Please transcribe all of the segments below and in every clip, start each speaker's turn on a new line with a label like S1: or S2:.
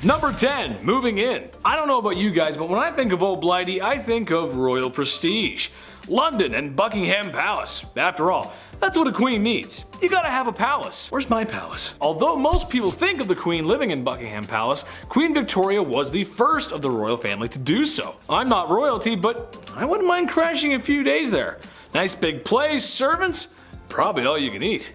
S1: Number 10, moving in. I don't know about you guys, but when I think of Old Blighty, I think of royal prestige. London and Buckingham Palace. After all, that's what a queen needs. You gotta have a palace. Where's my palace? Although most people think of the queen living in Buckingham Palace, Queen Victoria was the first of the royal family to do so. I'm not royalty, but I wouldn't mind crashing a few days there. Nice big place, servants, probably all you can eat.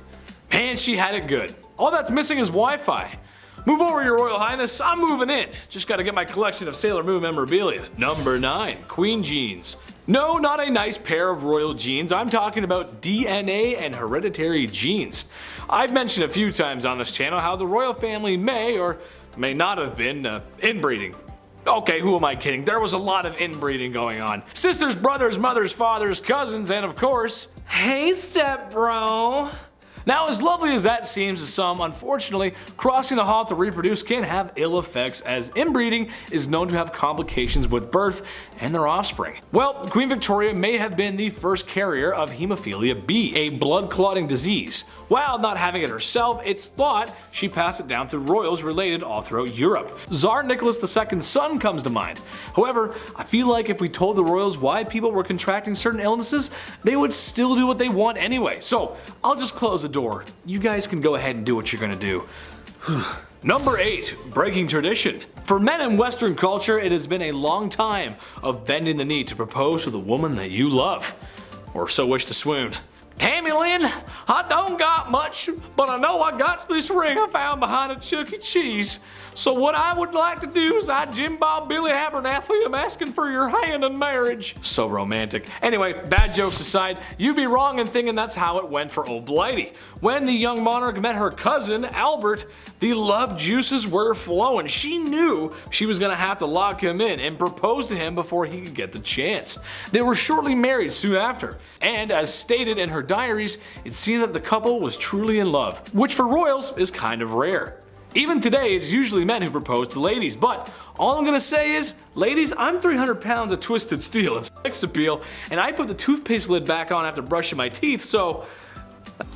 S1: Man, she had it good. All that's missing is Wi-Fi. Move over, Your Royal Highness, I'm moving in. Just gotta get my collection of Sailor Moon memorabilia. Number 9, Queen Jeans. No, not a nice pair of royal jeans, I'm talking about DNA and hereditary genes. I've mentioned a few times on this channel how the royal family may or may not have been inbreeding. Okay, who am I kidding? There was a lot of inbreeding going on. Sisters, brothers, mothers, fathers, cousins, and of course, hey step bro. Now, as lovely as that seems to some, unfortunately, crossing the hall to reproduce can have ill effects, as inbreeding is known to have complications with birth and their offspring. Well, Queen Victoria may have been the first carrier of hemophilia B, a blood clotting disease. While not having it herself, it's thought she passed it down through royals related all throughout Europe. Tsar Nicholas II's son comes to mind. However, I feel like if we told the royals why people were contracting certain illnesses, they would still do what they want anyway. So I'll just close the door. You guys can go ahead and do what you're gonna do. Number 8, breaking tradition. For men in Western culture, it has been a long time of bending the knee to propose to the woman that you love, or so wish to swoon. Tammy Lynn, I don't got much, but I know I got this ring I found behind a Chuck E. Cheese. So what I would like to do is I Jim Bob Billy Abernathy am asking for your hand in marriage. So romantic. Anyway, bad jokes aside, you'd be wrong in thinking that's how it went for Old Blighty. When the young monarch met her cousin, Albert, the love juices were flowing. She knew she was gonna have to lock him in and propose to him before he could get the chance. They were shortly married soon after, and as stated in her diaries, it seemed that the couple was truly in love, which for royals is kind of rare. Even today, it's usually men who propose to ladies, but all I'm gonna say is, ladies, I'm 300 pounds of twisted steel and sex appeal, and I put the toothpaste lid back on after brushing my teeth, so...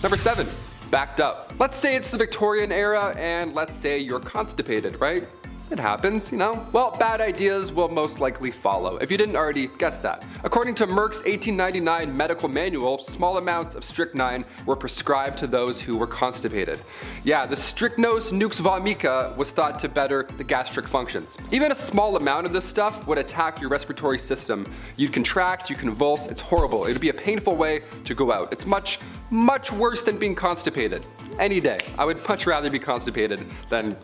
S2: Number 7, backed up. Let's say it's the Victorian era, and let's say you're constipated, right? It happens, you know? Well, bad ideas will most likely follow, if you didn't already guess that. According to Merck's 1899 medical manual, small amounts of strychnine were prescribed to those who were constipated. Yeah, the strychnos nux vomica was thought to better the gastric functions. Even a small amount of this stuff would attack your respiratory system. You'd contract, you convulse, it's horrible. It'd be a painful way to go out. It's much, much worse than being constipated. Any day. I would much rather be constipated than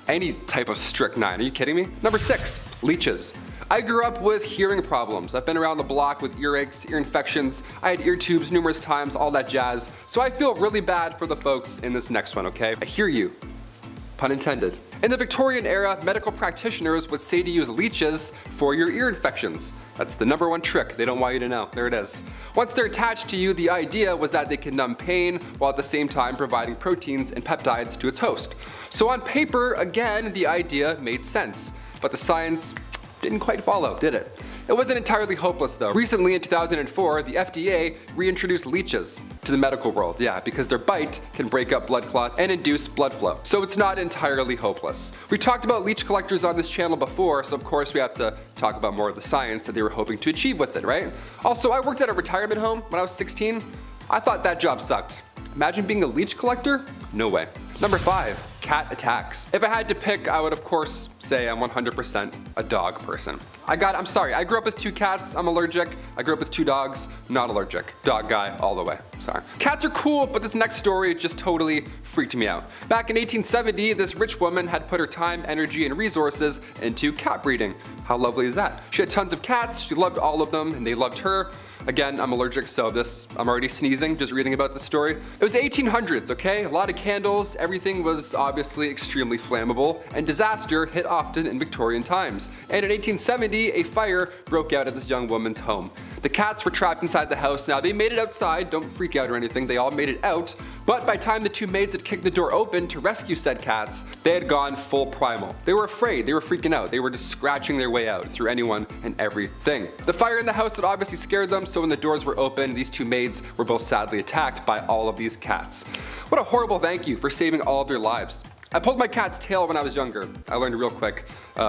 S2: any type of strychnine. Are you kidding me? Number 6, leeches. I grew up with hearing problems. I've been around the block with earaches, ear infections, I had ear tubes numerous times, all that jazz. So I feel really bad for the folks in this next one, okay? I hear you. Pun intended. In the Victorian era, medical practitioners would say to use leeches for your ear infections. That's the number 1 trick they don't want you to know. There it is. Once they're attached to you, the idea was that they could numb pain while at the same time providing proteins and peptides to its host. So on paper, again, the idea made sense, but the science didn't quite follow, did it? It wasn't entirely hopeless though. Recently in 2004, the FDA reintroduced leeches to the medical world, yeah, because their bite can break up blood clots and induce blood flow. So it's not entirely hopeless. We talked about leech collectors on this channel before, so of course we have to talk about more of the science that they were hoping to achieve with it, right? Also, I worked at a retirement home when I was 16. I thought that job sucked. Imagine being a leech collector? No way. Number 5, cat attacks. If I had to pick, I would of course say I'm 100% a dog person. I grew up with 2 cats, I'm allergic. I grew up with 2 dogs, not allergic. Dog guy all the way, sorry. Cats are cool, but this next story just totally freaked me out. Back in 1870, this rich woman had put her time, energy, and resources into cat breeding. How lovely is that? She had tons of cats, she loved all of them, and they loved her. Again, I'm allergic, so I'm already sneezing just reading about the story. It was the 1800s, okay? A lot of candles, everything was obviously extremely flammable, and disaster hit often in Victorian times. And in 1870, a fire broke out at this young woman's home. The cats were trapped inside the house. Now, they made it outside, don't freak out or anything, they all made it out, but by the time the 2 maids had kicked the door open to rescue said cats, they had gone full primal. They were afraid, they were freaking out, they were just scratching their way out through anyone and everything. The fire in the house had obviously scared them, so when the doors were open, these 2 maids were both sadly attacked by all of these cats. What a horrible thank you for saving all of their lives. I pulled my cat's tail when I was younger. I learned real quick,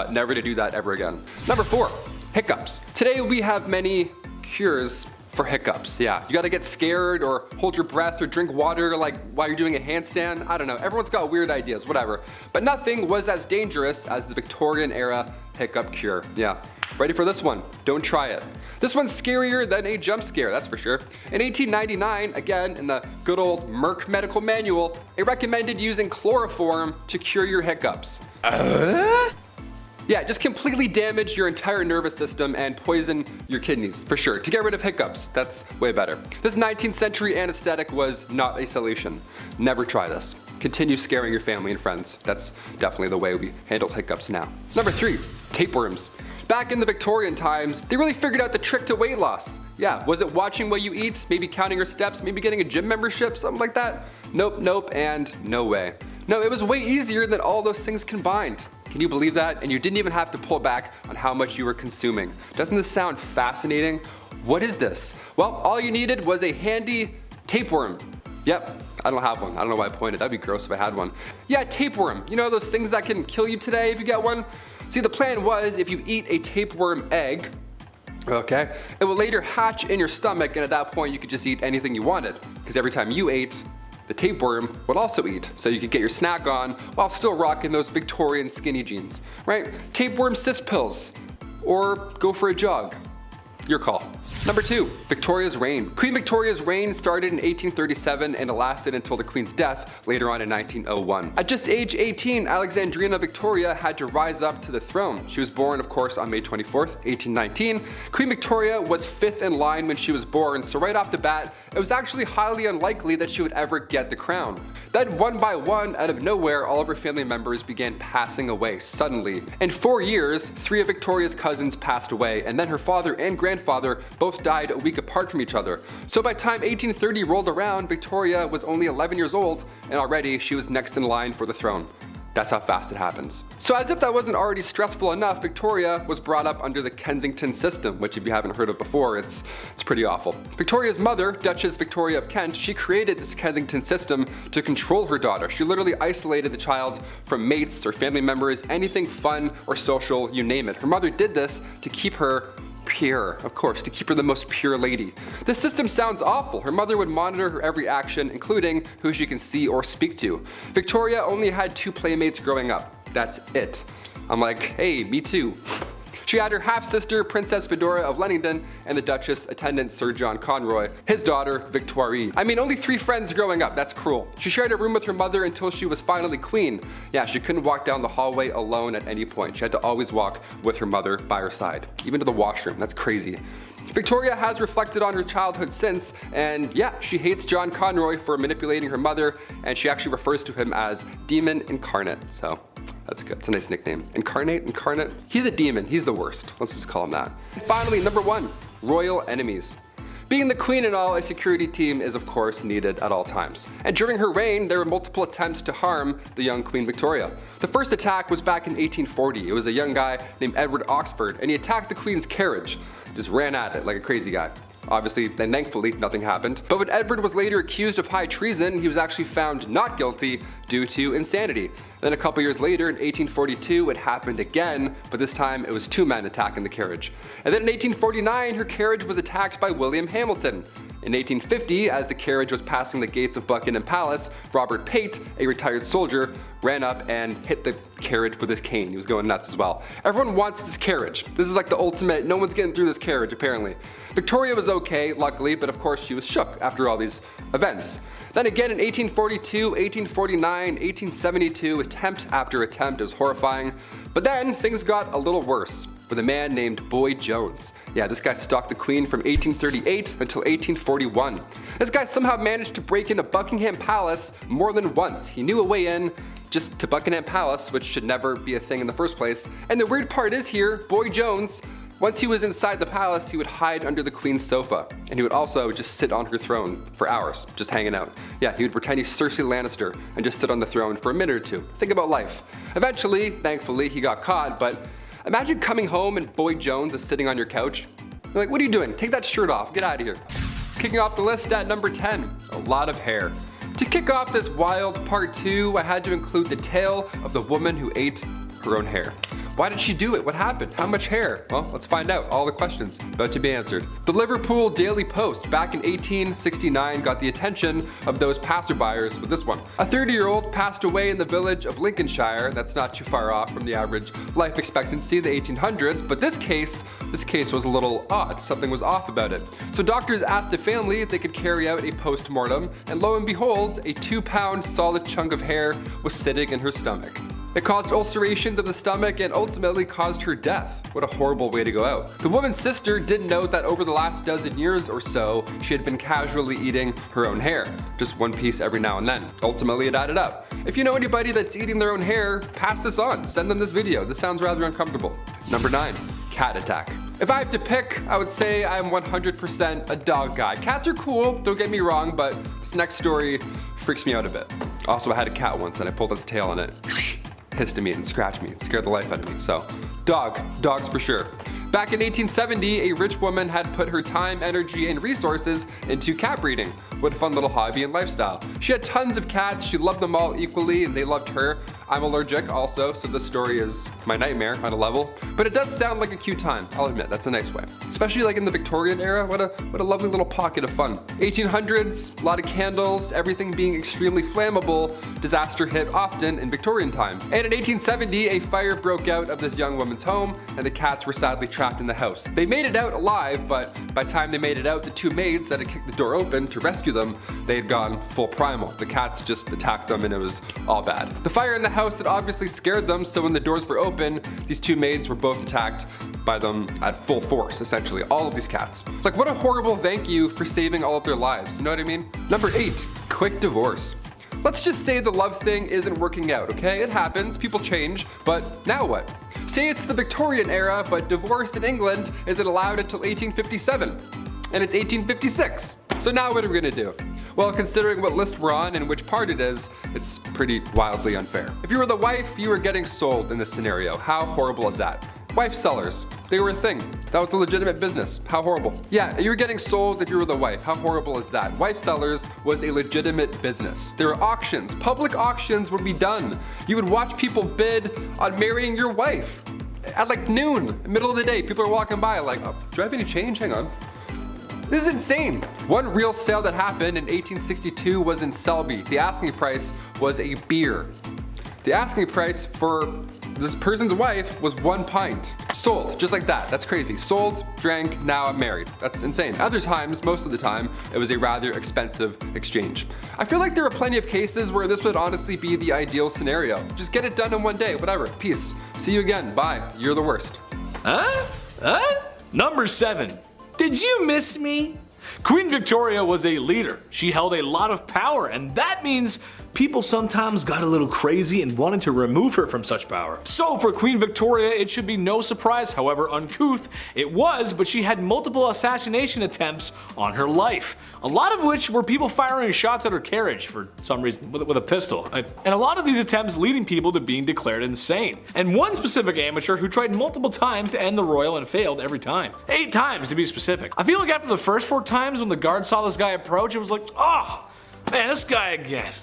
S2: never to do that ever again. Number 4, hiccups. Today we have many cures for hiccups. Yeah, you gotta get scared or hold your breath or drink water like while you're doing a handstand. I don't know, everyone's got weird ideas, whatever. But nothing was as dangerous as the Victorian era hiccup cure. Yeah, ready for this one? Don't try it. This one's scarier than a jump scare, that's for sure. In 1899, again, in the good old Merck medical manual, it recommended using chloroform to cure your hiccups. Yeah, just completely damage your entire nervous system and poison your kidneys, for sure. To get rid of hiccups, that's way better. This 19th century anesthetic was not a solution. Never try this. Continue scaring your family and friends. That's definitely the way we handle hiccups now. Number 3, tapeworms. Back in the Victorian times, they really figured out the trick to weight loss. Yeah, was it watching what you eat, maybe counting your steps, maybe getting a gym membership, something like that? Nope, and no way. No, it was way easier than all those things combined. Can you believe that? And you didn't even have to pull back on how much you were consuming. Doesn't this sound fascinating? What is this? Well, all you needed was a handy tapeworm. Yep, I don't have one. I don't know why I pointed. That'd be gross if I had one. Yeah, tapeworm. You know those things that can kill you today if you get one? See, the plan was if you eat a tapeworm egg, okay, it will later hatch in your stomach, and at that point you could just eat anything you wanted. Because every time you ate, the tapeworm would also eat, so you could get your snack on while still rocking those Victorian skinny jeans, right? Tapeworm cyst pills, or go for a jog. Your call. Number 2, Victoria's reign. Queen Victoria's reign started in 1837 and it lasted until the Queen's death later on in 1901. At just age 18, Alexandrina Victoria had to rise up to the throne. She was born, of course, on May 24th, 1819. Queen Victoria was 5th in line when she was born, so right off the bat, it was actually highly unlikely that she would ever get the crown. Then one by one, out of nowhere, all of her family members began passing away suddenly. In 4 years, 3 of Victoria's cousins passed away, and then her father and grandfather both died a week apart from each other. So by the time 1830 rolled around, Victoria was only 11 years old, and already she was next in line for the throne. That's how fast it happens. So as if that wasn't already stressful enough, Victoria was brought up under the Kensington system, which if you haven't heard of before, it's pretty awful. Victoria's mother, Duchess Victoria of Kent, she created this Kensington system to control her daughter. She literally isolated the child from mates or family members, anything fun or social, you name it. Her mother did this to keep her pure, of course, to keep her the most pure lady. This system sounds awful. Her mother would monitor her every action, including who she can see or speak to. Victoria only had 2 playmates growing up. That's it. I'm like, hey, me too. She had her half-sister, Princess Fedora of Leamington, and the Duchess attendant Sir John Conroy, his daughter, Victoire. I mean, only 3 friends growing up, that's cruel. She shared a room with her mother until she was finally queen. Yeah, she couldn't walk down the hallway alone at any point. She had to always walk with her mother by her side, even to the washroom. That's crazy. Victoria has reflected on her childhood since, and yeah, she hates John Conroy for manipulating her mother, and she actually refers to him as Demon Incarnate, so that's good. It's a nice nickname. Incarnate? He's a demon. He's the worst. Let's just call him that. And finally, number 1, royal enemies. Being the queen and all, a security team is of course needed at all times. And during her reign, there were multiple attempts to harm the young Queen Victoria. The first attack was back in 1840. It was a young guy named Edward Oxford, and he attacked the Queen's carriage. Just ran at it like a crazy guy. Obviously, and thankfully, nothing happened. But when Edward was later accused of high treason, he was actually found not guilty due to insanity. Then a couple years later, in 1842, it happened again, but this time it was 2 men attacking the carriage. And then in 1849, her carriage was attacked by William Hamilton. In 1850, as the carriage was passing the gates of Buckingham Palace, Robert Pate, a retired soldier, ran up and hit the carriage with his cane. He was going nuts as well. Everyone wants this carriage. This is like the ultimate, no one's getting through this carriage apparently. Victoria was okay, luckily, but of course she was shook after all these events. Then again in 1842, 1849, 1872, attempt after attempt, it was horrifying. But then things got a little worse with a man named Boyd Jones. Yeah, this guy stalked the Queen from 1838 until 1841. This guy somehow managed to break into Buckingham Palace more than once. He knew a way in just to Buckingham Palace, which should never be a thing in the first place. And the weird part is here, Boyd Jones, once he was inside the palace, he would hide under the Queen's sofa, and he would also just sit on her throne for hours, just hanging out. Yeah, he would pretend he's Cersei Lannister and just sit on the throne for a minute or 2. Think about life. Eventually, thankfully, he got caught, but imagine coming home and Boyd Jones is sitting on your couch. You're like, what are you doing? Take that shirt off, get out of here. Kicking off the list at number 10, a lot of hair. To kick off this wild part 2, I had to include the tale of the woman who ate her own hair. Why did she do it? What happened? How much hair? Well, let's find out. All the questions about to be answered. The Liverpool Daily Post back in 1869 got the attention of those passerbyers with this one. A 30-year-old passed away in the village of Lincolnshire. That's not too far off from the average life expectancy of the 1800s, but this case was a little odd. Something was off about it. So doctors asked the family if they could carry out a post-mortem, and lo and behold, a 2-pound solid chunk of hair was sitting in her stomach. It caused ulcerations of the stomach and ultimately caused her death. What a horrible way to go out. The woman's sister did note that over the last dozen years or so, she had been casually eating her own hair, just one piece every now and then. Ultimately, it added up. If you know anybody that's eating their own hair, pass this on. Send them this video. This sounds rather uncomfortable. Number 9, cat attack. If I have to pick, I would say I'm 100% a dog guy. Cats are cool, don't get me wrong, but this next story freaks me out a bit. Also, I had a cat once and I pulled its tail and it hissed at me and scratched me and scared the life out of me. So, dogs for sure. Back in 1870, a rich woman had put her time, energy, and resources into cat breeding. What a fun little hobby and lifestyle. She had tons of cats, she loved them all equally, and they loved her. I'm allergic also, so this story is my nightmare on a level. But it does sound like a cute time, I'll admit, that's a nice way. Especially like in the Victorian era, what a lovely little pocket of fun. 1800s, a lot of candles, everything being extremely flammable, disaster hit often in Victorian times. And in 1870, a fire broke out of this young woman's home, and the cats were sadly trapped in the house. They made it out alive, but by the time they made it out, the 2 maids that had kicked the door open to rescue them, they had gone full primal. The cats just attacked them and it was all bad. The fire in the house had obviously scared them, so when the doors were open, these 2 maids were both attacked by them at full force, essentially, all of these cats. Like, what a horrible thank you for saving all of their lives, you know what I mean? Number 8, quick divorce. Let's just say the love thing isn't working out, okay? It happens, people change, but now what? Say it's the Victorian era, but divorce in England isn't allowed until 1857, and it's 1856. So now what are we gonna do? Well, considering what list we're on and which part it is, it's pretty wildly unfair. If you were the wife, you were getting sold in this scenario. How horrible is that? Wife sellers, they were a thing. That was a legitimate business. How horrible. Yeah, you were getting sold if you were the wife. How horrible is that? Wife sellers was a legitimate business. There were auctions. Public auctions would be done. You would watch people bid on marrying your wife. At like noon, middle of the day, people are walking by like, oh, do I have any change? Hang on. This is insane. One real sale that happened in 1862 was in Selby. The asking price was a beer. The asking price for this person's wife was 1 pint. Sold, just like that. That's crazy. Sold, drank, now I'm married. That's insane. Other times, most of the time, it was a rather expensive exchange. I feel like there are plenty of cases where this would honestly be the ideal scenario. Just get it done in one day, whatever. Peace. See you again. Bye. You're the worst.
S1: Number 7. Did you miss me? Queen Victoria was a leader. She held a lot of power, and that means people sometimes got a little crazy and wanted to remove her from such power. So for Queen Victoria, it should be no surprise, however uncouth it was, but she had multiple assassination attempts on her life. A lot of which were people firing shots at her carriage for some reason with a pistol. And a lot of these attempts leading people to being declared insane. And one specific amateur who tried multiple times to end the royal and failed every time. 8 times to be specific. I feel like after the first 4 times when the guard saw this guy approach, it was like, oh, man, this guy again.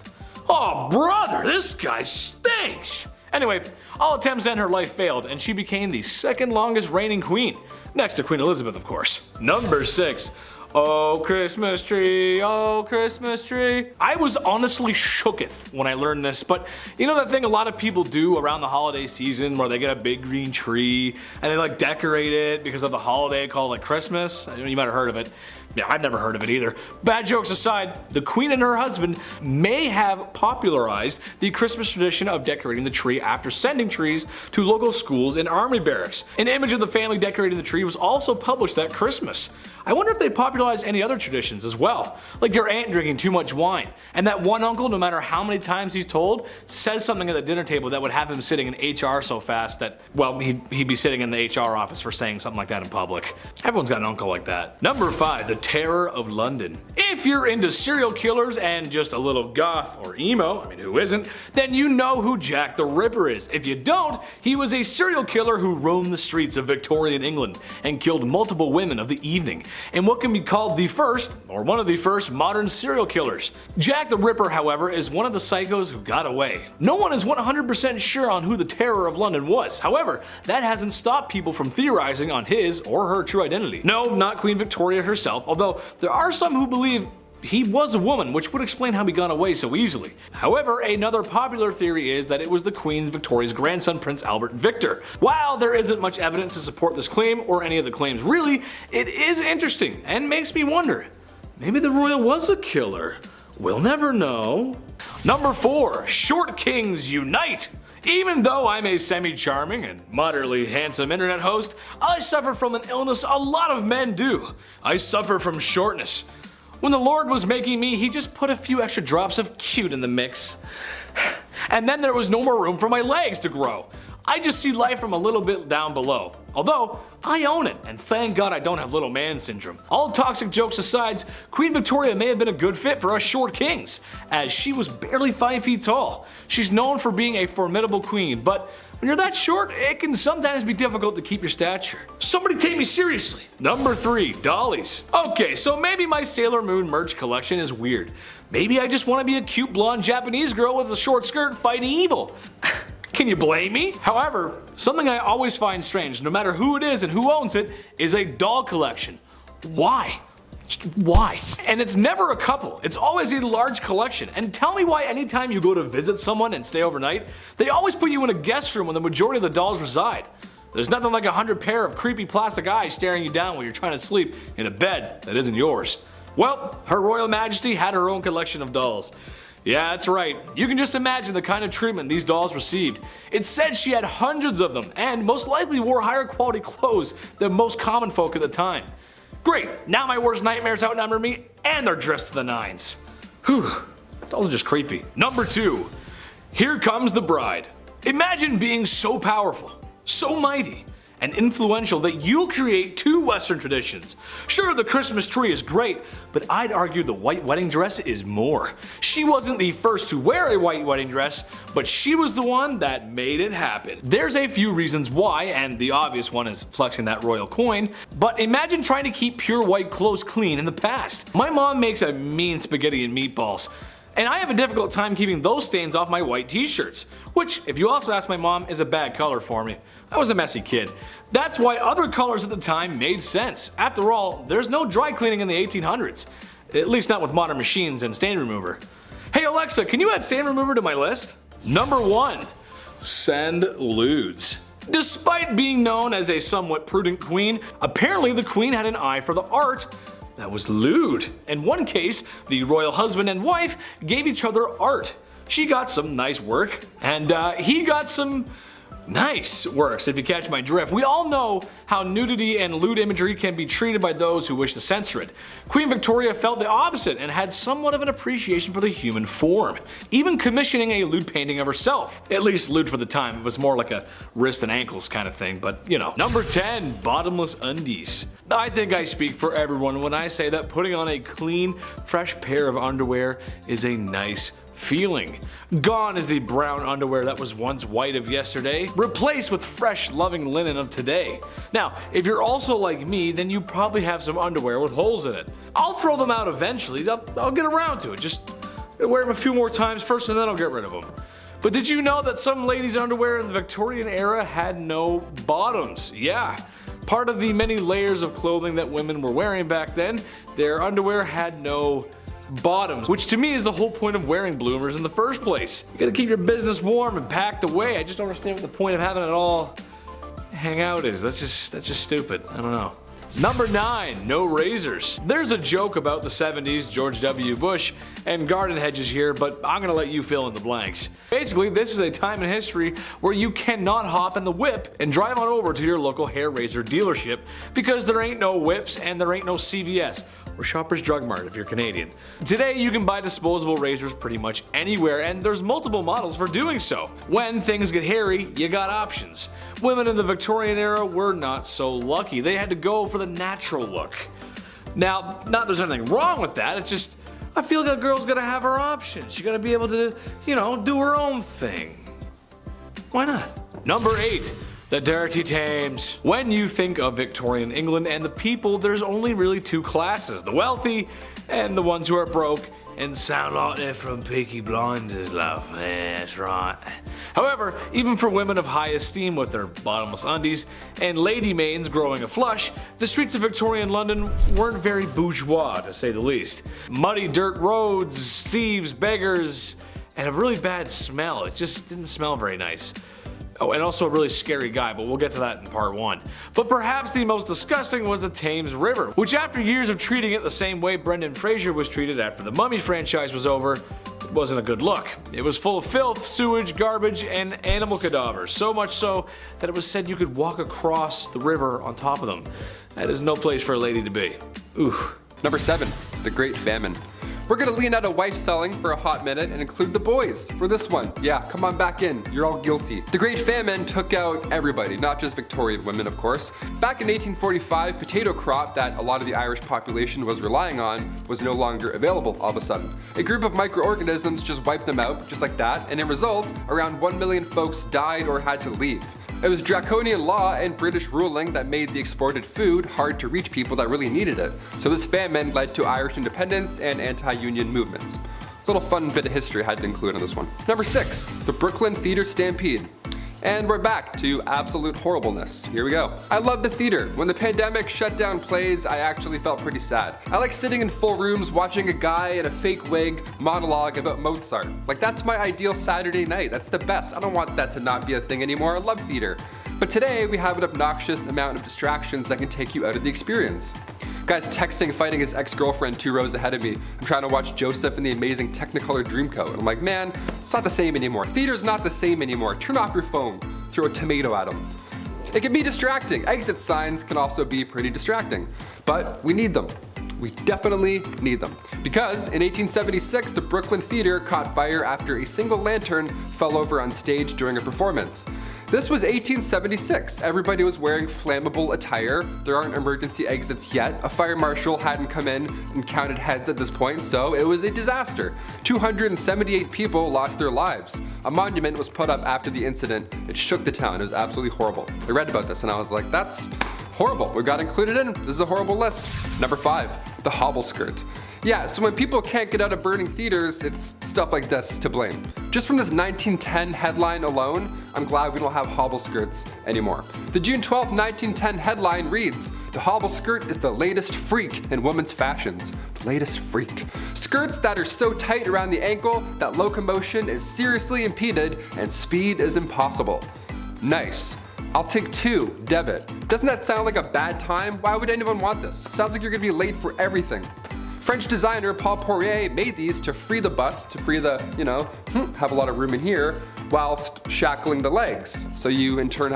S1: Oh, brother, this guy stinks. Anyway, all attempts to end her life failed, and she became the 2nd longest reigning queen, next to Queen Elizabeth, of course. Number 6. Oh, Christmas tree, oh, Christmas tree. I was honestly shooketh when I learned this, but you know that thing a lot of people do around the holiday season where they get a big green tree and they like decorate it because of the holiday called like Christmas? You might have heard of it. Yeah, I've never heard of it either. Bad jokes aside, the queen and her husband may have popularized the Christmas tradition of decorating the tree after sending trees to local schools and army barracks. An image of the family decorating the tree was also published that Christmas. I wonder if they popularized any other traditions as well, like your aunt drinking too much wine, and that one uncle, no matter how many times he's told, says something at the dinner table that would have him sitting in HR so fast that, well, he'd be sitting in the HR office for saying something like that in public. Everyone's got an uncle like that. Number 5, the Terror of London. If you're into serial killers and just a little goth or emo, I mean who isn't, then you know who Jack the Ripper is. If you don't, he was a serial killer who roamed the streets of Victorian England and killed multiple women of the evening, in what can be called the first, or one of the first, modern serial killers. Jack the Ripper, however, is one of the psychos who got away. No one is 100% sure on who the Terror of London was. However, that hasn't stopped people from theorizing on his or her true identity. No, not Queen Victoria herself, although there are some who believe he was a woman, which would explain how he got away so easily. However, another popular theory is that it was the Queen Victoria's grandson, Prince Albert Victor. While there isn't much evidence to support this claim, or any of the claims really, it is interesting and makes me wonder, maybe the royal was a killer? We'll never know. Number 4. Short Kings Unite! Even though I'm a semi-charming and moderately handsome internet host, I suffer from an illness a lot of men do. I suffer from shortness. When the Lord was making me, he just put a few extra drops of cute in the mix. And then there was no more room for my legs to grow. I just see life from a little bit down below. Although, I own it, and thank God I don't have little man syndrome. All toxic jokes aside, Queen Victoria may have been a good fit for us short kings, as she was barely 5 feet tall. She's known for being a formidable queen, but when you're that short, it can sometimes be difficult to keep your stature. Somebody take me seriously. Number 3, dollies. Okay, so maybe my Sailor Moon merch collection is weird. Maybe I just want to be a cute blonde Japanese girl with a short skirt fighting evil. Can you blame me? However, something I always find strange, no matter who it is and who owns it, is a doll collection. Why? Just why? And it's never a couple, it's always a large collection. And tell me why anytime you go to visit someone and stay overnight, they always put you in a guest room where the majority of the dolls reside. There's nothing like 100 pair of creepy plastic eyes staring you down while you're trying to sleep in a bed that isn't yours. Well, Her Royal Majesty had her own collection of dolls. Yeah, that's right. You can just imagine the kind of treatment these dolls received. It said she had hundreds of them, and most likely wore higher quality clothes than most common folk at the time. Great, now my worst nightmares outnumber me, and they're dressed to the nines. Whew, dolls are just creepy. Number 2, Here Comes the Bride. Imagine being so powerful, so mighty, and influential that you'll create 2 Western traditions. Sure, the Christmas tree is great, but I'd argue the white wedding dress is more. She wasn't the first to wear a white wedding dress, but she was the one that made it happen. There's a few reasons why, and the obvious one is flexing that royal coin, but imagine trying to keep pure white clothes clean in the past. My mom makes a mean spaghetti and meatballs, and I have a difficult time keeping those stains off my white t-shirts, which, if you also ask my mom, is a bad color for me. I was a messy kid. That's why other colors at the time made sense. After all, there's no dry cleaning in the 1800s. At least not with modern machines and stain remover. Hey Alexa, can you add stain remover to my list? Number 1. Send lewds. Despite being known as a somewhat prudent queen, apparently the queen had an eye for the art that was lewd. In one case, the royal husband and wife gave each other art. She got some nice work, and he got some nice works, if you catch my drift. We all know how nudity and lewd imagery can be treated by those who wish to censor it. Queen Victoria felt the opposite and had somewhat of an appreciation for the human form, even commissioning a lewd painting of herself. At least lewd for the time, it was more like a wrist and ankles kind of thing, but you know. Number 10, bottomless undies. I think I speak for everyone when I say that putting on a clean, fresh pair of underwear is a nice feeling. Gone is the brown underwear that was once white of yesterday, replaced with fresh, loving linen of today. Now, if you're also like me, then you probably have some underwear with holes in it. I'll throw them out eventually, I'll get around to it, just wear them a few more times first and then I'll get rid of them. But did you know that some ladies' underwear in the Victorian era had no bottoms? Yeah. Part of the many layers of clothing that women were wearing back then, their underwear had no bottoms, which to me is the whole point of wearing bloomers in the first place. You gotta keep your business warm and packed away. I just don't understand what the point of having it all hang out is. That's just stupid. I don't know. Number 9, no razors. There's a joke about the 70s, George W. Bush, and garden hedges here, but I'm gonna let you fill in the blanks. Basically, this is a time in history where you cannot hop in the whip and drive on over to your local hair razor dealership because there ain't no whips and there ain't no CVS or Shoppers Drug Mart if you're Canadian. Today you can buy disposable razors pretty much anywhere, and there's multiple models for doing so. When things get hairy, you got options. Women in the Victorian era were not so lucky. They had to go for the natural look. Now, not that there's anything wrong with that, it's just, I feel like a girl's gotta have her options. She gotta be able to, do her own thing. Why not? Number 8. The dirty Thames. When you think of Victorian England and the people, there's only really 2 classes, the wealthy and the ones who are broke and sound like they're from Peaky Blinders, love. Yeah, that's right. However, even for women of high esteem with their bottomless undies and lady maidens growing a flush, the streets of Victorian London weren't very bourgeois, to say the least. Muddy dirt roads, thieves, beggars, and a really bad smell. It just didn't smell very nice. Oh, and also a really scary guy, but we'll get to that in part 1. But perhaps the most disgusting was the Thames River, which after years of treating it the same way Brendan Fraser was treated after the Mummy franchise was over, it wasn't a good look. It was full of filth, sewage, garbage, and animal cadavers, so much so that it was said you could walk across the river on top of them. That is no place for a lady to be. Ooh.
S2: Number 7. The Great Famine. We're gonna lean out of wife selling for a hot minute and include the boys for this one. Yeah, come on back in, you're all guilty. The Great Famine took out everybody, not just Victorian women of course. Back in 1845, potato crop that a lot of the Irish population was relying on was no longer available all of a sudden. A group of microorganisms just wiped them out, just like that, and in result, around 1 million folks died or had to leave. It was draconian law and British ruling that made the exported food hard to reach people that really needed it. So this famine led to Irish independence and anti-union movements. Little fun bit of history I had to include in this one. Number 6. The Brooklyn Theater Stampede. And we're back to absolute horribleness. Here we go. I love the theater. When the pandemic shut down plays, I actually felt pretty sad. I like sitting in full rooms watching a guy in a fake wig monologue about Mozart. Like, that's my ideal Saturday night. That's the best. I don't want that to not be a thing anymore. I love theater. But today we have an obnoxious amount of distractions that can take you out of the experience. Guy's texting fighting his ex-girlfriend 2 rows ahead of me. I'm trying to watch Joseph in the amazing Technicolor Dreamcoat. And I'm like, man, it's not the same anymore. Theater's not the same anymore. Turn off your phone. Throw a tomato at him. It can be distracting. Exit signs can also be pretty distracting. But we need them. We definitely need them. Because in 1876, the Brooklyn Theater caught fire after a single lantern fell over on stage during a performance. This was 1876. Everybody was wearing flammable attire. There aren't emergency exits yet. A fire marshal hadn't come in and counted heads at this point, so it was a disaster. 278 people lost their lives. A monument was put up after the incident. It shook the town. It was absolutely horrible. I read about this and I was like, that's horrible. We got included in. This is a horrible list. Number 5, the hobble skirt. Yeah, so when people can't get out of burning theaters, it's stuff like this to blame. Just from this 1910 headline alone, I'm glad we don't have hobble skirts anymore. The June 12, 1910 headline reads, "The hobble skirt is the latest freak in women's fashions." The latest freak. Skirts that are so tight around the ankle that locomotion is seriously impeded and speed is impossible. Nice. I'll take 2, debit. Doesn't that sound like a bad time? Why would anyone want this? Sounds like you're gonna be late for everything. French designer Paul Poirier made these to free the bust, to free the, have a lot of room in here, whilst shackling the legs. So you in turn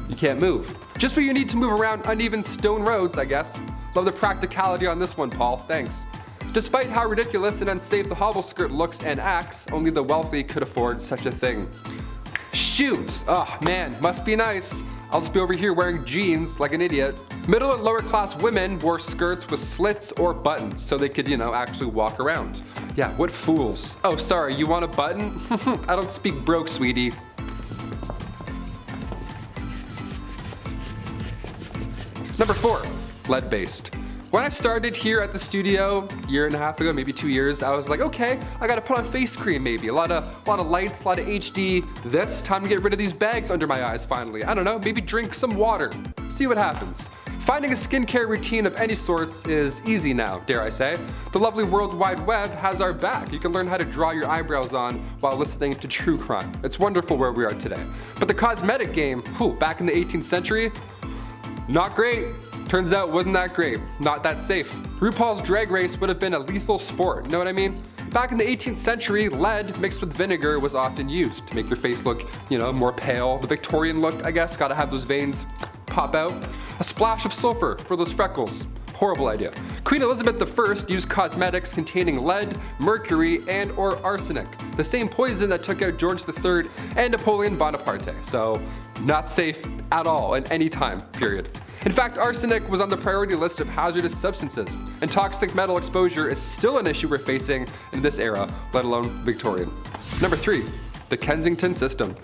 S2: you can't move. Just what you need to move around uneven stone roads, I guess. Love the practicality on this one, Paul, thanks. Despite how ridiculous and unsafe the hobble skirt looks and acts, only the wealthy could afford such a thing. Shoot! Oh man, must be nice. I'll just be over here wearing jeans like an idiot. Middle and lower class women wore skirts with slits or buttons so they could, actually walk around. Yeah, what fools. Oh, sorry, you want a button? I don't speak broke, sweetie. Number 4, lead-based. When I started here at the studio a year and a half ago, maybe 2 years, I was like, okay, I gotta put on face cream maybe. A lot of lights, a lot of HD. Time to get rid of these bags under my eyes finally. I don't know, maybe drink some water. See what happens. Finding a skincare routine of any sorts is easy now, dare I say. The lovely World Wide Web has our back. You can learn how to draw your eyebrows on while listening to true crime. It's wonderful where we are today. But the cosmetic game, back in the 18th century, not great. Turns out wasn't that great, not that safe. RuPaul's Drag Race would have been a lethal sport, know what I mean? Back in the 18th century, lead mixed with vinegar was often used to make your face look, more pale. The Victorian look, I guess, gotta have those veins pop out. A splash of sulfur for those freckles. Horrible idea. Queen Elizabeth I used cosmetics containing lead, mercury, and/or arsenic, the same poison that took out George III and Napoleon Bonaparte. So, Not safe at all at any time, period. In fact, arsenic was on the priority list of hazardous substances, and toxic metal exposure is still an issue we're facing in this era, let alone Victorian. Number 3, the Kensington system.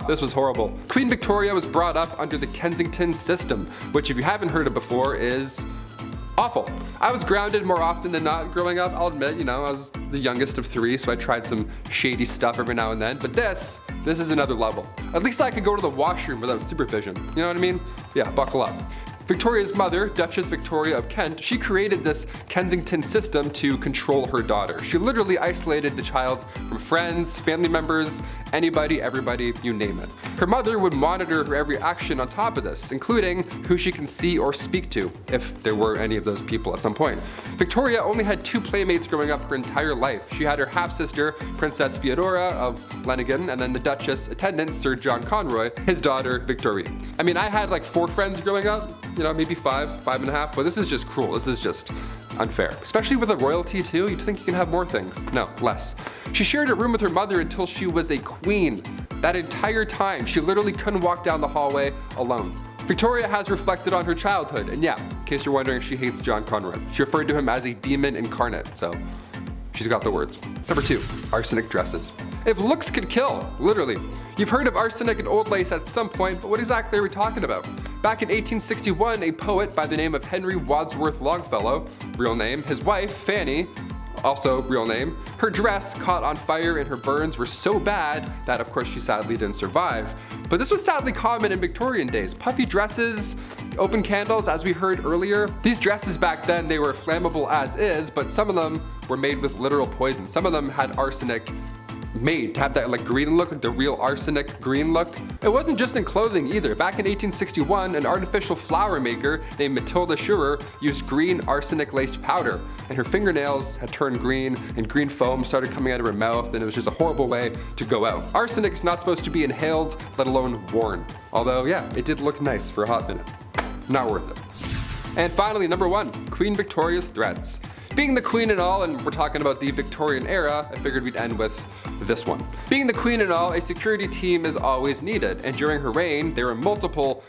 S2: This was horrible. Queen Victoria was brought up under the Kensington system, which if you haven't heard of before is awful. I was grounded more often than not growing up, I'll admit, I was the youngest of 3, so I tried some shady stuff every now and then, but this is another level. At least I could go to the washroom without supervision, you know what I mean? Yeah, buckle up. Victoria's mother, Duchess Victoria of Kent, she created this Kensington system to control her daughter. She literally isolated the child from friends, family members, anybody, everybody, you name it. Her mother would monitor her every action on top of this, including who she can see or speak to, if there were any of those people at some point. Victoria only had 2 playmates growing up her entire life. She had her half-sister, Princess Feodora of Lenigan, and then the Duchess attendant, Sir John Conroy, his daughter, Victoria. I mean, I had like 4 friends growing up, maybe 5.5, but this is just cruel. This is just unfair. Especially with a royalty too, you'd think you can have more things. No, less. She shared a room with her mother until she was a queen. That entire time, she literally couldn't walk down the hallway alone. Victoria has reflected on her childhood, and yeah, in case you're wondering, she hates John Conroy. She referred to him as a demon incarnate, so she's got the words. Number 2, arsenic dresses. If looks could kill, literally. You've heard of arsenic and old lace at some point, but what exactly are we talking about? Back in 1861, a poet by the name of Henry Wadsworth Longfellow, real name, his wife, Fanny, also real name, her dress caught on fire and her burns were so bad that of course she sadly didn't survive. But this was sadly common in Victorian days. Puffy dresses, open candles, as we heard earlier. These dresses back then, they were flammable as is, but some of them were made with literal poison. Some of them had arsenic made to have that like green look, like the real arsenic green look. It wasn't just in clothing either. Back in 1861, an artificial flower maker named Matilda Schurer used green arsenic laced powder, and her fingernails had turned green and green foam started coming out of her mouth, and it was just a horrible way to go out. Arsenic is not supposed to be inhaled, let alone worn. Although yeah, it did look nice for a hot minute. Not worth it. And finally, number 1, Queen Victoria's threats. Being the queen and all, and we're talking about the Victorian era, I figured we'd end with this one. Being the queen and all, a security team is always needed, and during her reign, there were multiple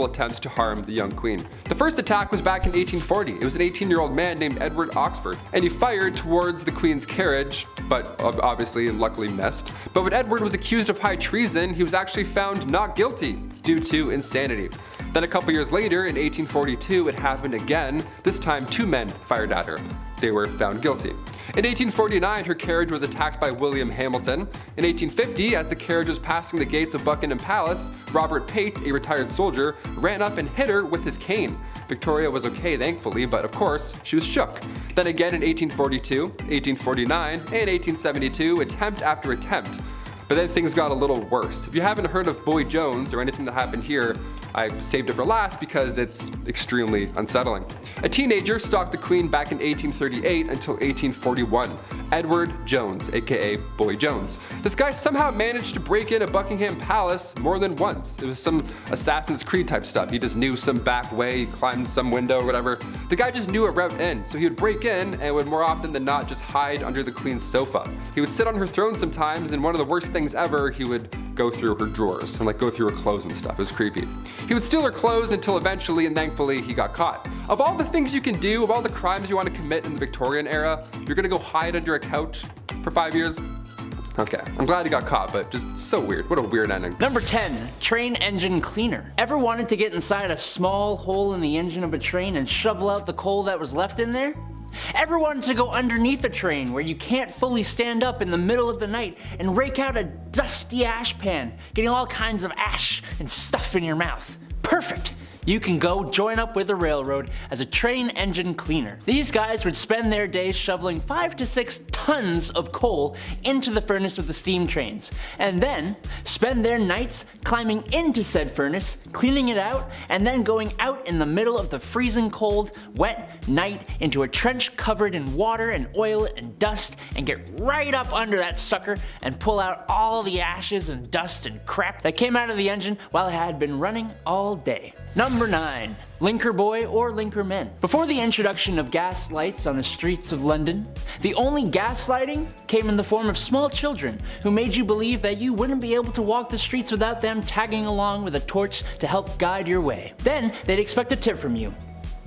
S2: attempts to harm the young queen. The first attack was back in 1840. It was an 18-year-old man named Edward Oxford, and he fired towards the queen's carriage, but obviously and luckily missed. But when Edward was accused of high treason, he was actually found not guilty due to insanity. Then a couple years later, in 1842, it happened again. This time 2 men fired at her. They were found guilty. In 1849, her carriage was attacked by William Hamilton. In 1850, as the carriage was passing the gates of Buckingham Palace, Robert Pate, a retired soldier, ran up and hit her with his cane. Victoria was okay, thankfully, but of course, she was shook. Then again in 1842, 1849, and 1872, attempt after attempt. But then things got a little worse. If you haven't heard of Boy Jones or anything that happened here, I saved it for last because it's extremely unsettling. A teenager stalked the queen back in 1838 until 1841. Edward Jones, aka Boy Jones. This guy somehow managed to break into Buckingham Palace more than once. It was some Assassin's Creed type stuff. He just knew some back way, he climbed some window or whatever. The guy just knew a route in, so he would break in and would more often than not just hide under the queen's sofa. He would sit on her throne sometimes, and one of the worst things ever, he would go through her drawers and like go through her clothes and stuff. It was creepy. He would steal her clothes until eventually and thankfully he got caught. Of all the things you can do, of all the crimes you want to commit in the Victorian era, you're gonna go hide under a couch for 5 years? Okay, I'm glad he got caught, but just so weird. What a weird ending.
S3: Number 10, train engine cleaner. Ever wanted to get inside a small hole in the engine of a train and shovel out the coal that was left in there? Ever wanted to go underneath a train where you can't fully stand up in the middle of the night and rake out a dusty ash pan, getting all kinds of ash and stuff in your mouth? Perfect! You can go join up with the railroad as a train engine cleaner. These guys would spend their days shoveling 5 to 6 tons of coal into the furnace of the steam trains, and then spend their nights climbing into said furnace, cleaning it out, and then going out in the middle of the freezing cold, wet night into a trench covered in water and oil and dust, and get right up under that sucker and pull out all the ashes and dust and crap that came out of the engine while it had been running all day. Number Number 9. Linker boy or linker men. Before the introduction of gas lights on the streets of London, the only gaslighting came in the form of small children who made you believe that you wouldn't be able to walk the streets without them tagging along with a torch to help guide your way. Then they'd expect a tip from you.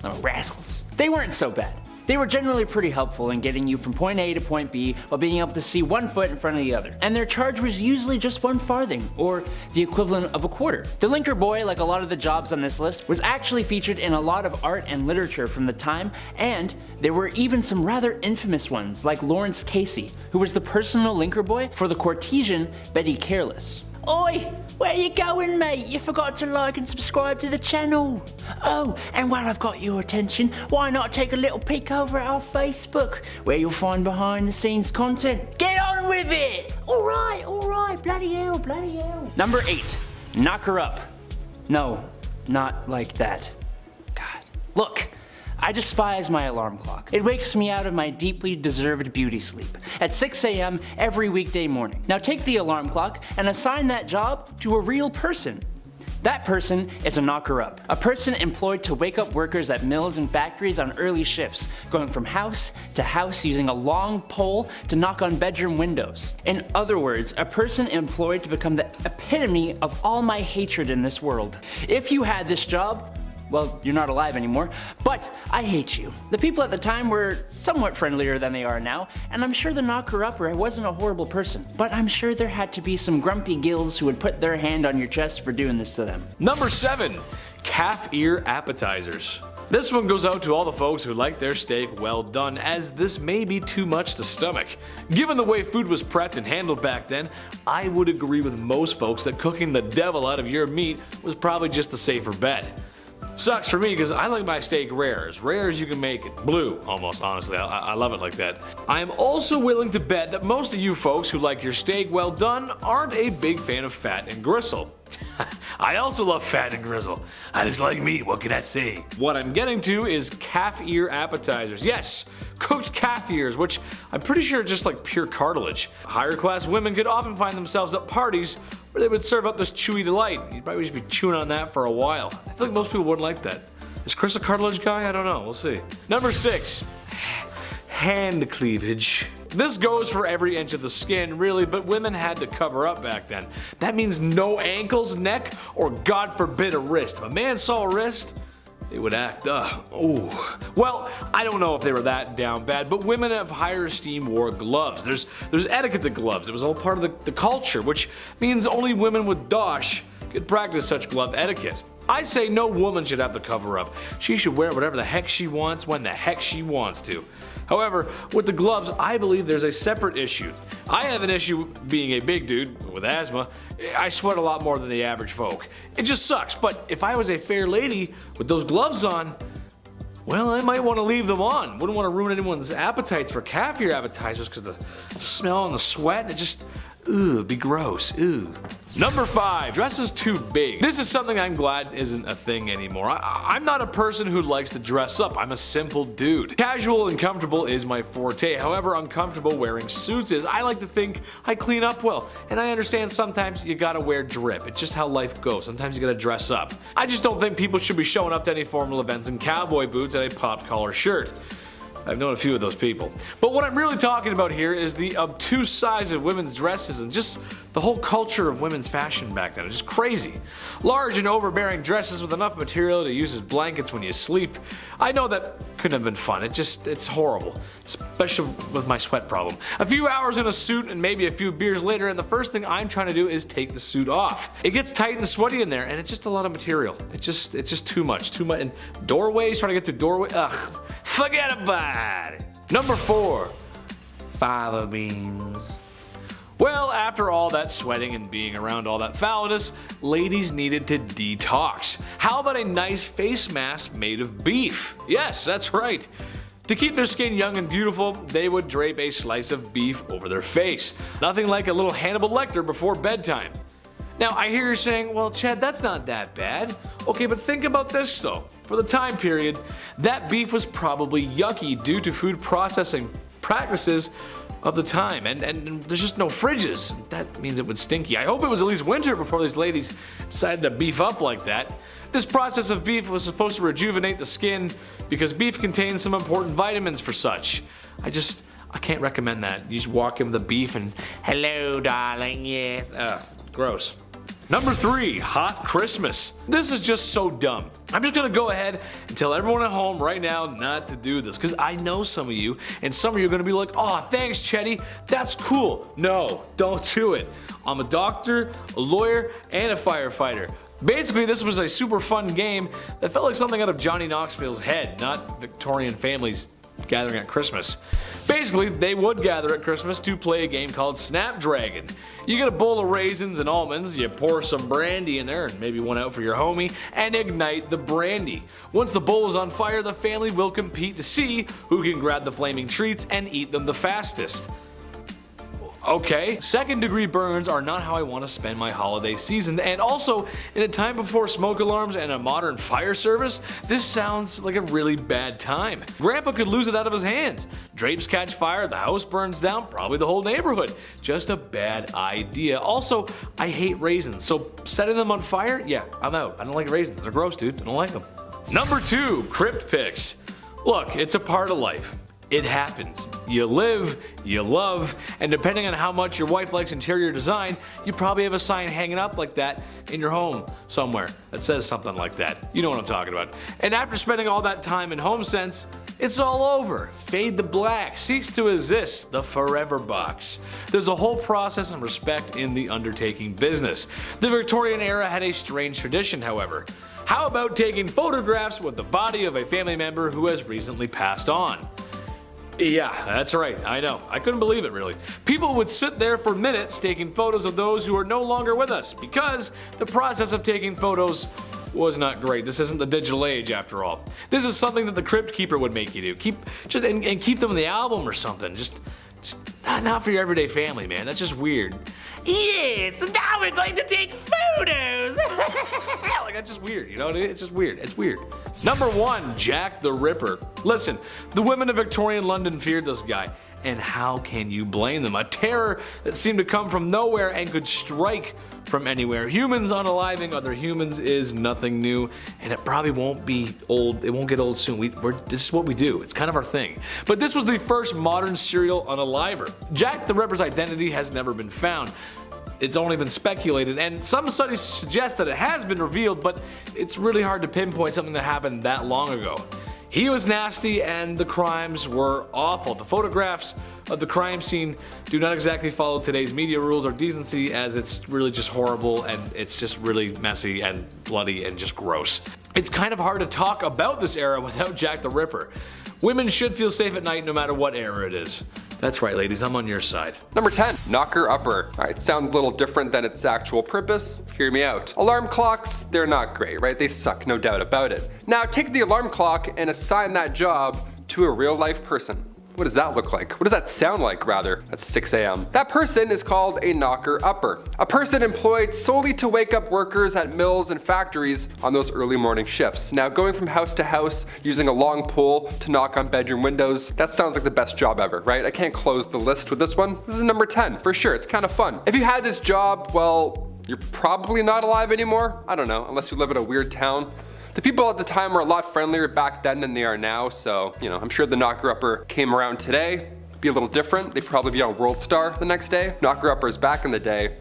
S3: Little rascals. They weren't so bad. They were generally pretty helpful in getting you from point A to point B while being able to see one foot in front of the other. And their charge was usually just 1 farthing, or the equivalent of a quarter. The linker boy, like a lot of the jobs on this list, was actually featured in a lot of art and literature from the time, and there were even some rather infamous ones, like Lawrence Casey, who was the personal linker boy for the courtesan Betty Careless. Oi! Where you going, mate? You forgot to like and subscribe to the channel. Oh, and while I've got your attention, why not take a little peek over at our Facebook, where you'll find behind the scenes content. Get on with it! Alright, bloody hell. Number 8. Knock her up. No, not like that. God. Look. I despise my alarm clock. It wakes me out of my deeply deserved beauty sleep at 6 a.m. every weekday morning. Now take the alarm clock and assign that job to a real person. That person is a knocker-up, a person employed to wake up workers at mills and factories on early shifts, going from house to house using a long pole to knock on bedroom windows. In other words, a person employed to become the epitome of all my hatred in this world. If you had this job, well, you're not alive anymore, but I hate you. The people at the time were somewhat friendlier than they are now, and I'm sure the knocker-upper wasn't a horrible person, but I'm sure there had to be some grumpy gills who would put their hand on your chest for doing this to them.
S1: Number 7. Calf ear appetizers. This one goes out to all the folks who like their steak well done, as this may be too much to stomach. Given the way food was prepped and handled back then, I would agree with most folks that cooking the devil out of your meat was probably just the safer bet. Sucks for me because I like my steak rare as you can make it. Blue, almost, honestly. I love it like that. I am also willing to bet that most of you folks who like your steak well done aren't a big fan of fat and gristle. I also love fat and gristle. I just like meat, what can I say? What I'm getting to is calf ear appetizers. Yes, cooked calf ears, which I'm pretty sure are just like pure cartilage. Higher class women could often find themselves at parties where they would serve up this chewy delight. You'd probably just be chewing on that for a while. I feel like most people wouldn't like that. Is Chris a cartilage guy? I don't know, we'll see. Number 6. Hand cleavage. This goes for every inch of the skin, really, but women had to cover up back then. That means no ankles, neck, or God forbid a wrist. If a man saw a wrist, they would act, ooh. Well, I don't know if they were that down bad, but women of higher esteem wore gloves. There's etiquette to gloves. It was all part of the culture, which means only women with dosh could practice such glove etiquette. I say no woman should have to cover up. She should wear whatever the heck she wants when the heck she wants to. However, with the gloves, I believe there's a separate issue. I have an issue being a big dude with asthma. I sweat a lot more than the average folk. It just sucks, but if I was a fair lady with those gloves on, well, I might want to leave them on. Wouldn't want to ruin anyone's appetites for calf ear appetizers because the smell and the sweat, it just, it'd be gross, Number 5, dresses too big. This is something I'm glad isn't a thing anymore. I'm not a person who likes to dress up. I'm a simple dude. Casual and comfortable is my forte. However uncomfortable wearing suits is, I like to think I clean up well. And I understand sometimes you gotta wear drip. It's just how life goes. Sometimes you gotta dress up. I just don't think people should be showing up to any formal events in cowboy boots and a popped collar shirt. I've known a few of those people. But what I'm really talking about here is the obtuse size of women's dresses and just the whole culture of women's fashion back then. It's just crazy. Large and overbearing dresses with enough material to use as blankets when you sleep. I know that couldn't have been fun. It's horrible. Especially with my sweat problem. A few hours in a suit and maybe a few beers later, and the first thing I'm trying to do is take the suit off. It gets tight and sweaty in there, and it's just a lot of material. It's just too much. And doorways, trying to get through doorway, ugh. Forget about it. Number 4, fava beans. Well, after all that sweating and being around all that foulness, ladies needed to detox. How about a nice face mask made of beef? Yes, that's right. To keep their skin young and beautiful, they would drape a slice of beef over their face. Nothing like a little Hannibal Lecter before bedtime. Now, I hear you saying, well, Chad, that's not that bad. Okay, but think about this though. For the time period, that beef was probably yucky due to food processing practices of the time, and there's just no fridges. That means it would stinky. I hope it was at least winter before these ladies decided to beef up like that. This process of beef was supposed to rejuvenate the skin because beef contains some important vitamins for such. I can't recommend that. You just walk in with the beef and, hello darling, yes. Gross. Number 3, hot Christmas. This is just so dumb. I'm just gonna go ahead and tell everyone at home right now not to do this, because I know some of you, and some of you are gonna be like, oh, thanks, Chetty, that's cool. No, don't do it. I'm a doctor, a lawyer, and a firefighter. Basically, this was a super fun game that felt like something out of Johnny Knoxville's head, not Victorian families gathering at Christmas. Basically, they would gather at Christmas to play a game called Snapdragon. You get a bowl of raisins and almonds, you pour some brandy in there, and maybe one out for your homie, and ignite the brandy. Once the bowl is on fire, the family will compete to see who can grab the flaming treats and eat them the fastest. Okay, second-degree burns are not how I want to spend my holiday season, and also, in a time before smoke alarms and a modern fire service, this sounds like a really bad time. Grandpa could lose it out of his hands. Drapes catch fire, the house burns down, probably the whole neighborhood. Just a bad idea. Also, I hate raisins, so setting them on fire? Yeah, I'm out. I don't like raisins. They're gross, dude. I don't like them. Number 2, crypt pics. Look, it's a part of life. It happens. You live, you love, and depending on how much your wife likes interior design, you probably have a sign hanging up like that in your home somewhere that says something like that. You know what I'm talking about. And after spending all that time in HomeSense, it's all over. Fade to black, cease to exist, the forever box. There's a whole process and respect in the undertaking business. The Victorian era had a strange tradition, however. How about taking photographs with the body of a family member who has recently passed on? Yeah, that's right, I know. I couldn't believe it, really. People would sit there for minutes taking photos of those who are no longer with us because the process of taking photos was not great. This isn't the digital age, after all. This is something that the crypt keeper would make you do. Keep them in the album or something. Just not for your everyday family, man. That's just weird. Yes, now we're going to take photos. Like, that's just weird, you know? It's just weird. It's weird. Number 1, Jack the Ripper. Listen, the women of Victorian London feared this guy. And how can you blame them? A terror that seemed to come from nowhere and could strike from anywhere. Humans unaliving other humans is nothing new, and it probably won't be old. It won't get old soon. This is what we do. It's kind of our thing. But this was the first modern serial unaliver. Jack the Ripper's identity has never been found. It's only been speculated, and some studies suggest that it has been revealed, but it's really hard to pinpoint something that happened that long ago. He was nasty and the crimes were awful. The photographs of the crime scene do not exactly follow today's media rules or decency, as it's really just horrible and it's just really messy and bloody and just gross. It's kind of hard to talk about this era without Jack the Ripper. Women should feel safe at night no matter what era it is. That's right, ladies, I'm on your side.
S2: Number 10, knocker upper. Alright, sounds a little different than its actual purpose. Hear me out. Alarm clocks, they're not great, right? They suck, no doubt about it. Now take the alarm clock and assign that job to a real life person. What does that look like? What does that sound like, rather? At 6 a.m. That person is called a knocker upper. A person employed solely to wake up workers at mills and factories on those early morning shifts. Now, going from house to house, using a long pole to knock on bedroom windows, that sounds like the best job ever, right? I can't close the list with this one. This is number 10, for sure. It's kind of fun. If you had this job, well, you're probably not alive anymore. I don't know, unless you live in a weird town. The people at the time were a lot friendlier back then than they are now, so, you know, I'm sure the knocker upper came around today. Be a little different. They'd probably be on World Star the next day. Knocker uppers back in the day.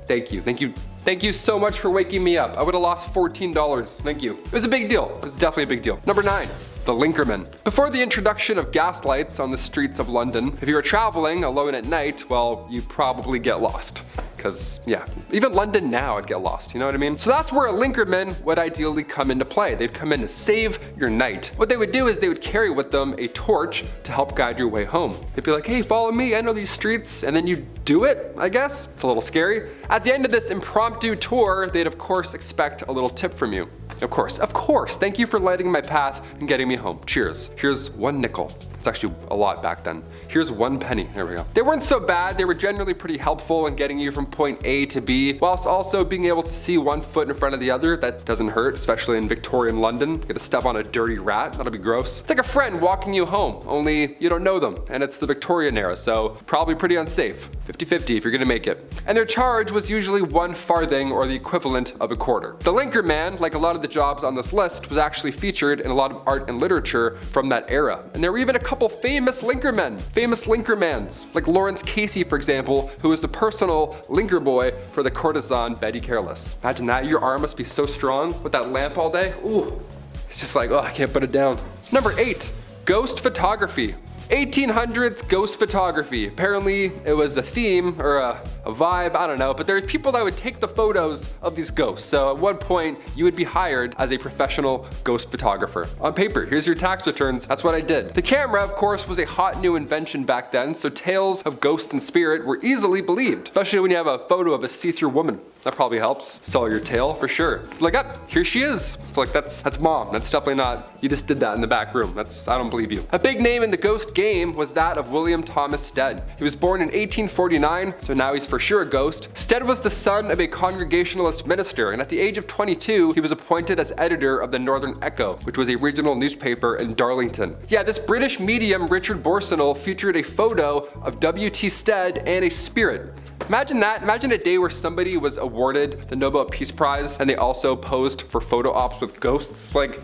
S2: Thank you so much for waking me up. I would have lost $14. Thank you. It was a big deal. It was definitely a big deal. Number 9. The Linkerman. Before the introduction of gas lights on the streets of London, if you were traveling alone at night, well, you'd probably get lost. Because, yeah, even London now I'd get lost, you know what I mean? So that's where a Linkerman would ideally come into play. They'd come in to save your night. What they would do is they would carry with them a torch to help guide your way home. They'd be like, hey, follow me, I know these streets, and then you do it, I guess. It's a little scary. At the end of this impromptu tour, they'd of course expect a little tip from you. Of course, thank you for lighting my path and getting me home. Cheers. Here's 1 nickel. It's actually a lot back then. Here's 1 penny. There we go. They weren't so bad. They were generally pretty helpful in getting you from point A to B, whilst also being able to see 1 foot in front of the other. That doesn't hurt, especially in Victorian London. You get to step on a dirty rat. That'll be gross. It's like a friend walking you home, only you don't know them, and it's the Victorian era, so probably pretty unsafe. 50-50 if you're gonna make it. And their charge was usually 1 farthing or the equivalent of a quarter. The linker man, like a lot of the jobs on this list, was actually featured in a lot of art and literature from that era. And there were even a couple famous linkermen, famous linkermans, like Lawrence Casey, for example, who was the personal linker boy for the courtesan Betty Careless. Imagine that, your arm must be so strong with that lamp all day. Ooh, it's just like, oh, I can't put it down. Number 8, ghost photography. 1800s ghost photography. Apparently it was a theme or a vibe, I don't know, but there were people that would take the photos of these ghosts. So at one point you would be hired as a professional ghost photographer. On paper, here's your tax returns, that's what I did. The camera, of course, was a hot new invention back then, so tales of ghost and spirit were easily believed, especially when you have a photo of a see-through woman. That probably helps sell your tale for sure. Like, ah, here she is. It's like, that's mom. That's definitely not, you just did that in the back room. I don't believe you. A big name in the ghost game was that of William Thomas Stead. He was born in 1849, so now he's for sure a ghost. Stead was the son of a Congregationalist minister, and at the age of 22, he was appointed as editor of the Northern Echo, which was a regional newspaper in Darlington. Yeah, this British medium, Richard Borsonal, featured a photo of W.T. Stead and a spirit. Imagine that. Imagine a day where somebody was awarded the Nobel Peace Prize and they also posed for photo ops with ghosts. Like,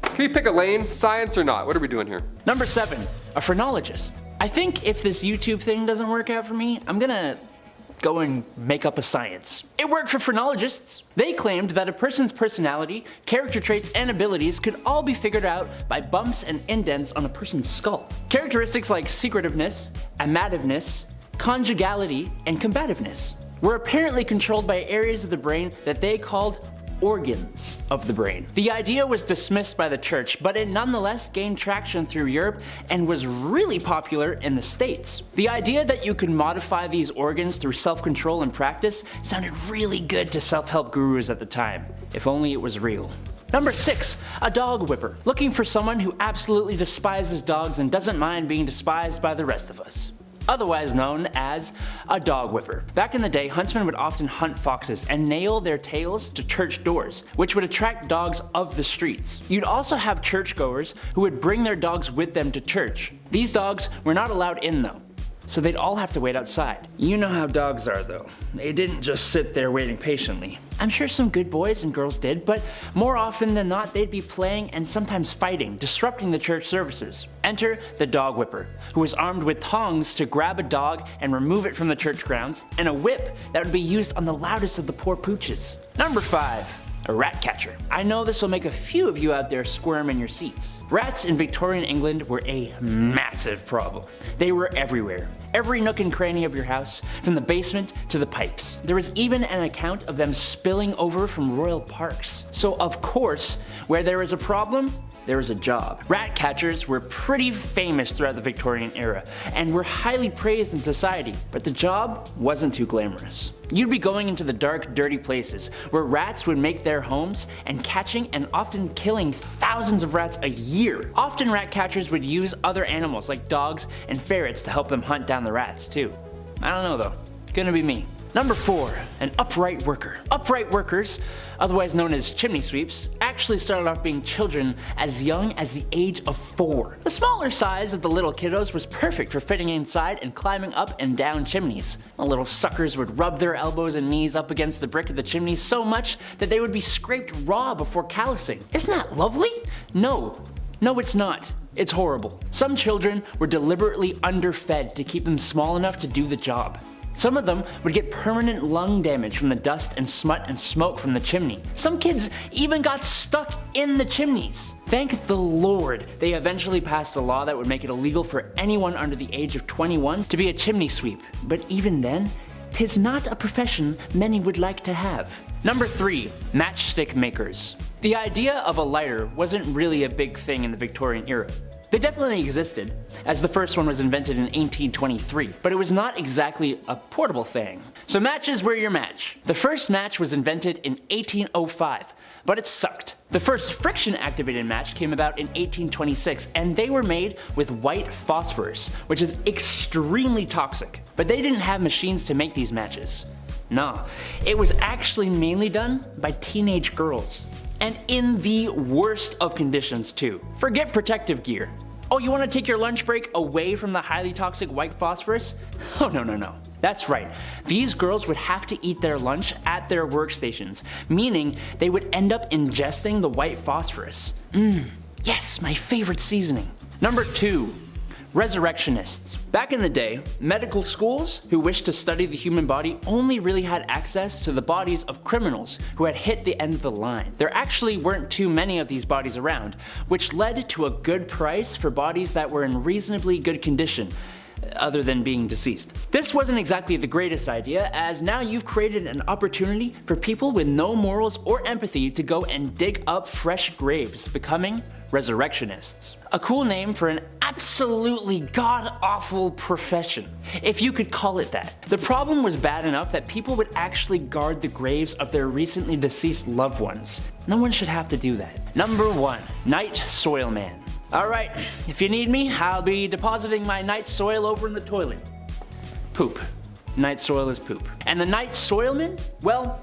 S2: can you pick a lane? Science or not? What are we doing here?
S3: Number 7, a phrenologist. I think if this YouTube thing doesn't work out for me, I'm gonna go and make up a science. It worked for phrenologists. They claimed that a person's personality, character traits, and abilities could all be figured out by bumps and indents on a person's skull. Characteristics like secretiveness, amativeness, conjugality, and combativeness were apparently controlled by areas of the brain that they called organs of the brain. The idea was dismissed by the church, but it nonetheless gained traction through Europe and was really popular in the States. The idea that you could modify these organs through self-control and practice sounded really good to self-help gurus at the time, if only it was real. Number 6, a dog whipper. Looking for someone who absolutely despises dogs and doesn't mind being despised by the rest of us. Otherwise known as a dog whipper. Back in the day, huntsmen would often hunt foxes and nail their tails to church doors, which would attract dogs of the streets. You'd also have churchgoers who would bring their dogs with them to church. These dogs were not allowed in though, so they'd all have to wait outside. You know how dogs are though. They didn't just sit there waiting patiently. I'm sure some good boys and girls did, but more often than not they'd be playing and sometimes fighting, disrupting the church services. Enter the dog whipper, who was armed with tongs to grab a dog and remove it from the church grounds, and a whip that would be used on the loudest of the poor pooches. Number 5. A rat catcher. I know this will make a few of you out there squirm in your seats. Rats in Victorian England were a massive problem. They were everywhere. Every nook and cranny of your house, from the basement to the pipes. There was even an account of them spilling over from royal parks. So of course, where there is a problem, there is a job. Rat catchers were pretty famous throughout the Victorian era and were highly praised in society, but the job wasn't too glamorous. You'd be going into the dark, dirty places where rats would make their homes and catching and often killing thousands of rats a year. Often rat catchers would use other animals like dogs and ferrets to help them hunt down the rats too. I don't know though, gonna be me. Number 4, an upright worker. Upright workers, otherwise known as chimney sweeps, actually started off being children as young as the age of 4. The smaller size of the little kiddos was perfect for fitting inside and climbing up and down chimneys. The little suckers would rub their elbows and knees up against the brick of the chimney so much that they would be scraped raw before callousing. Isn't that lovely? No, it's not. It's horrible. Some children were deliberately underfed to keep them small enough to do the job. Some of them would get permanent lung damage from the dust and smut and smoke from the chimney. Some kids even got stuck in the chimneys. Thank the Lord they eventually passed a law that would make it illegal for anyone under the age of 21 to be a chimney sweep. But even then, 'tis not a profession many would like to have. Number 3, matchstick makers. The idea of a lighter wasn't really a big thing in the Victorian era. They definitely existed, as the first one was invented in 1823, but it was not exactly a portable thing. So matches were your match. The first match was invented in 1805 but it sucked. The first friction-activated match came about in 1826, and they were made with white phosphorus, which is extremely toxic. But they didn't have machines to make these matches. No, it was actually mainly done by teenage girls. And in the worst of conditions too. Forget protective gear. Oh, you want to take your lunch break away from the highly toxic white phosphorus? Oh, no. That's right. These girls would have to eat their lunch at their workstations, meaning they would end up ingesting the white phosphorus. Yes, my favorite seasoning. Number 2. Resurrectionists. Back in the day, medical schools who wished to study the human body only really had access to the bodies of criminals who had hit the end of the line. There actually weren't too many of these bodies around, which led to a good price for bodies that were in reasonably good condition, other than being deceased. This wasn't exactly the greatest idea, as now you've created an opportunity for people with no morals or empathy to go and dig up fresh graves, becoming resurrectionists. A cool name for an absolutely god-awful profession, if you could call it that. The problem was bad enough that people would actually guard the graves of their recently deceased loved ones. No one should have to do that. Number 1. Night Soil Man. Alright, if you need me, I'll be depositing my night soil over in the toilet. Poop. Night soil is poop. And the night soilman? Well,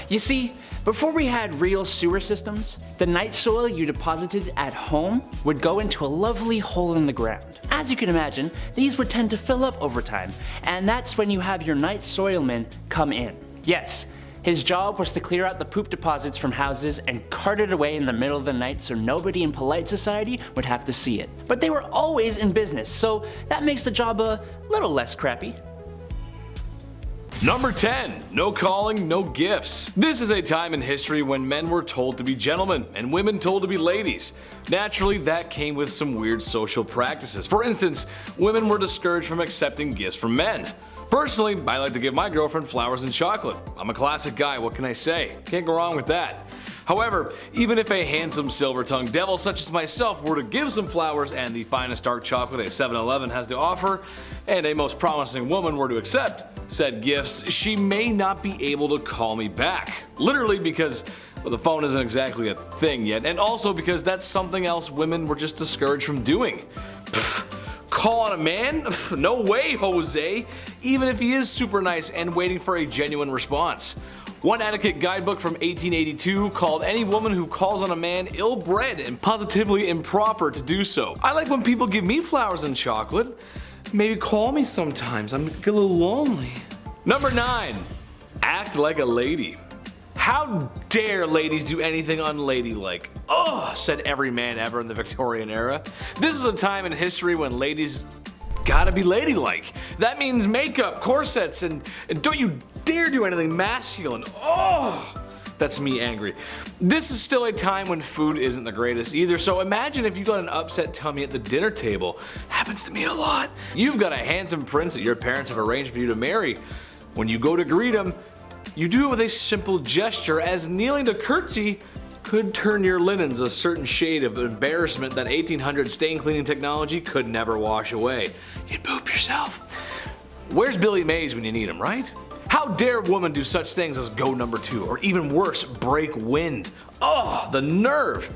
S3: you see, before we had real sewer systems, the night soil you deposited at home would go into a lovely hole in the ground. As you can imagine, these would tend to fill up over time, and that's when you have your night soilman come in. Yes, his job was to clear out the poop deposits from houses and cart it away in the middle of the night so nobody in polite society would have to see it. But they were always in business, so that makes the job a little less crappy.
S1: Number 10. No calling, no gifts. This is a time in history when men were told to be gentlemen and women told to be ladies. Naturally, that came with some weird social practices. For instance, women were discouraged from accepting gifts from men. Personally, I like to give my girlfriend flowers and chocolate. I'm a classic guy, what can I say? Can't go wrong with that. However, even if a handsome silver-tongued devil such as myself were to give some flowers and the finest dark chocolate a 7-Eleven has to offer, and a most promising woman were to accept said gifts, she may not be able to call me back. Literally because, well, the phone isn't exactly a thing yet, and also because that's something else women were just discouraged from doing. Call on a man? No way, Jose, even if he is super nice and waiting for a genuine response. One etiquette guidebook from 1882 called any woman who calls on a man ill-bred and positively improper to do so. I like when people give me flowers and chocolate. Maybe call me sometimes, I'm a little lonely. Number 9. Act like a lady. How dare ladies do anything unladylike? Oh, said every man ever in the Victorian era. This is a time in history when ladies gotta be ladylike. That means makeup, corsets, and don't you dare do anything masculine. Oh, that's me angry. This is still a time when food isn't the greatest either, so imagine if you got an upset tummy at the dinner table. Happens to me a lot. You've got a handsome prince that your parents have arranged for you to marry. When you go to greet him, you do it with a simple gesture, as kneeling to curtsy could turn your linens a certain shade of embarrassment that 1800 stain cleaning technology could never wash away. You'd poop yourself. Where's Billy Mays when you need him, right? How dare women do such things as go number 2, or even worse, break wind? Oh, the nerve.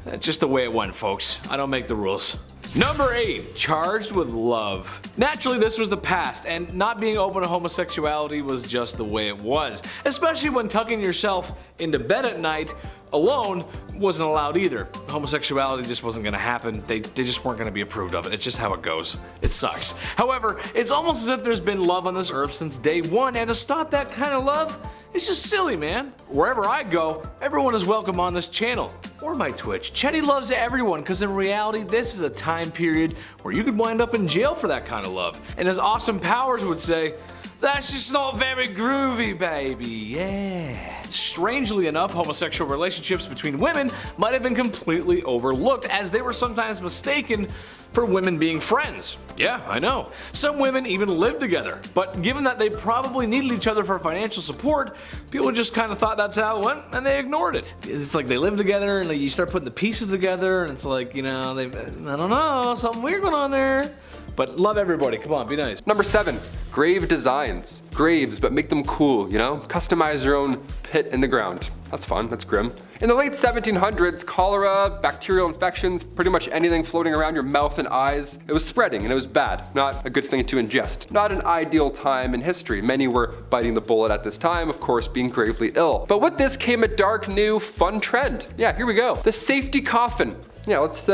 S1: That's just the way it went, folks. I don't make the rules. Number 8. Charged with love. Naturally, this was the past, and not being open to homosexuality was just the way it was. Especially when tucking yourself into bed at night alone wasn't allowed either. Homosexuality just wasn't gonna happen. They just weren't gonna be approved of it. It's just how it goes. It sucks. However, it's almost as if there's been love on this earth since day one, and to stop that kind of love, it's just silly, man. Wherever I go, everyone is welcome on this channel, or my Twitch. Chetty loves everyone, because in reality, this is a time period where you could wind up in jail for that kind of love. And as Austin Powers would say, that's just not very groovy, baby, yeah. Strangely enough, homosexual relationships between women might have been completely overlooked, as they were sometimes mistaken for women being friends. Yeah, I know. Some women even lived together, but given that they probably needed each other for financial support, people just kind of thought that's how it went, and they ignored it. It's like they live together, and like you start putting the pieces together, and it's like, you know, I don't know, something weird going on there. But love everybody, come on, be nice.
S2: Number 7, grave designs. Graves, but make them cool, you know? Customize your own pit in the ground. That's fun, that's grim. In the late 1700s, cholera, bacterial infections, pretty much anything floating around your mouth and eyes, it was spreading and it was bad. Not a good thing to ingest. Not an ideal time in history. Many were biting the bullet at this time, of course being gravely ill. But with this came a dark, new, fun trend. Yeah, here we go. The safety coffin. Yeah, let's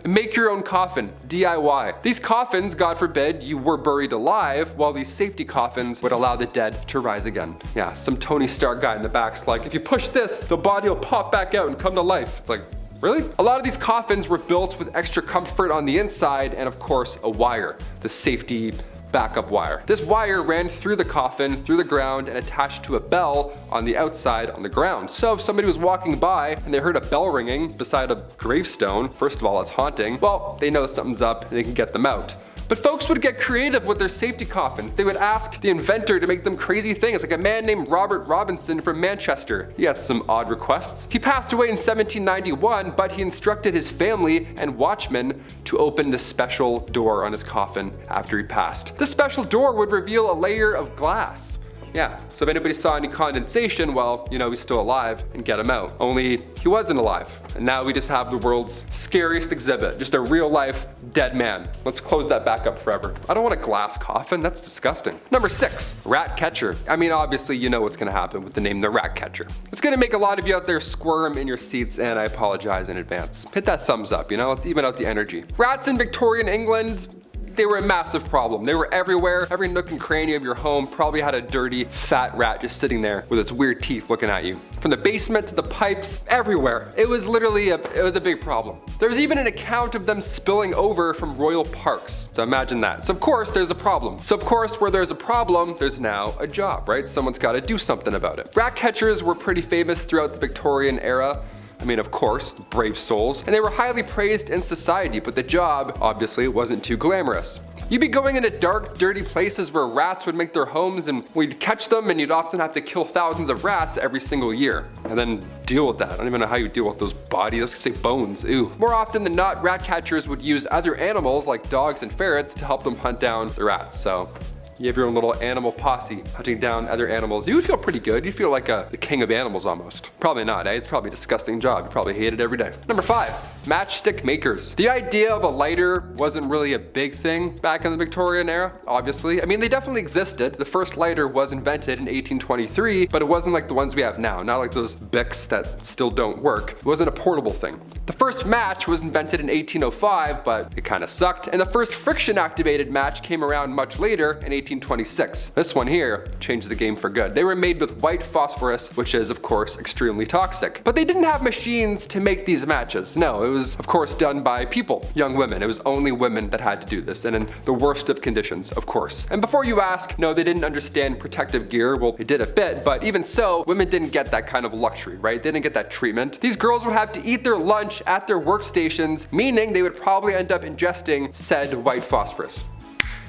S2: make your own coffin, DIY. These coffins, God forbid, you were buried alive, while these safety coffins would allow the dead to rise again. Yeah, some Tony Stark guy in the back's like, if you push this, the body will pop back out and come to life. It's like, really? A lot of these coffins were built with extra comfort on the inside and of course a wire, the safety backup wire. This wire ran through the coffin, through the ground, and attached to a bell on the outside on the ground. So if somebody was walking by and they heard a bell ringing beside a gravestone, first of all, it's haunting, well, they know something's up and they can get them out. But folks would get creative with their safety coffins. They would ask the inventor to make them crazy things, like a man named Robert Robinson from Manchester. He had some odd requests. He passed away in 1791, but he instructed his family and watchmen to open this special door on his coffin after he passed. This special door would reveal a layer of glass. Yeah, so if anybody saw any condensation, well, you know he's still alive and get him out. Only he wasn't alive. And now we just have the world's scariest exhibit, just a real life dead man. Let's close that back up forever. I don't want a glass coffin, that's disgusting. Number 6, rat catcher. I mean, obviously you know what's gonna happen with the name the rat catcher. It's gonna make a lot of you out there squirm in your seats, and I apologize in advance. Hit that thumbs up, you know, let's even out the energy. Rats in Victorian England, they were a massive problem. They were everywhere. Every nook and cranny of your home probably had a dirty, fat rat just sitting there with its weird teeth looking at you. From the basement to the pipes, everywhere. It was literally a big problem. There was even an account of them spilling over from royal parks. So imagine that. So of course there's a problem. So of course where there's a problem, there's now a job, right? Someone's got to do something about it. Rat catchers were pretty famous throughout the Victorian era. I mean, of course, brave souls, and they were highly praised in society, but the job, obviously, wasn't too glamorous. You'd be going into dark, dirty places where rats would make their homes, and we'd catch them, and you'd often have to kill thousands of rats every single year, and then deal with that. I don't even know how you deal with those bodies. Let's say bones, ew. More often than not, rat catchers would use other animals like dogs and ferrets to help them hunt down the rats, so you have your own little animal posse hunting down other animals. You would feel pretty good. You'd feel like the king of animals almost. Probably not, eh? It's probably a disgusting job. You probably hate it every day. Number 5, matchstick makers. The idea of a lighter wasn't really a big thing back in the Victorian era, obviously. I mean, they definitely existed. The first lighter was invented in 1823, but it wasn't like the ones we have now. Not like those Bics that still don't work. It wasn't a portable thing. The first match was invented in 1805, but it kind of sucked. And the first friction-activated match came around much later in 1826. This one here changed the game for good. They were made with white phosphorus, which is of course extremely toxic. But they didn't have machines to make these matches. No, it was of course done by people, young women. It was only women that had to do this, and in the worst of conditions, of course. And before you ask, no, they didn't understand protective gear. Well, they did a bit, but even so, women didn't get that kind of luxury, right? They didn't get that treatment. These girls would have to eat their lunch at their workstations, meaning they would probably end up ingesting said white phosphorus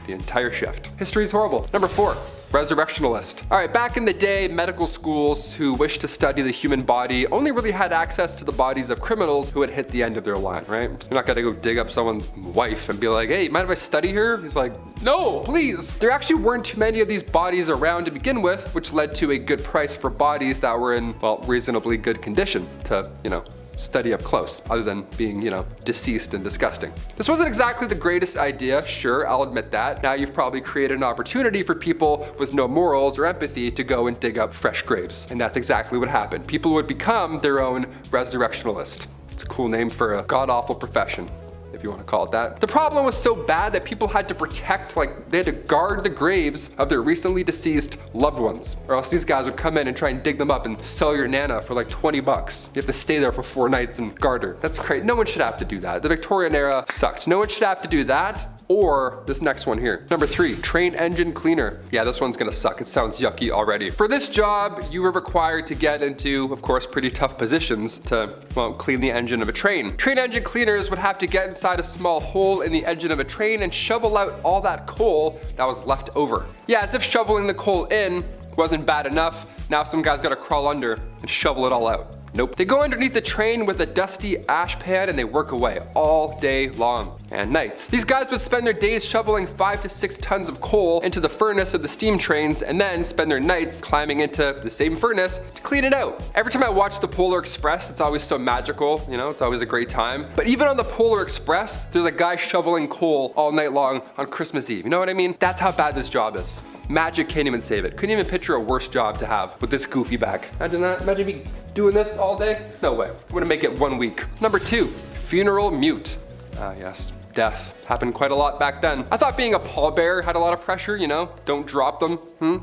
S2: the entire shift. History is horrible. Number 4, resurrectionalist. All right, back in the day, medical schools who wished to study the human body only really had access to the bodies of criminals who had hit the end of their line, right? You're not gonna go dig up someone's wife and be like, hey, mind if I study her? He's like, no, please. There actually weren't too many of these bodies around to begin with, which led to a good price for bodies that were in, well, reasonably good condition to, you know, study up close, other than being, you know, deceased and disgusting. This wasn't exactly the greatest idea, sure, I'll admit that. Now you've probably created an opportunity for people with no morals or empathy to go and dig up fresh graves. And that's exactly what happened. People would become their own resurrectionalist. It's a cool name for a god-awful profession, if you want to call it that. The problem was so bad that people had to protect, like they had to guard the graves of their recently deceased loved ones, or else these guys would come in and try and dig them up and sell your nana for like 20 bucks. You have to stay there for 4 nights and guard her. That's crazy. No one should have to do that. The Victorian era sucked. No one should have to do that, or this next one here. Number 3, train engine cleaner. Yeah, this one's gonna suck. It sounds yucky already. For this job, you were required to get into, of course, pretty tough positions to, well, clean the engine of a train. Train engine cleaners would have to get inside a small hole in the engine of a train and shovel out all that coal that was left over. Yeah, as if shoveling the coal in wasn't bad enough, now some guy's gotta crawl under and shovel it all out. Nope. They go underneath the train with a dusty ash pan and they work away all day long. And nights. These guys would spend their days shoveling 5 to 6 tons of coal into the furnace of the steam trains and then spend their nights climbing into the same furnace to clean it out. Every time I watch the Polar Express, it's always so magical, you know, it's always a great time. But even on the Polar Express, there's a guy shoveling coal all night long on Christmas Eve. You know what I mean? That's how bad this job is. Magic can't even save it. Couldn't even picture a worse job to have with this goofy back. Imagine that. Imagine me doing this all day. No way. I'm gonna make it 1 week. Number 2, funeral mute. Ah, yes. Death. Happened quite a lot back then. I thought being a pallbearer had a lot of pressure, you know? Don't drop them,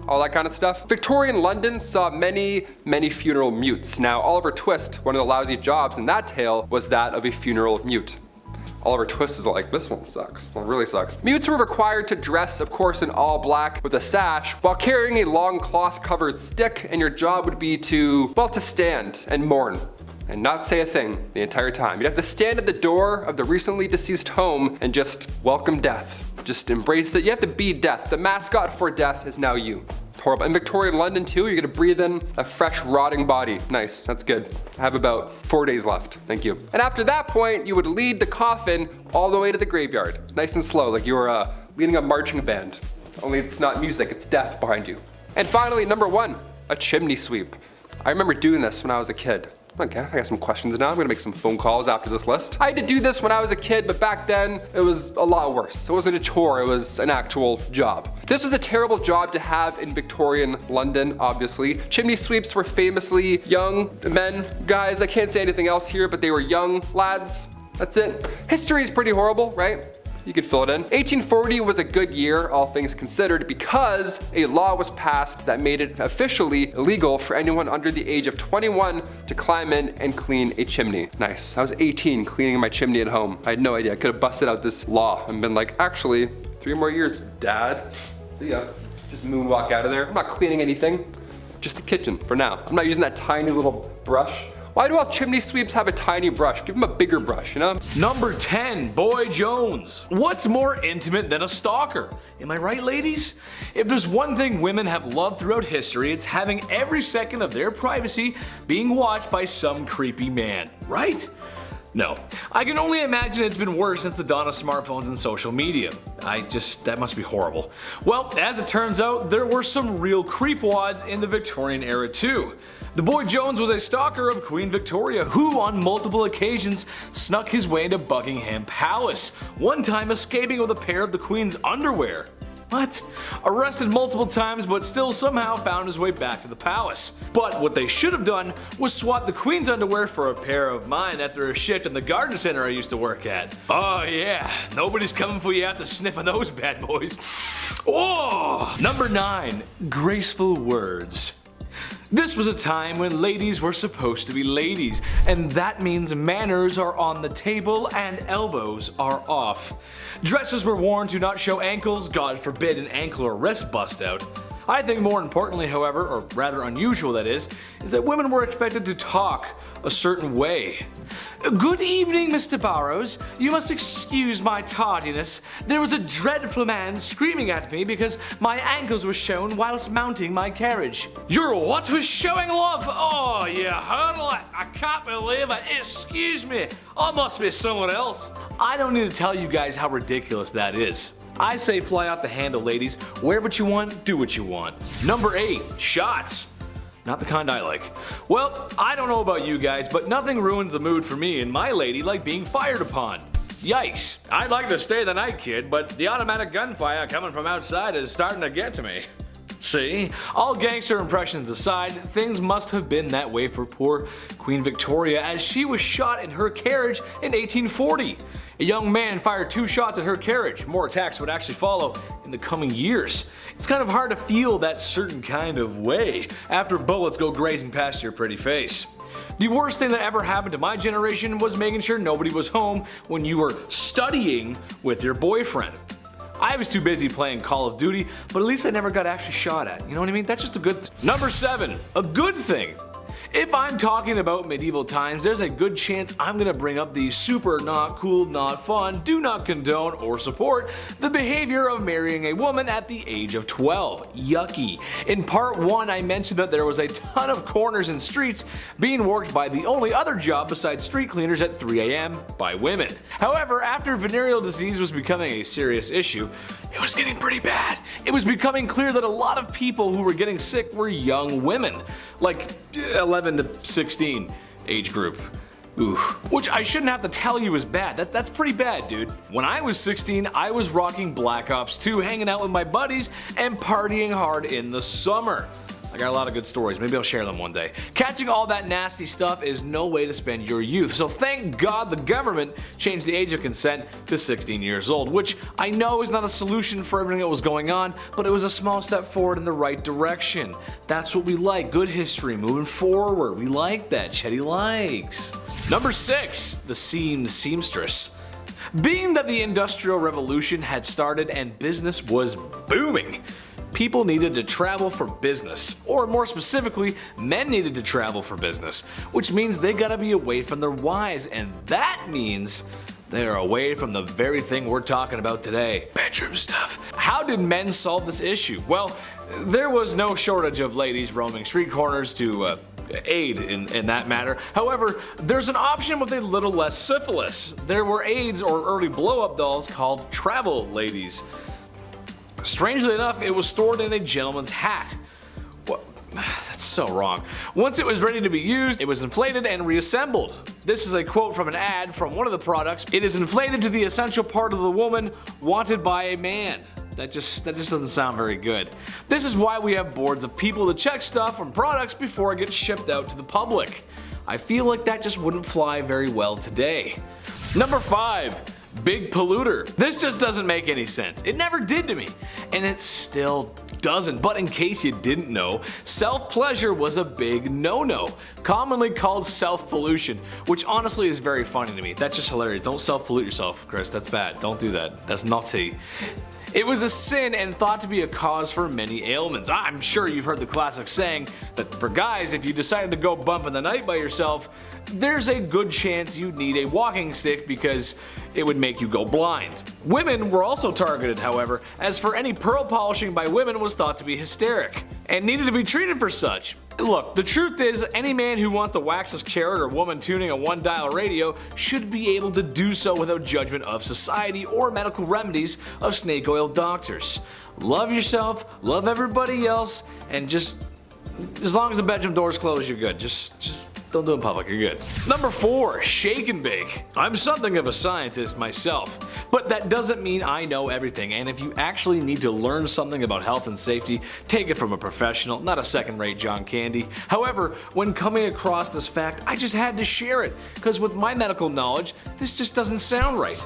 S2: all that kind of stuff. Victorian London saw many, many funeral mutes. Now, Oliver Twist, one of the lousy jobs in that tale, was that of a funeral mute. Oliver Twist is like, this one sucks. Well, it really sucks. Mutes were required to dress, of course, in all black with a sash while carrying a long cloth covered stick, and your job would be to, well, to stand and mourn and not say a thing the entire time. You'd have to stand at the door of the recently deceased home and just welcome death. Just embrace it. You have to be death. The mascot for death is now you. Horrible. In Victorian London too, you're gonna breathe in a fresh rotting body. Nice, that's good. I have about 4 days left, thank you. And after that point, you would lead the coffin all the way to the graveyard. Nice and slow, like you were leading a marching band. Only it's not music, it's death behind you. And finally, number 1, a chimney sweep. I remember doing this when I was a kid. Okay, I got some questions now. I'm gonna make some phone calls after this list. I had to do this when I was a kid, but back then it was a lot worse. It wasn't a chore, it was an actual job. This was a terrible job to have in Victorian London, obviously. Chimney sweeps were famously young men, guys. I can't say anything else here, but they were young lads. That's it. History is pretty horrible, right? You could fill it in. 1840 was a good year, all things considered, because a law was passed that made it officially illegal for anyone under the age of 21 to climb in and clean a chimney. Nice. I was 18 cleaning my chimney at home. I had no idea. I could have busted out this law and been like, actually, 3 more years, Dad. See ya. Just moonwalk out of there. I'm not cleaning anything. Just the kitchen for now. I'm not using that tiny little brush. Why do all chimney sweeps have a tiny brush? Give them a bigger brush, you know?
S1: Number 10, Boy Jones. What's more intimate than a stalker? Am I right, ladies? If there's one thing women have loved throughout history, it's having every second of their privacy being watched by some creepy man, right? No. I can only imagine it's been worse since the dawn of smartphones and social media. That must be horrible. Well, as it turns out, there were some real creepwads in the Victorian era too. The Boy Jones was a stalker of Queen Victoria who on multiple occasions snuck his way into Buckingham Palace, one time escaping with a pair of the Queen's underwear. What? Arrested multiple times but still somehow found his way back to the palace. But what they should have done was swap the Queen's underwear for a pair of mine after a shift in the garden center I used to work at. Oh yeah, nobody's coming for you after sniffing those bad boys. Oh! Number 9, graceful words. This was a time when ladies were supposed to be ladies, and that means manners are on the table and elbows are off. Dresses were worn to not show ankles, God forbid an ankle or wrist bust out. I think more importantly, however, or rather unusual that is that women were expected to talk a certain way. Good evening, Mr. Burrows. You must excuse my tardiness. There was a dreadful man screaming at me because my ankles were shown whilst mounting my carriage. Your what was showing, love? Oh, you hurdle it. I can't believe it. Excuse me. I must be someone else. I don't need to tell you guys how ridiculous that is. I say fly off the handle, ladies. Wear what you want, do what you want. Number 8, shots. Not the kind I like. Well, I don't know about you guys, but nothing ruins the mood for me and my lady like being fired upon. Yikes. I'd like to stay the night, kid, but the automatic gunfire coming from outside is starting to get to me. See? All gangster impressions aside, things must have been that way for poor Queen Victoria as she was shot in her carriage in 1840. A young man fired 2 shots at her carriage. More attacks would actually follow in the coming years. It's kind of hard to feel that certain kind of way after bullets go grazing past your pretty face. The worst thing that ever happened to my generation was making sure nobody was home when you were studying with your boyfriend. I was too busy playing Call of Duty, but at least I never got actually shot at. You know what I mean? That's just a good thing. Number 7, a good thing. If I'm talking about medieval times, there's a good chance I'm gonna bring up the super not cool, not fun, do not condone or support the behavior of marrying a woman at the age of 12. Yucky. In part 1, I mentioned that there was a ton of corners and streets being worked by the only other job besides street cleaners at 3 a.m. by women. However, after venereal disease was becoming a serious issue, it was getting pretty bad. It was becoming clear that a lot of people who were getting sick were young women, like 11 to 16 age group. Ooh. Which I shouldn't have to tell you is bad. That's pretty bad, dude. When I was 16, I was rocking Black Ops 2, hanging out with my buddies, and partying hard in the summer. I got a lot of good stories, maybe I'll share them one day. Catching all that nasty stuff is no way to spend your youth, so thank God the government changed the age of consent to 16 years old, which I know is not a solution for everything that was going on, but it was a small step forward in the right direction. That's what we like, good history moving forward. We like that, Chetty likes. Number 6, the seamstress. Being that the Industrial Revolution had started and business was booming, people needed to travel for business, or more specifically, men needed to travel for business, which means they gotta be away from their wives, and that means they are away from the very thing we're talking about today, bedroom stuff. How did men solve this issue? Well, there was no shortage of ladies roaming street corners to aid in that matter. However, there's an option with a little less syphilis. There were aids or early blow-up dolls called travel ladies. Strangely enough, it was stored in a gentleman's hat. What? That's so wrong. Once it was ready to be used, it was inflated and reassembled. This is a quote from an ad from one of the products. It is inflated to the essential part of the woman wanted by a man. That just doesn't sound very good. This is why we have boards of people to check stuff from products before it gets shipped out to the public. I feel like that just wouldn't fly very well today. Number 5. Big polluter. This just doesn't make any sense. It never did to me, and it still doesn't. But in case you didn't know, self-pleasure was a big no-no, commonly called self-pollution, which honestly is very funny to me. That's just hilarious. Don't self-pollute yourself, Chris. That's bad. Don't do that. That's naughty. It was a sin and thought to be a cause for many ailments. I'm sure you've heard the classic saying that for guys, if you decided to go bump in the night by yourself, there's a good chance you'd need a walking stick because it would make you go blind. Women were also targeted, however, as for any pearl polishing by women was thought to be hysteric and needed to be treated for such. Look, the truth is, any man who wants to wax his carrot or woman tuning a one-dial radio should be able to do so without judgment of society or medical remedies of snake oil doctors. Love yourself, love everybody else, and just as long as the bedroom door's closed, you're good. Just don't do it in public, you're good. Number 4, shake and bake. I'm something of a scientist myself, but that doesn't mean I know everything, and if you actually need to learn something about health and safety, take it from a professional, not a second-rate John Candy. However, when coming across this fact, I just had to share it, because with my medical knowledge, this just doesn't sound right.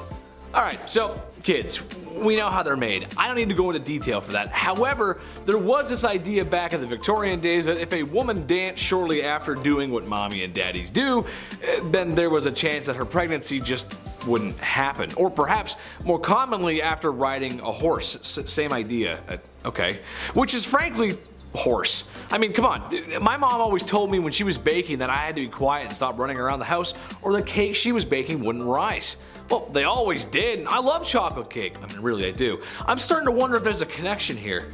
S1: Alright, so kids, we know how they're made. I don't need to go into detail for that. However, there was this idea back in the Victorian days that if a woman danced shortly after doing what mommy and daddies do, then there was a chance that her pregnancy just wouldn't happen. Or perhaps more commonly after riding a horse. Same idea. Okay. Which is frankly horse. I mean, come on. My mom always told me when she was baking that I had to be quiet and stop running around the house or the cake she was baking wouldn't rise. Well, they always did. I love chocolate cake. I mean, really, I do. I'm starting to wonder if there's a connection here.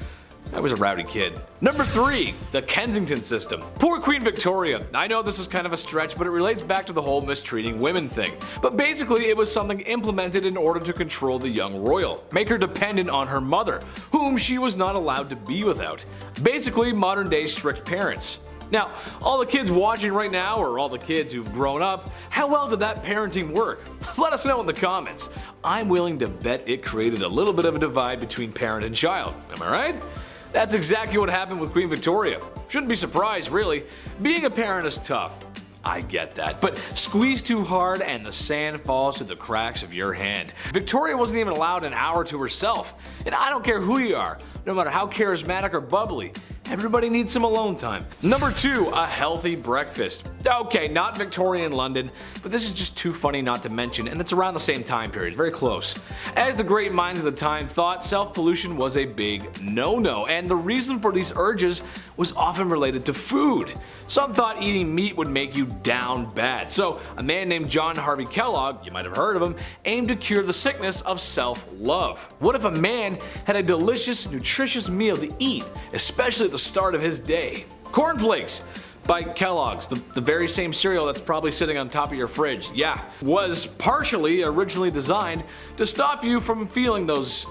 S1: I was a rowdy kid. Number 3, the Kensington system. Poor Queen Victoria. I know this is kind of a stretch, but it relates back to the whole mistreating women thing. But basically, it was something implemented in order to control the young royal, make her dependent on her mother, whom she was not allowed to be without. Basically, modern day strict parents. Now, all the kids watching right now, or all the kids who've grown up, how well did that parenting work? Let us know in the comments. I'm willing to bet it created a little bit of a divide between parent and child. Am I right? That's exactly what happened with Queen Victoria. Shouldn't be surprised, really. Being a parent is tough. I get that, but squeeze too hard and the sand falls through the cracks of your hand. Victoria wasn't even allowed an hour to herself, and I don't care who you are, no matter how charismatic or bubbly, Everybody needs some alone time. Number 2, a healthy breakfast. Okay, not Victorian London, but this is just too funny not to mention, and it's around the same time period, very close. As the great minds of the time thought, self-pollution was a big no-no, and the reason for these urges was often related to food. Some thought eating meat would make you down bad, so a man named John Harvey Kellogg, you might have heard of him, aimed to cure the sickness of self-love. What if a man had a delicious, nutritious meal to eat, especially at the start of his day? Cornflakes by Kellogg's, the very same cereal that's probably sitting on top of your fridge, yeah, was partially originally designed to stop you from feeling those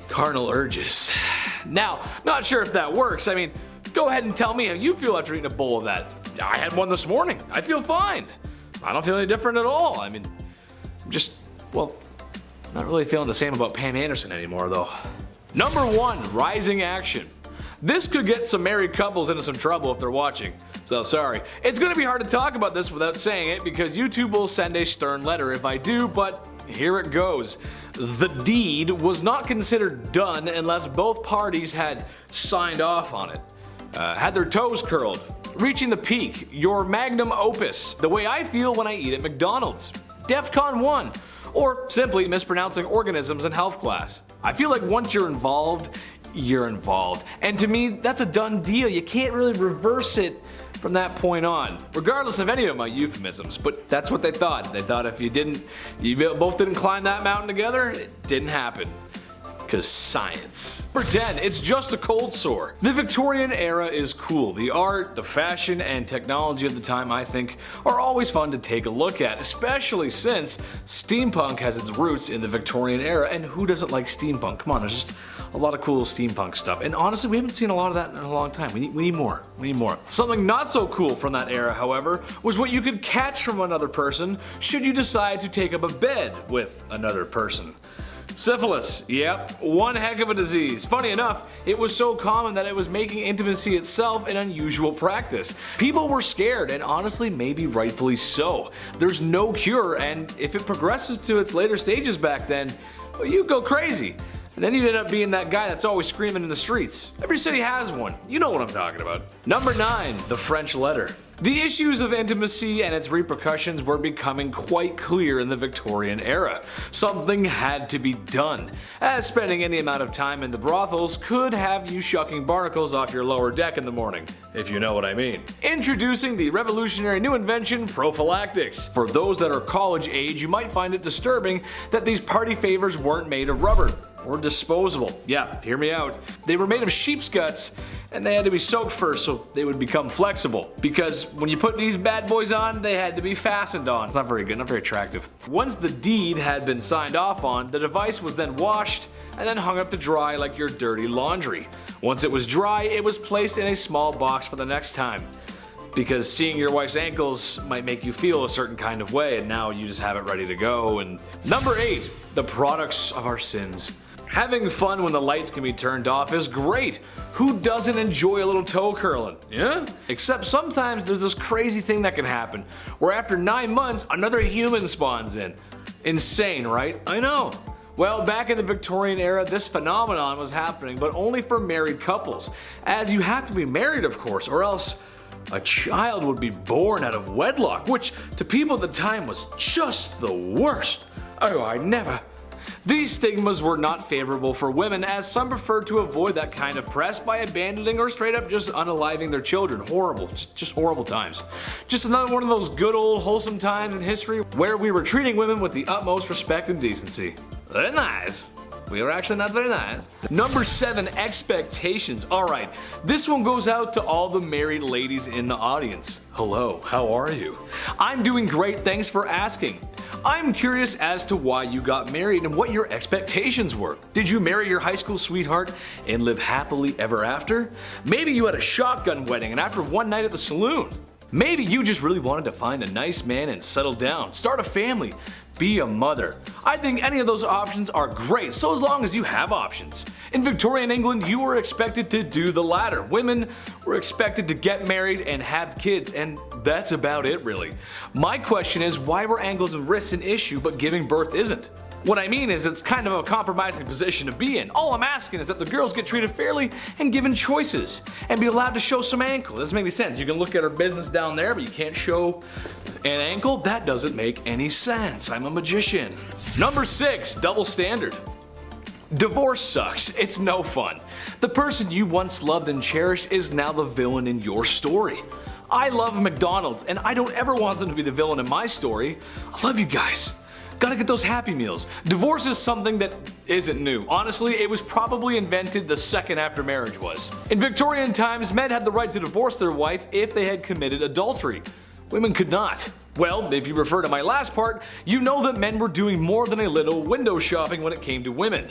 S1: carnal urges. Now, not sure if that works. I mean, go ahead and tell me how you feel after eating a bowl of that. I had one this morning. I feel fine. I don't feel any different at all. I mean, I'm just, well, not really feeling the same about Pam Anderson anymore though. Number 1, rising action. This could get some married couples into some trouble if they're watching, so sorry. It's gonna be hard to talk about this without saying it because YouTube will send a stern letter if I do, but here it goes. The deed was not considered done unless both parties had signed off on it, had their toes curled, reaching the peak, your magnum opus, the way I feel when I eat at McDonald's, DEFCON 1, or simply mispronouncing organisms in health class. I feel like once you're involved, and to me, that's a done deal. You can't really reverse it from that point on, regardless of any of my euphemisms, but that's what they thought. They thought if you both didn't climb that mountain together, it didn't happen. Because science. Number 10, it's just a cold sore. The Victorian era is cool. The art, the fashion, and technology of the time, I think, are always fun to take a look at, especially since steampunk has its roots in the Victorian era, and who doesn't like steampunk? Come on, there's just a lot of cool steampunk stuff, and honestly, we haven't seen a lot of that in a long time. We need more. We need more. Something not so cool from that era, however, was what you could catch from another person should you decide to take up a bed with another person. Syphilis, yep, one heck of a disease. Funny enough, it was so common that it was making intimacy itself an unusual practice. People were scared, and honestly, maybe rightfully so. There's no cure, and if it progresses to its later stages back then, well, you go crazy. And then you end up being that guy that's always screaming in the streets. Every city has one. You know what I'm talking about. Number 9, the French letter. The issues of intimacy and its repercussions were becoming quite clear in the Victorian era. Something had to be done, as spending any amount of time in the brothels could have you shucking barnacles off your lower deck in the morning, if you know what I mean. Introducing the revolutionary new invention, prophylactics. For those that are college age, you might find it disturbing that these party favors weren't made of rubber or disposable. Yeah, hear me out. They were made of sheep's guts, and they had to be soaked first so they would become flexible. Because when you put these bad boys on, they had to be fastened on. It's not very good, not very attractive. Once the deed had been signed off on, the device was then washed and then hung up to dry like your dirty laundry. Once it was dry, it was placed in a small box for the next time. Because seeing your wife's ankles might make you feel a certain kind of way, and now you just have it ready to go. And number 8, the products of our sins. Having fun when the lights can be turned off is great. Who doesn't enjoy a little toe curling? Yeah? Except sometimes there's this crazy thing that can happen, where after 9 months, another human spawns in. Insane, right? I know. Well, back in the Victorian era, this phenomenon was happening, but only for married couples. As you have to be married, of course, or else a child would be born out of wedlock, which to people at the time was just the worst. Oh, I never. These stigmas were not favorable for women, as some preferred to avoid that kind of press by abandoning or straight up just unaliving their children. Horrible, just horrible times. Just another one of those good old wholesome times in history where we were treating women with the utmost respect and decency. Very nice. We were actually not very nice. Number 7, expectations. Alright, this one goes out to all the married ladies in the audience. Hello, how are you? I'm doing great, thanks for asking. I'm curious as to why you got married and what your expectations were. Did you marry your high school sweetheart and live happily ever after? Maybe you had a shotgun wedding and after one night at the saloon. Maybe you just really wanted to find a nice man and settle down, start a family, be a mother. I think any of those options are great, so as long as you have options. In Victorian England, you were expected to do the latter. Women were expected to get married and have kids, and that's about it really. My question is, why were ankles and wrists an issue but giving birth isn't? What I mean is it's kind of a compromising position to be in. All I'm asking is that the girls get treated fairly and given choices and be allowed to show some ankle. Doesn't make any sense. You can look at her business down there, but you can't show an ankle? That doesn't make any sense. I'm a magician. Number 6, double standard. Divorce sucks. It's no fun. The person you once loved and cherished is now the villain in your story. I love McDonald's and I don't ever want them to be the villain in my story. I love you guys. Gotta get those Happy Meals. Divorce is something that isn't new. Honestly, it was probably invented the second after marriage was. In Victorian times, men had the right to divorce their wife if they had committed adultery. Women could not. Well, if you refer to my last part, you know that men were doing more than a little window shopping when it came to women.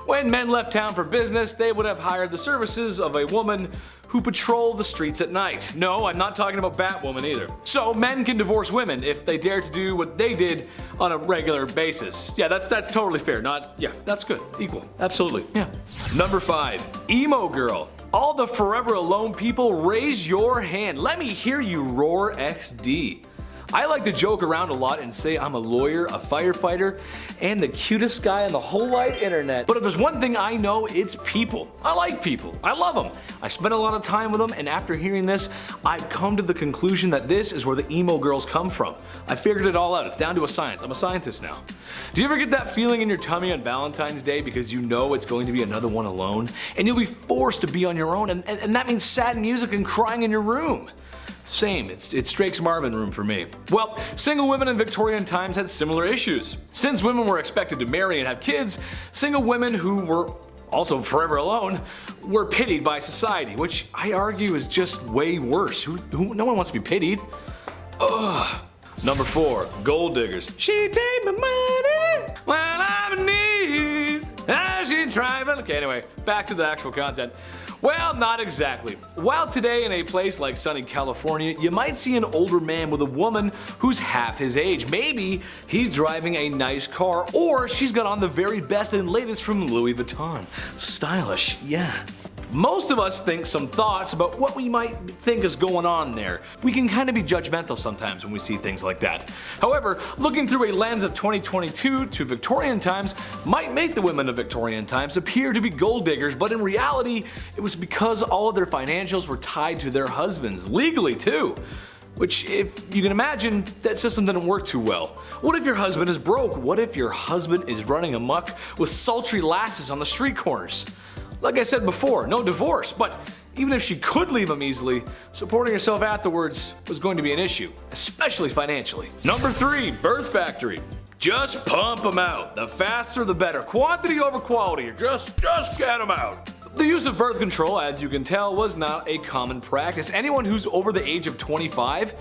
S1: When men left town for business, they would have hired the services of a woman who patrolled the streets at night. No, I'm not talking about Batwoman either. So men can divorce women if they dare to do what they did on a regular basis. Yeah, that's totally fair. That's good. Equal. Absolutely. Yeah. Number 5, emo girl. All the forever alone people, raise your hand. Let me hear you roar XD. I like to joke around a lot and say I'm a lawyer, a firefighter, and the cutest guy on the whole wide internet. But if there's one thing I know, it's people. I like people. I love them. I spend a lot of time with them, and after hearing this, I've come to the conclusion that this is where the emo girls come from. I figured it all out. It's down to a science. I'm a scientist now. Do you ever get that feeling in your tummy on Valentine's Day because you know it's going to be another one alone? And you'll be forced to be on your own, and that means sad music and crying in your room. Same, it's Drake's Marvin room for me. Well, single women in Victorian times had similar issues. Since women were expected to marry and have kids, single women who were also forever alone were pitied by society, which I argue is just way worse. No one wants to be pitied. Ugh. Number 4, gold diggers. She take my money when I'm in need. As she driving. Okay, anyway, back to the actual content. Well, not exactly. While today in a place like sunny California, you might see an older man with a woman who's half his age. Maybe he's driving a nice car, or she's got on the very best and latest from Louis Vuitton. Stylish, yeah. Most of us think some thoughts about what we might think is going on there. We can kind of be judgmental sometimes when we see things like that. However, looking through a lens of 2022 to Victorian times might make the women of Victorian times appear to be gold diggers, but in reality, it was because all of their financials were tied to their husbands, legally too. Which, if you can imagine, that system didn't work too well. What if your husband is broke? What if your husband is running amok with sultry lasses on the street corners? Like I said before, no divorce, but even if she could leave him easily, supporting herself afterwards was going to be an issue, especially financially. Number 3, birth factory. Just pump them out. The faster the better. Quantity over quality. Just get them out. The use of birth control, as you can tell, was not a common practice. Anyone who's over the age of 25,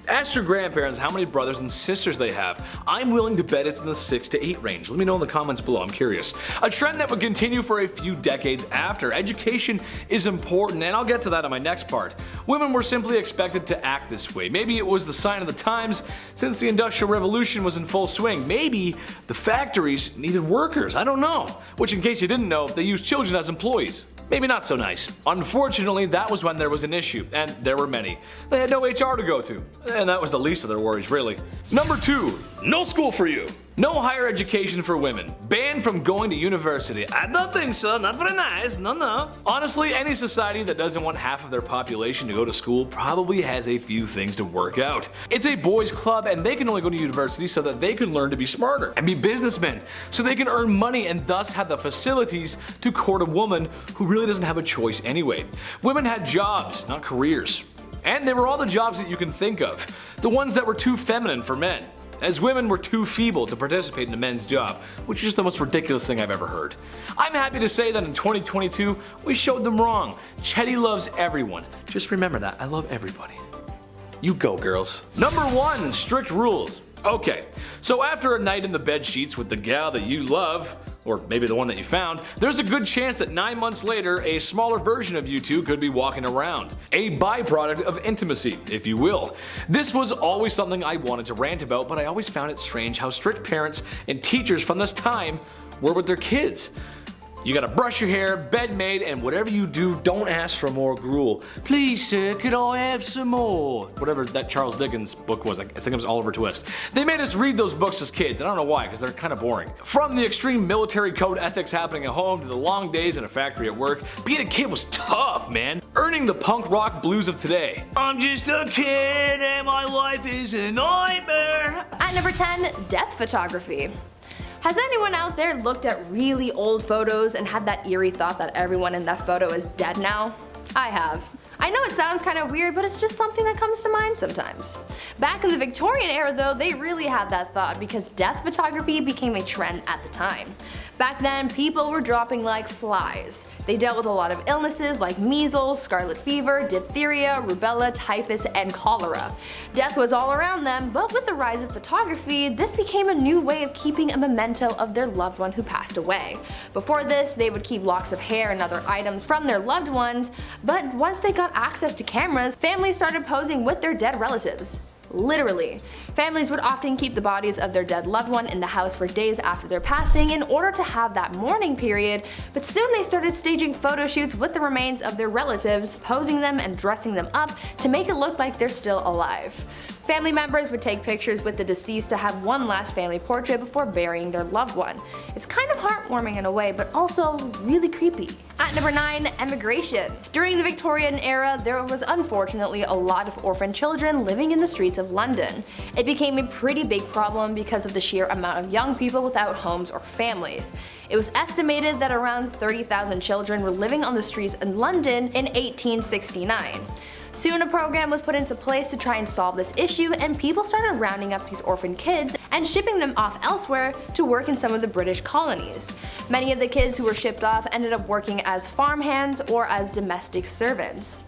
S1: ask your grandparents how many brothers and sisters they have. I'm willing to bet it's in the 6 to 8 range. Let me know in the comments below, I'm curious. A trend that would continue for a few decades after. Education is important, and I'll get to that in my next part. Women were simply expected to act this way. Maybe it was the sign of the times since the Industrial Revolution was in full swing. Maybe the factories needed workers, I don't know. Which, in case you didn't know, they used children as employees. Maybe not so nice. Unfortunately, that was when there was an issue, and there were many. They had no HR to go to, and that was the least of their worries, really. Number 2, no school for you. No higher education for women. Banned from going to university. I don't think so, not very nice, no. Honestly, any society that doesn't want half of their population to go to school probably has a few things to work out. It's a boys' club, and they can only go to university so that they can learn to be smarter and be businessmen, so they can earn money and thus have the facilities to court a woman who really doesn't have a choice anyway. Women had jobs, not careers. And they were all the jobs that you can think of. The ones that were too feminine for men, as women were too feeble to participate in a men's job, which is just the most ridiculous thing I've ever heard. I'm happy to say that in 2022, we showed them wrong. Chetty loves everyone. Just remember that, I love everybody. You go, girls. Number 1, strict rules. Okay, so after a night in the bed sheets with the gal that you love, or maybe the one that you found, there's a good chance that 9 months later, a smaller version of you two could be walking around. A byproduct of intimacy, if you will. This was always something I wanted to rant about, but I always found it strange how strict parents and teachers from this time were with their kids. You gotta brush your hair, bed made, and whatever you do, don't ask for more gruel. Please sir, could I have some more? Whatever that Charles Dickens book was, I think it was Oliver Twist. They made us read those books as kids, and I don't know why, because they're kind of boring. From the extreme military code ethics happening at home to the long days in a factory at work, being a kid was tough, man. Earning the punk rock blues of today. I'm just a kid and my life is a nightmare.
S4: At number 10, death photography. Has anyone out there looked at really old photos and had that eerie thought that everyone in that photo is dead now? I have. I know it sounds kind of weird, but it's just something that comes to mind sometimes. Back in the Victorian era though, they really had that thought because death photography became a trend at the time. Back then, people were dropping like flies. They dealt with a lot of illnesses like measles, scarlet fever, diphtheria, rubella, typhus, and cholera. Death was all around them, but with the rise of photography, this became a new way of keeping a memento of their loved one who passed away. Before this, they would keep locks of hair and other items from their loved ones, but once they got access to cameras, families started posing with their dead relatives. Literally. Families would often keep the bodies of their dead loved one in the house for days after their passing in order to have that mourning period, but soon they started staging photo shoots with the remains of their relatives, posing them and dressing them up to make it look like they're still alive. Family members would take pictures with the deceased to have one last family portrait before burying their loved one. It's kind of heartwarming in a way, but also really creepy. At number 9, emigration. During the Victorian era, there was unfortunately a lot of orphan children living in the streets of London. It became a pretty big problem because of the sheer amount of young people without homes or families. It was estimated that around 30,000 children were living on the streets in London in 1869. Soon a program was put into place to try and solve this issue, and people started rounding up these orphan kids and shipping them off elsewhere to work in some of the British colonies. Many of the kids who were shipped off ended up working as farmhands or as domestic servants.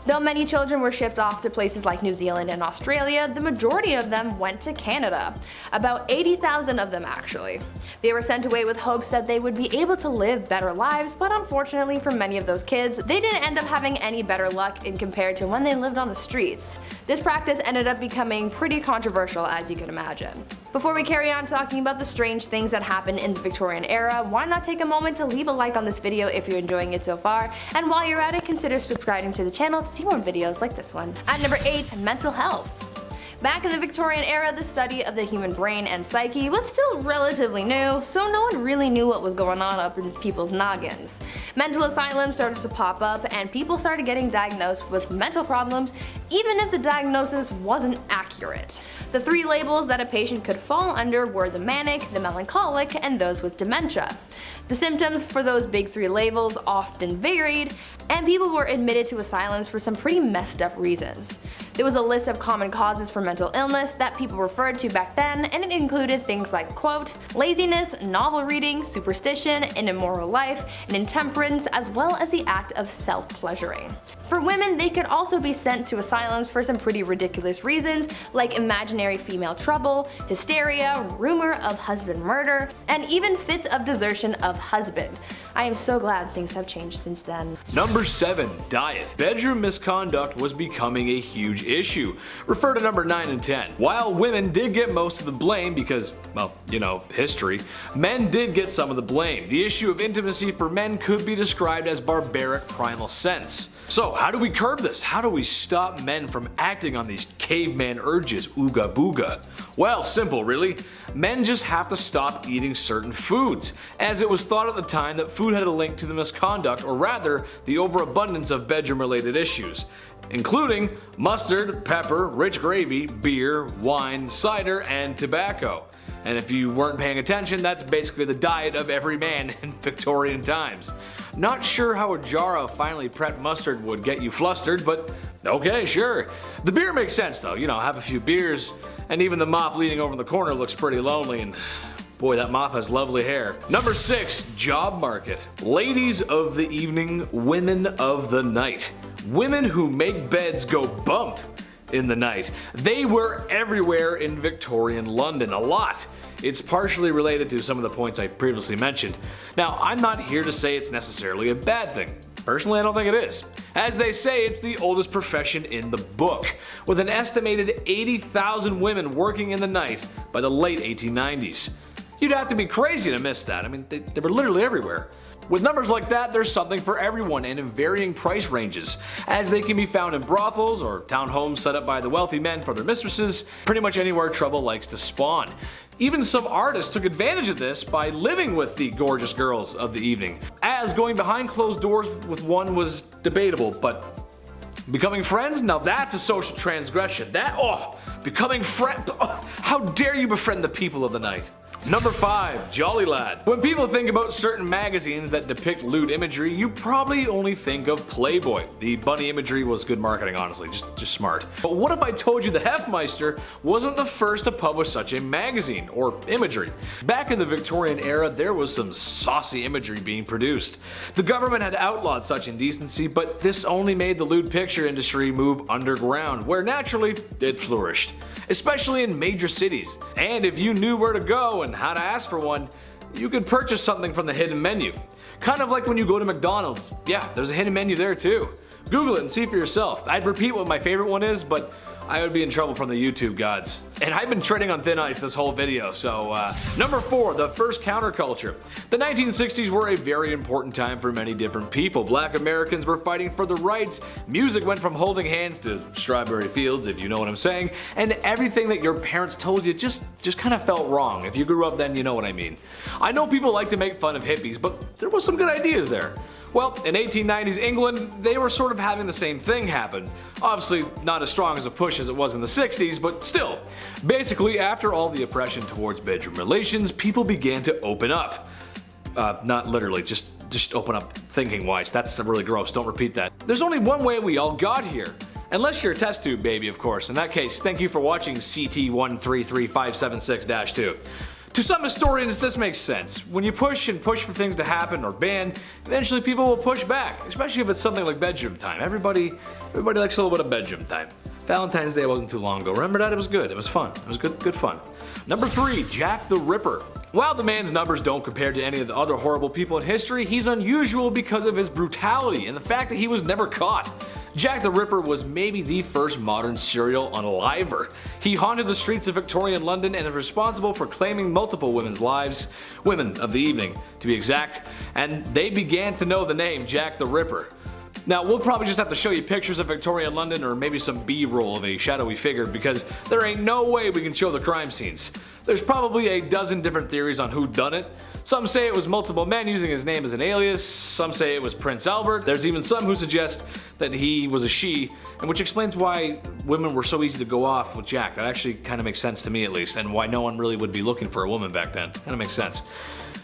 S4: Though many children were shipped off to places like New Zealand and Australia, the majority of them went to Canada. About 80,000 of them actually. They were sent away with hopes that they would be able to live better lives, but unfortunately for many of those kids, they didn't end up having any better luck in compared to when they lived on the streets. This practice ended up becoming pretty controversial, as you can imagine. Before we carry on talking about the strange things that happened in the Victorian era, why not take a moment to leave a like on this video if you're enjoying it so far, and while you're at it, consider subscribing to the channel to see more videos like this one. At number 8, mental health. Back in the Victorian era, the study of the human brain and psyche was still relatively new, so no one really knew what was going on up in people's noggins. Mental asylums started to pop up, and people started getting diagnosed with mental problems even if the diagnosis wasn't accurate. The 3 labels that a patient could fall under were the manic, the melancholic, and those with dementia. The symptoms for those big 3 labels often varied, and people were admitted to asylums for some pretty messed up reasons. There was a list of common causes for mental illness that people referred to back then, and it included things like, quote, laziness, novel reading, superstition, an immoral life, and intemperance, as well as the act of self-pleasuring. For women, they could also be sent to asylums for some pretty ridiculous reasons, like imaginary female trouble, hysteria, rumor of husband murder, and even fits of desertion of husband. I am so glad things have changed since then.
S1: Number 7, diet. Bedroom misconduct was becoming a huge issue. Refer to number 9 and 10. While women did get most of the blame because, well, you know, history, men did get some of the blame. The issue of intimacy for men could be described as barbaric primal sense. So how do we curb this? How do we stop men from acting on these caveman urges, ooga booga? Well, simple really. Men just have to stop eating certain foods, as it was thought at the time that food had a link to the misconduct, or rather, the overabundance of bedroom-related issues, including mustard, pepper, rich gravy, beer, wine, cider, and tobacco. And if you weren't paying attention, that's basically the diet of every man in Victorian times. Not sure how a jar of finely prepped mustard would get you flustered, but okay, sure. The beer makes sense though, you know, have a few beers, and even the mop leaning over the corner looks pretty lonely, and boy, that mop has lovely hair. Number 6, job market. Ladies of the evening, women of the night. Women who make beds go bump in the night. They were everywhere in Victorian London, a lot. It's partially related to some of the points I previously mentioned. Now, I'm not here to say it's necessarily a bad thing. Personally, I don't think it is. As they say, it's the oldest profession in the book, with an estimated 80,000 women working in the night by the late 1890s. You'd have to be crazy to miss that. I mean, they were literally everywhere. With numbers like that, there's something for everyone and in varying price ranges, as they can be found in brothels or townhomes set up by the wealthy men for their mistresses, pretty much anywhere trouble likes to spawn. Even some artists took advantage of this by living with the gorgeous girls of the evening, as going behind closed doors with one was debatable, but becoming friends? Now that's a social transgression. Becoming friend. How dare you befriend the people of the night? Number 5. Jolly Lad. When people think about certain magazines that depict lewd imagery, you probably only think of Playboy. The bunny imagery was good marketing, honestly, just smart. But what if I told you the Hefmeister wasn't the first to publish such a magazine, or imagery? Back in the Victorian era, there was some saucy imagery being produced. The government had outlawed such indecency, but this only made the lewd picture industry move underground, where naturally it flourished, especially in major cities. And if you knew where to go and how to ask for one, you could purchase something from the hidden menu. Kind of like when you go to McDonald's. Yeah, there's a hidden menu there too. Google it and see for yourself. I'd repeat what my favorite one is, but I would be in trouble from the YouTube gods. And I've been treading on thin ice this whole video, so Number 4, the first counterculture. The 1960s were a very important time for many different people. Black Americans were fighting for their rights, music went from holding hands to strawberry fields, if you know what I'm saying, and everything that your parents told you just kind of felt wrong. If you grew up then, you know what I mean. I know people like to make fun of hippies, but there was some good ideas there. Well, in 1890s England, they were sort of having the same thing happen. Obviously not as strong as a push as it was in the 60s, but still. Basically, after all the oppression towards bedroom relations, people began to open up. Not literally, just open up thinking wise. That's really gross, don't repeat that. There's only one way we all got here. Unless you're a test tube baby, of course. In that case, thank you for watching CT133576-2. To some historians, this makes sense. When you push for things to happen or ban, eventually people will push back, especially if it's something like bedroom time. Everybody likes a little bit of bedroom time. Valentine's Day wasn't too long ago. Remember that? It was good. It was fun. It was good fun. Number 3, Jack the Ripper. While the man's numbers don't compare to any of the other horrible people in history, he's unusual because of his brutality and the fact that he was never caught. Jack the Ripper was maybe the first modern serial unaliver. He haunted the streets of Victorian London and is responsible for claiming multiple women's lives, women of the evening to be exact, and they began to know the name Jack the Ripper. Now, we'll probably just have to show you pictures of Victorian London or maybe some B-roll of a shadowy figure because there ain't no way we can show the crime scenes. There's probably a dozen different theories on who done it. Some say it was multiple men using his name as an alias, some say it was Prince Albert, there's even some who suggest that he was a she, and which explains why women were so easy to go off with Jack. That actually kind of makes sense to me at least, and why no one really would be looking for a woman back then. Kind of makes sense.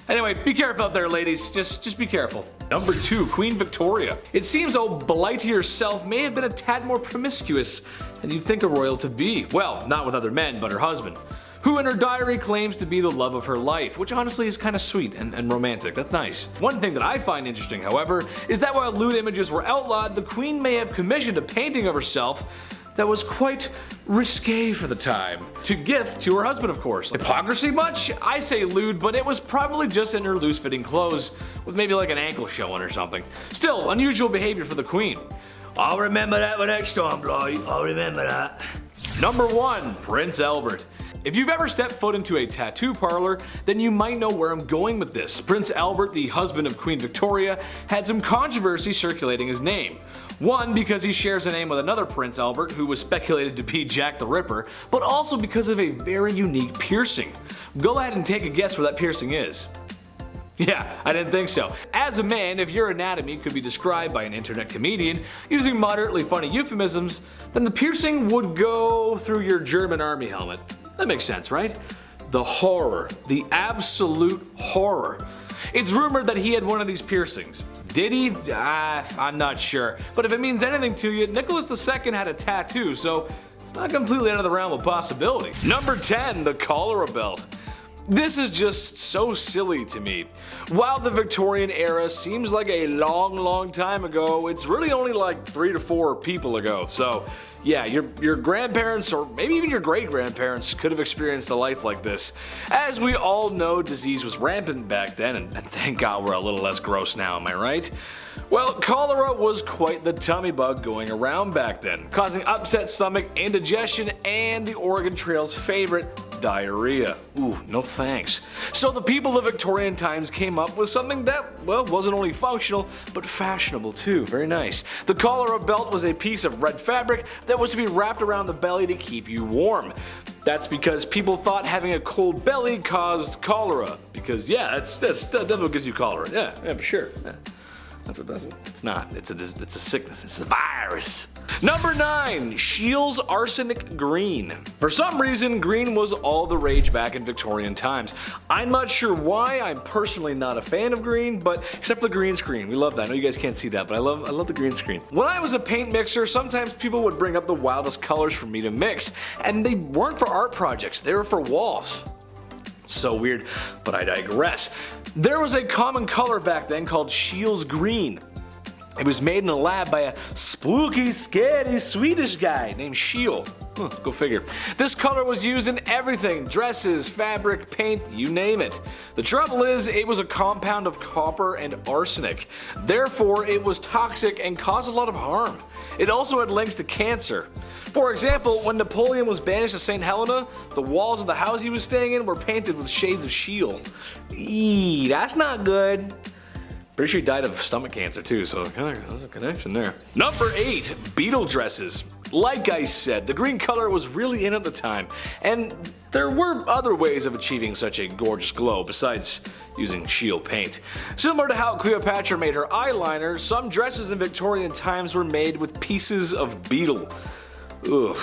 S1: Anyway, be careful out there, ladies. Just be careful. Number 2, Queen Victoria. It seems old Blighty herself may have been a tad more promiscuous than you'd think a royal to be. Well, not with other men, but her husband, who in her diary claims to be the love of her life, which honestly is kind of sweet and romantic. That's nice. One thing that I find interesting, however, is that while lewd images were outlawed, the Queen may have commissioned a painting of herself that was quite risque for the time, to gift to her husband, of course. Hypocrisy much? I say lewd, but it was probably just in her loose-fitting clothes, with maybe like an ankle showing or something. Still, unusual behavior for the Queen. I'll remember that for next time, Blight. I'll remember that. Number 1, Prince Albert. If you've ever stepped foot into a tattoo parlor, then you might know where I'm going with this. Prince Albert, the husband of Queen Victoria, had some controversy circulating his name. One, because he shares a name with another Prince Albert who was speculated to be Jack the Ripper, but also because of a very unique piercing. Go ahead and take a guess where that piercing is. Yeah, I didn't think so. As a man, if your anatomy could be described by an internet comedian using moderately funny euphemisms, then the piercing would go through your German army helmet. That makes sense, right? The horror. The absolute horror. It's rumored that he had one of these piercings. Did he? I'm not sure. But if it means anything to you, Nicholas II had a tattoo, so it's not completely out of the realm of possibility. Number 10, the cholera belt. This is just so silly to me. While the Victorian era seems like a long time ago, it's really only like 3 to 4 people ago. So yeah, your grandparents or maybe even your great-grandparents could have experienced a life like this. As we all know, disease was rampant back then, and thank God we're a little less gross now, am I right? Well, cholera was quite the tummy bug going around back then, causing upset stomach, indigestion, and the Oregon Trail's favorite, diarrhea. Ooh, no thanks. So the people of Victorian times came up with something that, well, wasn't only functional, but fashionable too. Very nice. The cholera belt was a piece of red fabric that was to be wrapped around the belly to keep you warm. That's because people thought having a cold belly caused cholera. Because yeah, that definitely gives you cholera. Yeah, for sure. Yeah. That's what does it. It's not. It's a sickness. It's a virus. Number 9. Scheele's Arsenic Green. For some reason, green was all the rage back in Victorian times. I'm not sure why. I'm personally not a fan of green, but except for the green screen. We love that. I know you guys can't see that, but I love the green screen. When I was a paint mixer, sometimes people would bring up the wildest colors for me to mix, and they weren't for art projects. They were for walls. So weird, but I digress. There was a common color back then called Scheele's Green. It was made in a lab by a spooky, scary Swedish guy named Scheele. Go figure. This color was used in everything: dresses, fabric, paint, you name it. The trouble is, it was a compound of copper and arsenic. Therefore, it was toxic and caused a lot of harm. It also had links to cancer. For example, when Napoleon was banished to St. Helena, the walls of the house he was staying in were painted with shades of Scheele. Eee, that's not good. Pretty sure he died of stomach cancer too, so there's a connection there. Number 8. Beetle dresses. Like I said, the green color was really in at the time, and there were other ways of achieving such a gorgeous glow besides using Scheele paint. Similar to how Cleopatra made her eyeliner, some dresses in Victorian times were made with pieces of beetle. Ugh.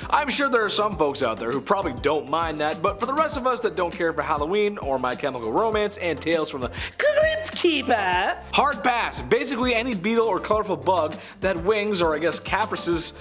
S1: I'm sure there are some folks out there who probably don't mind that, but for the rest of us that don't care for Halloween or My Chemical Romance and Tales from the Crypt Keeper, hard pass. Basically any beetle or colorful bug that had wings, or I guess caprices,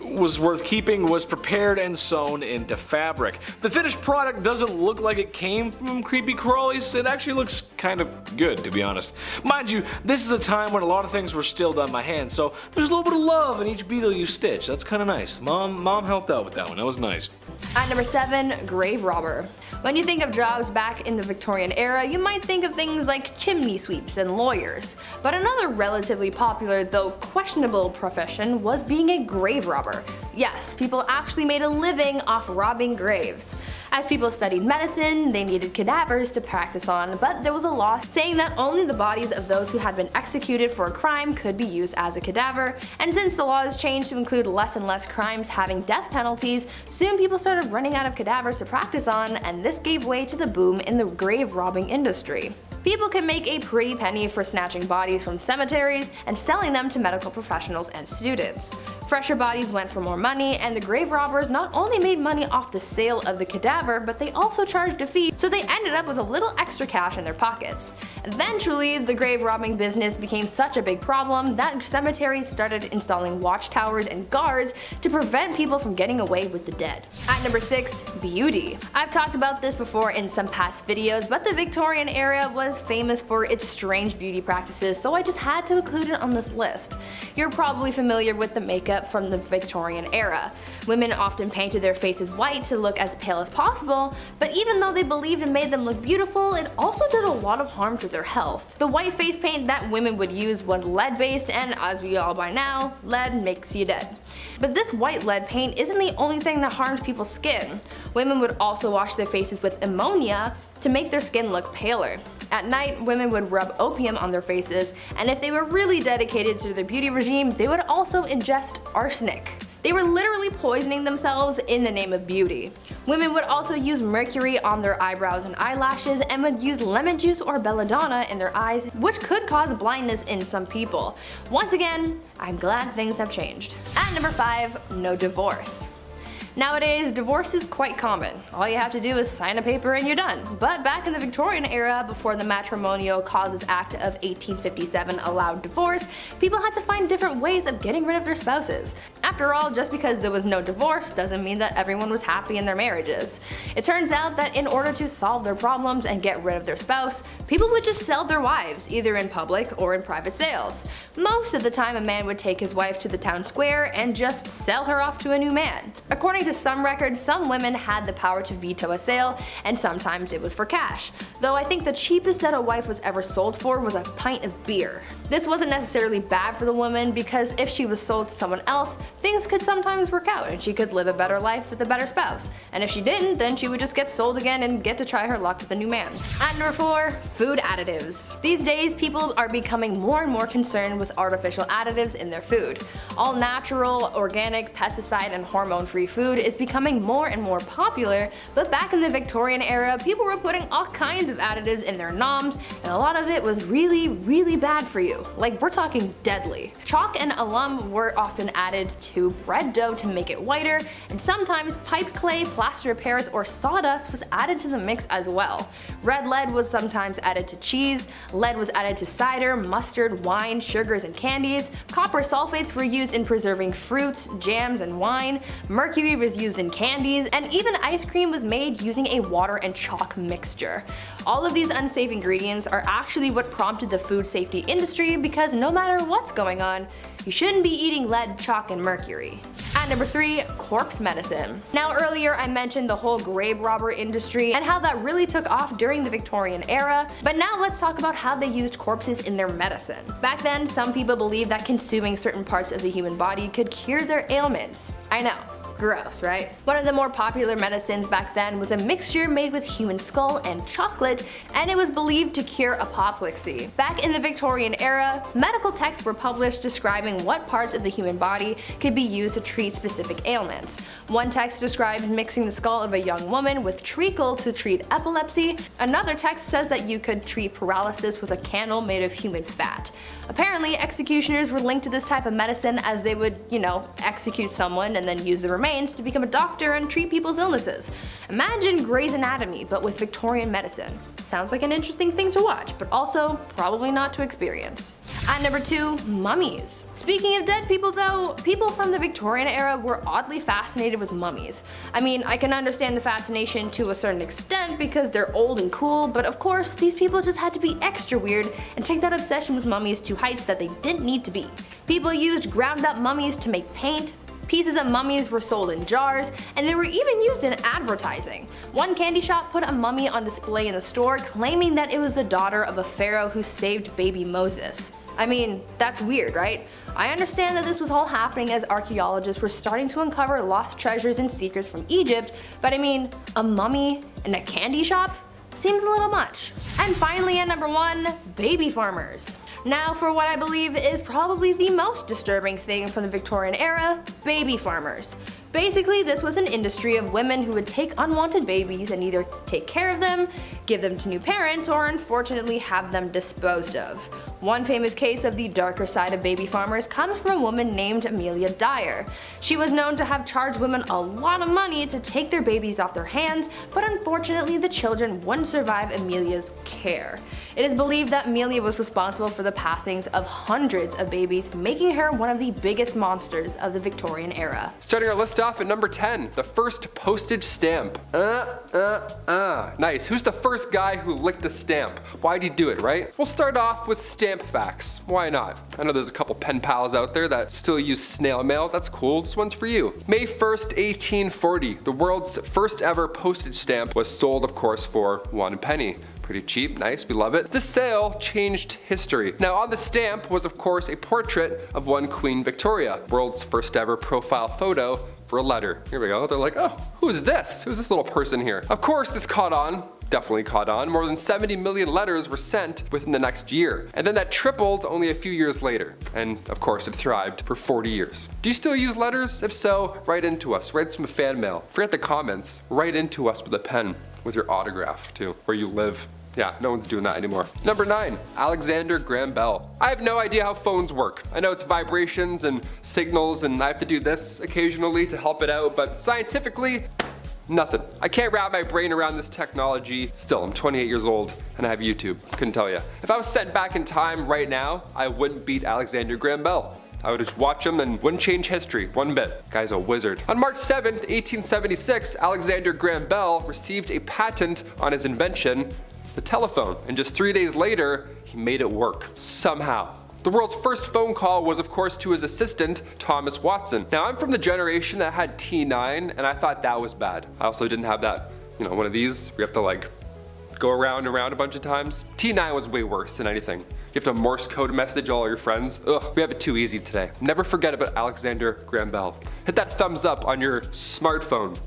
S1: was worth keeping was prepared and sewn into fabric. The finished product doesn't look like it came from creepy crawlies. It actually looks kind of good, to be honest. Mind you, this is a time when a lot of things were still done by hand, so there's a little bit of love in each beetle you stitch. That's kind of nice. Mom helped out with that one. That was nice.
S4: At number 7, grave robber. When you think of jobs back in the Victorian era, you might think of things like chimney sweeps and lawyers. But another relatively popular, though questionable profession was being a grave robber. Yes, people actually made a living off robbing graves. As people studied medicine, they needed cadavers to practice on, but there was a law saying that only the bodies of those who had been executed for a crime could be used as a cadaver, and since the laws changed to include less and less crimes having death penalties, soon people started running out of cadavers to practice on, and this gave way to the boom in the grave robbing industry. People could make a pretty penny for snatching bodies from cemeteries and selling them to medical professionals and students. Fresher bodies went for more money, and the grave robbers not only made money off the sale of the cadaver, but they also charged a fee, so they ended up with a little extra cash in their pockets. Eventually, the grave robbing business became such a big problem that cemeteries started installing watchtowers and guards to prevent people from getting away with the dead. At number 6, beauty. I've talked about this before in some past videos, but the Victorian era was famous for its strange beauty practices, so I just had to include it on this list. You're probably familiar with the makeup from the Victorian era. Women often painted their faces white to look as pale as possible, but even though they believed it made them look beautiful, it also did a lot of harm to their health. The white face paint that women would use was lead based, and as we all by now, lead makes you dead. But this white lead paint isn't the only thing that harmed people's skin. Women would also wash their faces with ammonia to make their skin look paler. At night, women would rub opium on their faces, and if they were really dedicated to their beauty regime, they would also ingest arsenic. They were literally poisoning themselves in the name of beauty. Women would also use mercury on their eyebrows and eyelashes, and would use lemon juice or belladonna in their eyes, which could cause blindness in some people. Once again, I'm glad things have changed. At number 5, no divorce. Nowadays, divorce is quite common. All you have to do is sign a paper and you're done. But back in the Victorian era, before the Matrimonial Causes Act of 1857 allowed divorce, people had to find different ways of getting rid of their spouses. After all, just because there was no divorce doesn't mean that everyone was happy in their marriages. It turns out that in order to solve their problems and get rid of their spouse, people would just sell their wives, either in public or in private sales. Most of the time, a man would take his wife to the town square and just sell her off to a new man. According to some records, some women had the power to veto a sale, and sometimes it was for cash, though I think the cheapest that a wife was ever sold for was a pint of beer. This wasn't necessarily bad for the woman because if she was sold to someone else, things could sometimes work out and she could live a better life with a better spouse. And if she didn't, then she would just get sold again and get to try her luck with a new man. At number 4, food additives. These days, people are becoming more and more concerned with artificial additives in their food. All natural, organic, pesticide, and hormone-free food is becoming more and more popular, but back in the Victorian era, people were putting all kinds of additives in their noms, and a lot of it was really, really bad for you. Like, we're talking deadly. Chalk and alum were often added to bread dough to make it whiter, and sometimes pipe clay, plaster of Paris, or sawdust was added to the mix as well. Red lead was sometimes added to cheese, lead was added to cider, mustard, wine, sugars, and candies. Copper sulfates were used in preserving fruits, jams, and wine. Mercury was used in candies, and even ice cream was made using a water and chalk mixture. All of these unsafe ingredients are actually what prompted the food safety industry because no matter what's going on, you shouldn't be eating lead, chalk, and mercury. At number 3, corpse medicine. Now earlier I mentioned the whole grave robber industry and how that really took off during the Victorian era, but now let's talk about how they used corpses in their medicine. Back then, some people believed that consuming certain parts of the human body could cure their ailments. I know. Gross, right? One of the more popular medicines back then was a mixture made with human skull and chocolate, and it was believed to cure apoplexy. Back in the Victorian era, medical texts were published describing what parts of the human body could be used to treat specific ailments. One text described mixing the skull of a young woman with treacle to treat epilepsy. Another text says that you could treat paralysis with a candle made of human fat. Apparently, executioners were linked to this type of medicine as they would, execute someone and then use the remains to become a doctor and treat people's illnesses. Imagine Grey's Anatomy, but with Victorian medicine. Sounds like an interesting thing to watch, but also probably not to experience. At number 2, mummies. Speaking of dead people though, people from the Victorian era were oddly fascinated with mummies. I mean, I can understand the fascination to a certain extent because they're old and cool, but of course, these people just had to be extra weird and take that obsession with mummies to heights that they didn't need to be. People used ground up mummies to make paint. Pieces of mummies were sold in jars, and they were even used in advertising. One candy shop put a mummy on display in the store, claiming that it was the daughter of a pharaoh who saved baby Moses. I mean, that's weird, right? I understand that this was all happening as archaeologists were starting to uncover lost treasures and secrets from Egypt, but I mean, a mummy in a candy shop? Seems a little much. And finally at number 1, baby farmers. Now for what I believe is probably the most disturbing thing from the Victorian era, baby farmers. Basically, this was an industry of women who would take unwanted babies and either take care of them, give them to new parents, or unfortunately have them disposed of. One famous case of the darker side of baby farmers comes from a woman named Amelia Dyer. She was known to have charged women a lot of money to take their babies off their hands, but unfortunately the children wouldn't survive Amelia's care. It is believed that Amelia was responsible for the passings of hundreds of babies, making her one of the biggest monsters of the Victorian era.
S2: Starting our list off at number 10, the first postage stamp. Nice. Who's the first guy who licked a stamp? Why'd he do it, right? We'll start off with stamp facts. Why not? I know there's a couple pen pals out there that still use snail mail. That's cool. This one's for you. May 1st, 1840, the world's first ever postage stamp was sold, of course, for 1 penny. Pretty cheap, nice, we love it. This sale changed history. Now on the stamp was of course a portrait of one Queen Victoria, world's first ever profile photo for a letter. Here we go, they're like, oh, who is this? Who's this little person here? Of course this caught on. Definitely caught on. More than 70 million letters were sent within the next year. And then that tripled only a few years later. And of course it thrived for 40 years. Do you still use letters? If so, write into us. Write some fan mail. Forget the comments. Write into us with a pen. With your autograph too, where you live. Yeah, no one's doing that anymore. Number 9, Alexander Graham Bell. I have no idea how phones work. I know it's vibrations and signals and I have to do this occasionally to help it out, but scientifically, nothing. I can't wrap my brain around this technology. Still, I'm 28 years old and I have YouTube. Couldn't tell you. If I was sent back in time right now, I wouldn't beat Alexander Graham Bell. I would just watch him and wouldn't change history one bit. Guy's a wizard. On March 7th, 1876, Alexander Graham Bell received a patent on his invention, the telephone, and just 3 days later, he made it work. Somehow. The world's first phone call was of course to his assistant, Thomas Watson. Now I'm from the generation that had T9 and I thought that was bad. I also didn't have that, one of these, where you have to like go around and around a bunch of times. T9 was way worse than anything. You have to Morse code message all your friends. Ugh, we have it too easy today. Never forget about Alexander Graham Bell. Hit that thumbs up on your smartphone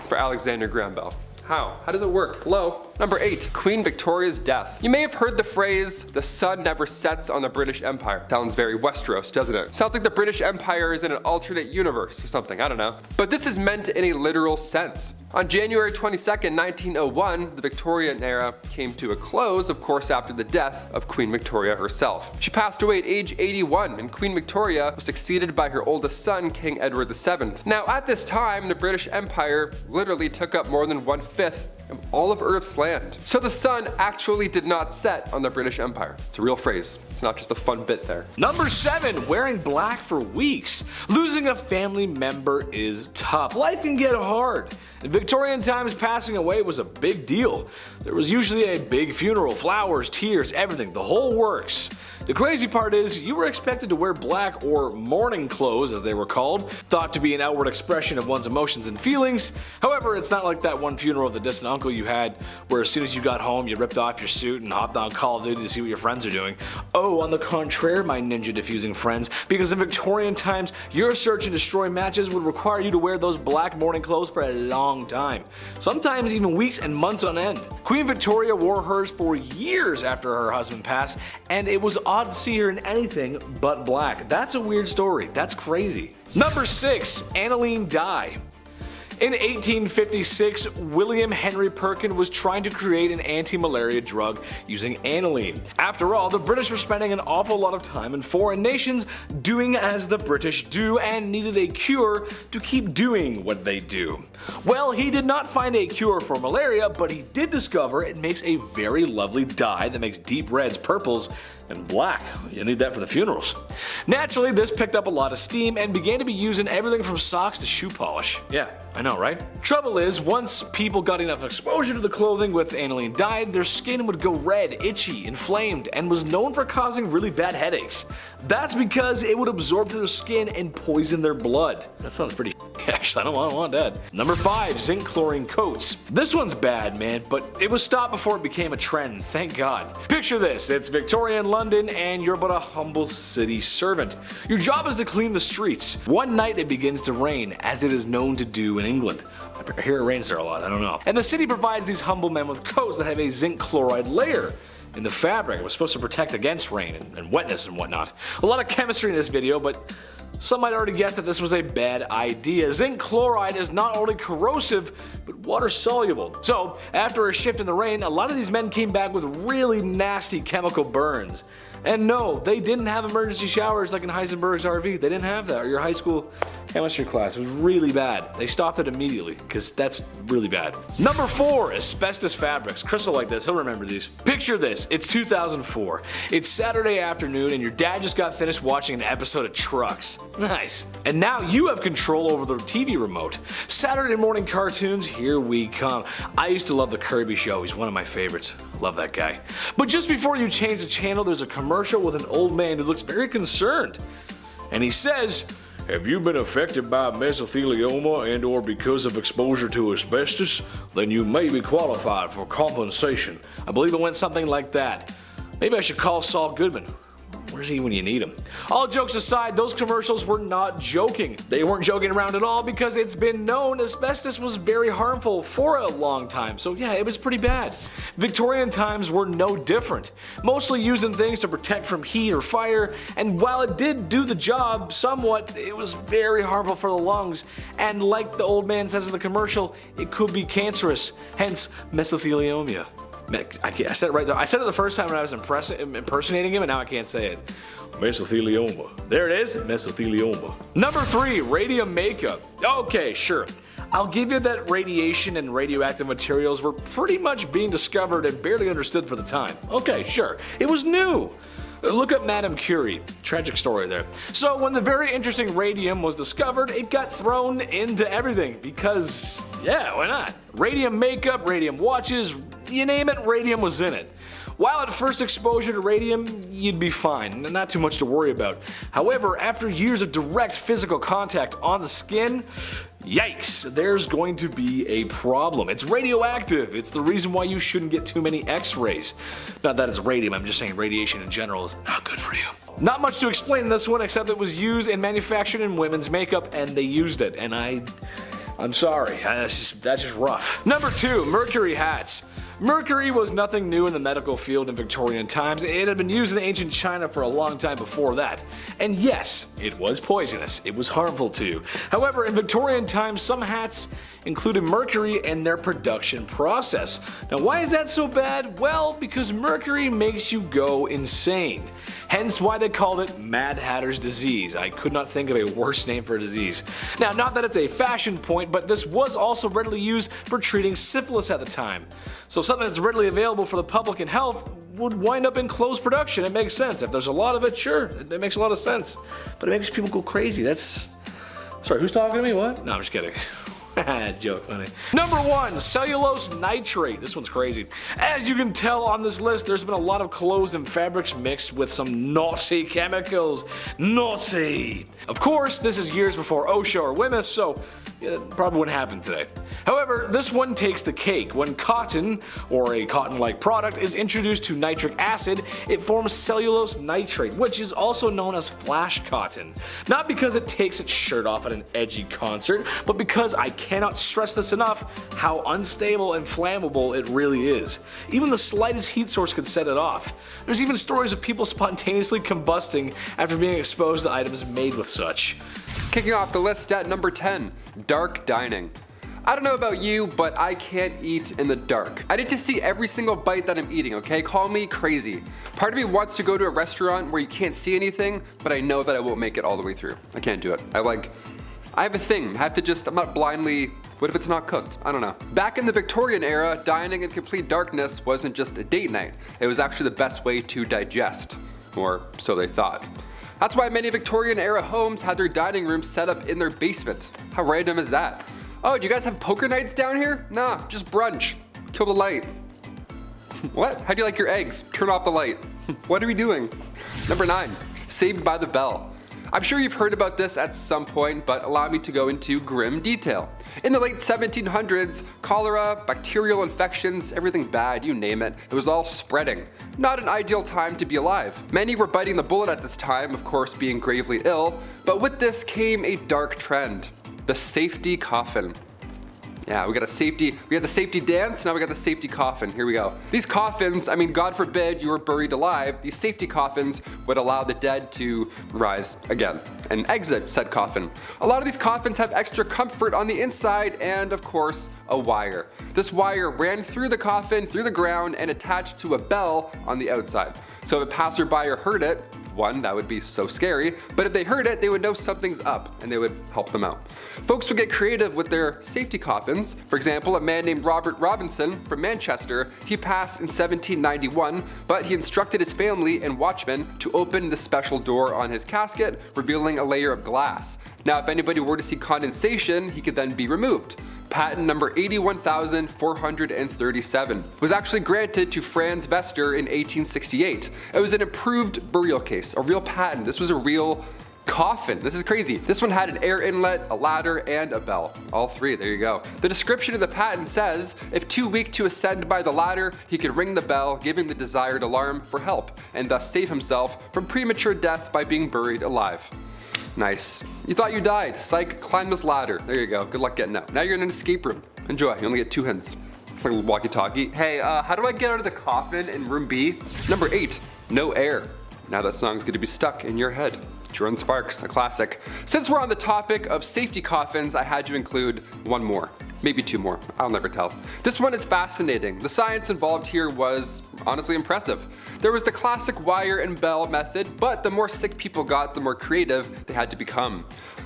S2: for Alexander Graham Bell. How? How does it work? Hello? Number 8, Queen Victoria's death. You may have heard the phrase, the sun never sets on the British Empire. Sounds very Westeros, doesn't it? Sounds like the British Empire is in an alternate universe or something, I don't know. But this is meant in a literal sense. On January 22nd, 1901, the Victorian era came to a close, of course, after the death of Queen Victoria herself. She passed away at age 81, and Queen Victoria was succeeded by her oldest son, King Edward VII. Now, at this time, the British Empire literally took up more than 1/5 of all of Earth's land. So the sun actually did not set on the British Empire. It's a real phrase. It's not just a fun bit there.
S1: Number 7, wearing black for weeks. Losing a family member is tough. Life can get hard. In Victorian times, passing away was a big deal. There was usually a big funeral, flowers, tears, everything, the whole works. The crazy part is, you were expected to wear black or mourning clothes, as they were called, thought to be an outward expression of one's emotions and feelings. However, it's not like that one funeral of the distant uncle you had, where as soon as you got home, you ripped off your suit and hopped on Call of Duty to see what your friends are doing. Oh, on the contrary, my ninja diffusing friends, because in Victorian times, your search and destroy matches would require you to wear those black mourning clothes for a long time. Sometimes even weeks and months on end. Queen Victoria wore hers for years after her husband passed, and it was odd to see her in anything but black. That's a weird story. That's crazy. Number 6, aniline dye. In 1856, William Henry Perkin was trying to create an anti-malaria drug using aniline. After all, the British were spending an awful lot of time in foreign nations doing as the British do and needed a cure to keep doing what they do. Well, he did not find a cure for malaria, but he did discover it makes a very lovely dye that makes deep reds, purples, and black. You need that for the funerals. Naturally, this picked up a lot of steam and began to be used in everything from socks to shoe polish. Yeah, I know, right? Trouble is, once people got enough exposure to the clothing with aniline dye, their skin would go red, itchy, inflamed, and was known for causing really bad headaches. That's because it would absorb to their skin and poison their blood. That sounds pretty actually, I don't want that. Number 5, zinc chlorine coats. This one's bad, man, but it was stopped before it became a trend, thank God. Picture this, it's Victorian London and you're but a humble city servant. Your job is to clean the streets. One night it begins to rain, as it is known to do in England. I hear it rains there a lot, I don't know. And the city provides these humble men with coats that have a zinc chloride layer in the fabric. It was supposed to protect against rain and wetness and whatnot. A lot of chemistry in this video, but some might already guess that this was a bad idea. Zinc chloride is not only corrosive, but water soluble. So, after a shift in the rain, a lot of these men came back with really nasty chemical burns. And no, they didn't have emergency showers like in Heisenberg's RV. They didn't have that, or your high school chemistry class. It was really bad. They stopped it immediately, because that's really bad. Number 4, asbestos fabrics. Chris will like this, he'll remember these. Picture this, it's 2004. It's Saturday afternoon and your dad just got finished watching an episode of Trucks. Nice. And now you have control over the TV remote. Saturday morning cartoons, here we come. I used to love the Kirby Show, he's one of my favorites. Love that guy. But just before you change the channel, there's a commercial with an old man who looks very concerned. And he says, "Have you been affected by mesothelioma and or because of exposure to asbestos? Then you may be qualified for compensation." I believe it went something like that. Maybe I should call Saul Goodman. Where's he when you need him? All jokes aside, those commercials were not joking. They weren't joking around at all because it's been known asbestos was very harmful for a long time. So yeah, it was pretty bad. Victorian times were no different. Mostly used in things to protect from heat or fire, and while it did do the job somewhat, it was very harmful for the lungs. And like the old man says in the commercial, it could be cancerous, hence mesothelioma. I said it right there. I said it the first time when I was impersonating him, and now I can't say it. Mesothelioma. There it is, mesothelioma. Number 3, radium makeup. Okay, sure. I'll give you that radiation and radioactive materials were pretty much being discovered and barely understood for the time. Okay, sure. It was new. Look at Madame Curie. Tragic story there. So when the very interesting radium was discovered, it got thrown into everything because, yeah, why not? Radium makeup, radium watches, you name it, radium was in it. While at first exposure to radium, you'd be fine, not too much to worry about. However, after years of direct physical contact on the skin, Yikes, there's going to be a problem. It's radioactive. It's the reason why you shouldn't get too many X-rays. Not that it's radium, I'm just saying radiation in general is not good for you. Not much to explain in this one except it was used and manufactured in women's makeup and they used it, and I'm sorry, that's just rough. Number 2, mercury hats. Mercury was nothing new in the medical field in Victorian times. It had been used in ancient China for a long time before that. And yes, it was poisonous. It was harmful to you. However, in Victorian times, some hats included mercury in their production process. Now, why is that so bad? Well, because mercury makes you go insane. Hence why they called it Mad Hatter's disease. I could not think of a worse name for a disease. Now, not that it's a fashion point, but this was also readily used for treating syphilis at the time. So something that's readily available for the public and health would wind up in closed production. It makes sense. If there's a lot of it, sure, it makes a lot of sense. But it makes people go crazy. Sorry, who's talking to me? What? No, I'm just kidding. Joke, funny. Number 1, cellulose nitrate. This one's crazy. As you can tell on this list, there's been a lot of clothes and fabrics mixed with some naughty chemicals. Naughty! Of course, this is years before OSHA or WMS, so it probably wouldn't happen today. However, this one takes the cake. When cotton, or a cotton-like product, is introduced to nitric acid, it forms cellulose nitrate, which is also known as flash cotton. Not because it takes its shirt off at an edgy concert, but because I cannot stress this enough how unstable and flammable it really is. Even the slightest heat source could set it off. There's even stories of people spontaneously combusting after being exposed to items made with such.
S2: Kicking off the list at number 10, dark dining. I don't know about you, but I can't eat in the dark. I need to see every single bite that I'm eating, okay? Call me crazy. Part of me wants to go to a restaurant where you can't see anything, but I know that I won't make it all the way through. I can't do it. I have a thing. I'm not blindly, what if it's not cooked? I don't know. Back in the Victorian era, dining in complete darkness wasn't just a date night. It was actually the best way to digest, or so they thought. That's why many Victorian era homes had their dining rooms set up in their basement. How random is that? Oh, do you guys have poker nights down here? Nah, just brunch. Kill the light. What? How do you like your eggs? Turn off the light. What are we doing? Number 9, Saved by the Bell. I'm sure you've heard about this at some point, but allow me to go into grim detail. In the late 1700s, cholera, bacterial infections, everything bad, you name it, it was all spreading. Not an ideal time to be alive. Many were biting the bullet at this time, of course being gravely ill, but with this came a dark trend. The safety coffin. Yeah, we had the safety dance, now we got the safety coffin. Here we go. These coffins, I mean, God forbid you were buried alive, these safety coffins would allow the dead to rise again and exit said coffin. A lot of these coffins have extra comfort on the inside and, of course, a wire. This wire ran through the coffin, through the ground, and attached to a bell on the outside. So if a passerby heard it, one, that would be so scary, but if they heard it, they would know something's up and they would help them out. Folks would get creative with their safety coffins. For example, a man named Robert Robinson from Manchester, he passed in 1791, but he instructed his family and watchmen to open the special door on his casket, revealing a layer of glass. Now, if anybody were to see condensation, he could then be removed. Patent number 81,437 was actually granted to Franz Vester in 1868. It was an approved burial case, a real patent. This was a real coffin. This is crazy. This one had an air inlet, a ladder, and a bell. All three, there you go. The description of the patent says, if too weak to ascend by the ladder, he could ring the bell, giving the desired alarm for help, and thus save himself from premature death by being buried alive. Nice. You thought you died. Psych, climb this ladder. There you go. Good luck getting out. Now you're in an escape room. Enjoy. You only get 2 hints. Like a walkie-talkie. Hey, how do I get out of the coffin in room B? Number 8, no air. Now that song's gonna be stuck in your head. Jordan Sparks, a classic. Since we're on the topic of safety coffins, I had to include one more. Maybe 2 more, I'll never tell. This one is fascinating. The science involved here was honestly impressive. There was the classic wire and bell method, but the more sick people got, the more creative they had to become.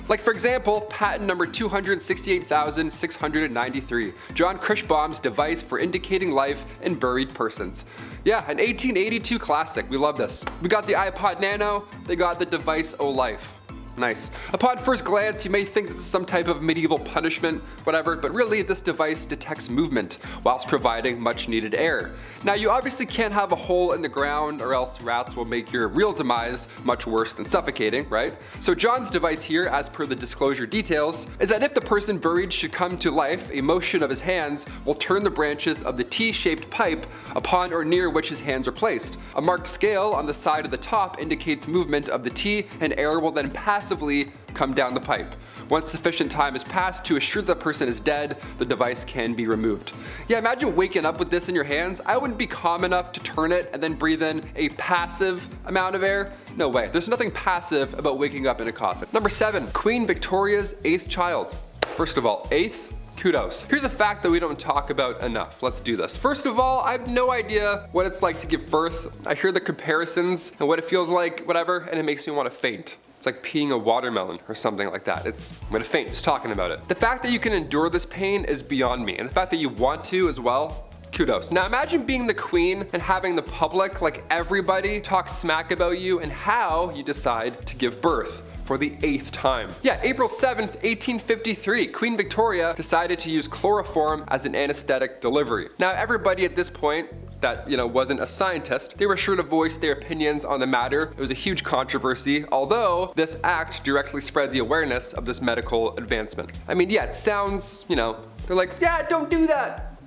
S2: Like for example, patent number 268,693, John Kirschbaum's device for indicating life in buried persons. Yeah, an 1882 classic, we love this. We got the iPod Nano, they got the device O Life. Nice. Upon first glance, you may think this is some type of medieval punishment, whatever, but really this device detects movement whilst providing much needed air. Now you obviously can't have a hole in the ground or else rats will make your real demise much worse than suffocating, right? So John's device here, as per the disclosure details, is that if the person buried should come to life, a motion of his hands will turn the branches of the T-shaped pipe upon or near which his hands are placed. A marked scale on the side of the top indicates movement of the T, and air will then passively come down the pipe. Once sufficient time has passed to assure the person is dead, the device can be removed. Yeah, imagine waking up with this in your hands. I wouldn't be calm enough to turn it and then breathe in a passive amount of air. No way. There's nothing passive about waking up in a coffin. Number 7, Queen Victoria's 8th child. First of all, 8th? Kudos. Here's a fact that we don't talk about enough. Let's do this. First of all, I have no idea what it's like to give birth. I hear the comparisons and what it feels like, whatever, and it makes me want to faint. It's like peeing a watermelon or something like that. I'm gonna faint just talking about it. The fact that you can endure this pain is beyond me, and the fact that you want to as well, kudos. Now imagine being the queen and having the public, like everybody, talk smack about you and how you decide to give birth for the 8th time. Yeah, April 7th, 1853, Queen Victoria decided to use chloroform as an anesthetic delivery. Now everybody at this point that, wasn't a scientist, they were sure to voice their opinions on the matter. It was a huge controversy, although this act directly spread the awareness of this medical advancement. I mean, yeah, it sounds, they're like, yeah, don't do that.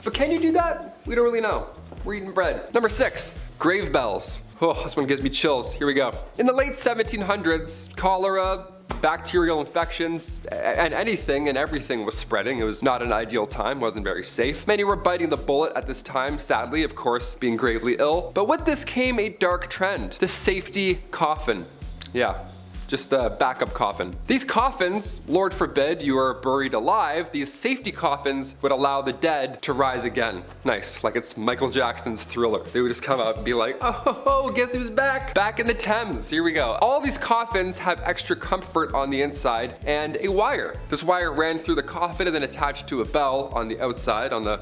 S2: But can you do that? We don't really know. We're eating bread. Number 6, grave bells. Oh, this one gives me chills. Here we go. In the late 1700s, cholera, bacterial infections, and anything and everything was spreading. It was not an ideal time, wasn't very safe. Many were biting the bullet at this time, sadly, of course, being gravely ill. But with this came a dark trend, the safety coffin. Yeah. Just a backup coffin. These coffins, Lord forbid you are buried alive, these safety coffins would allow the dead to rise again. Nice, like it's Michael Jackson's Thriller. They would just come out and be like, oh, guess who's back? Back in the Thames, here we go. All these coffins have extra comfort on the inside and a wire. This wire ran through the coffin and then attached to a bell on the outside on the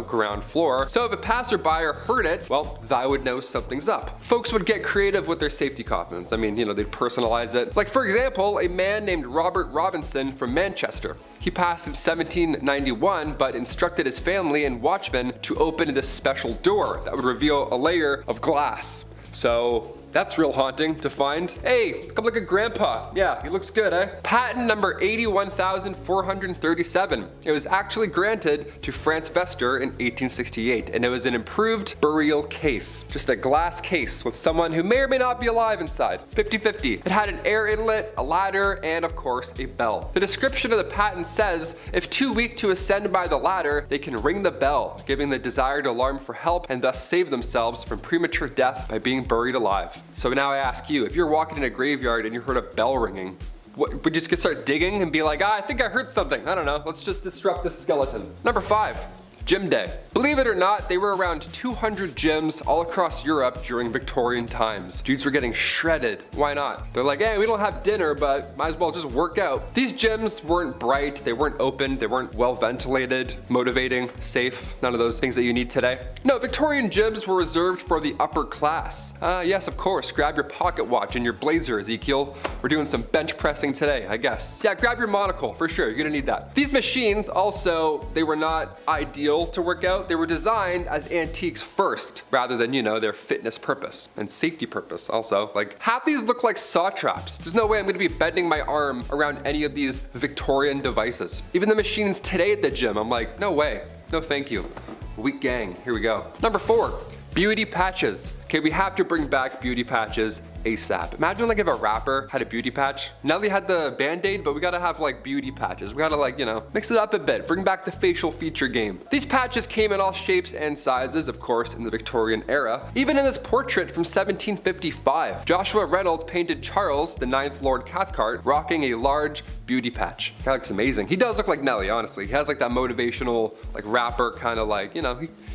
S2: ground floor. So if a passerby heard it, well, they would know something's up. Folks would get creative with their safety coffins. I mean, they'd personalize it. Like for example, a man named Robert Robinson from Manchester. He passed in 1791, but instructed his family and watchmen to open this special door that would reveal a layer of glass. So that's real haunting to find. Hey, come look at Grandpa. Yeah, he looks good, eh? Patent number 81,437. It was actually granted to Franz Vester in 1868, and it was an improved burial case. Just a glass case with someone who may or may not be alive inside. 50-50. It had an air inlet, a ladder, and of course, a bell. The description of the patent says, if too weak to ascend by the ladder, they can ring the bell, giving the desired alarm for help and thus save themselves from premature death by being buried alive. So now I ask you, if you're walking in a graveyard and you heard a bell ringing, would you just start digging and be like, I think I heard something. I don't know, let's just disrupt this skeleton. Number 5. Gym day. Believe it or not, there were around 200 gyms all across Europe during Victorian times. Dudes were getting shredded. Why not? They're like, hey, we don't have dinner, but might as well just work out. These gyms weren't bright, they weren't open, they weren't well ventilated, motivating, safe, none of those things that you need today. No, Victorian gyms were reserved for the upper class. Yes, of course, grab your pocket watch and your blazer, Ezekiel. We're doing some bench pressing today, I guess. Yeah, grab your monocle, for sure, you're gonna need that. These machines also, they were not ideal to work out. They were designed as antiques first, rather than, their fitness purpose and safety purpose also. Like, half these look like saw traps. There's no way I'm gonna be bending my arm around any of these Victorian devices. Even the machines today at the gym, I'm like, no way, no thank you. Weak gang, here we go. Number 4, beauty patches. Okay, we have to bring back beauty patches ASAP. Imagine like if a rapper had a beauty patch. Nelly had the Band-Aid, but we gotta have like beauty patches. We gotta mix it up a bit, bring back the facial feature game. These patches came in all shapes and sizes, of course, in the Victorian era. Even in this portrait from 1755, Joshua Reynolds painted Charles, the 9th Lord Cathcart, rocking a large beauty patch. That looks amazing. He does look like Nelly, honestly. He has like that motivational, like rapper kind of like,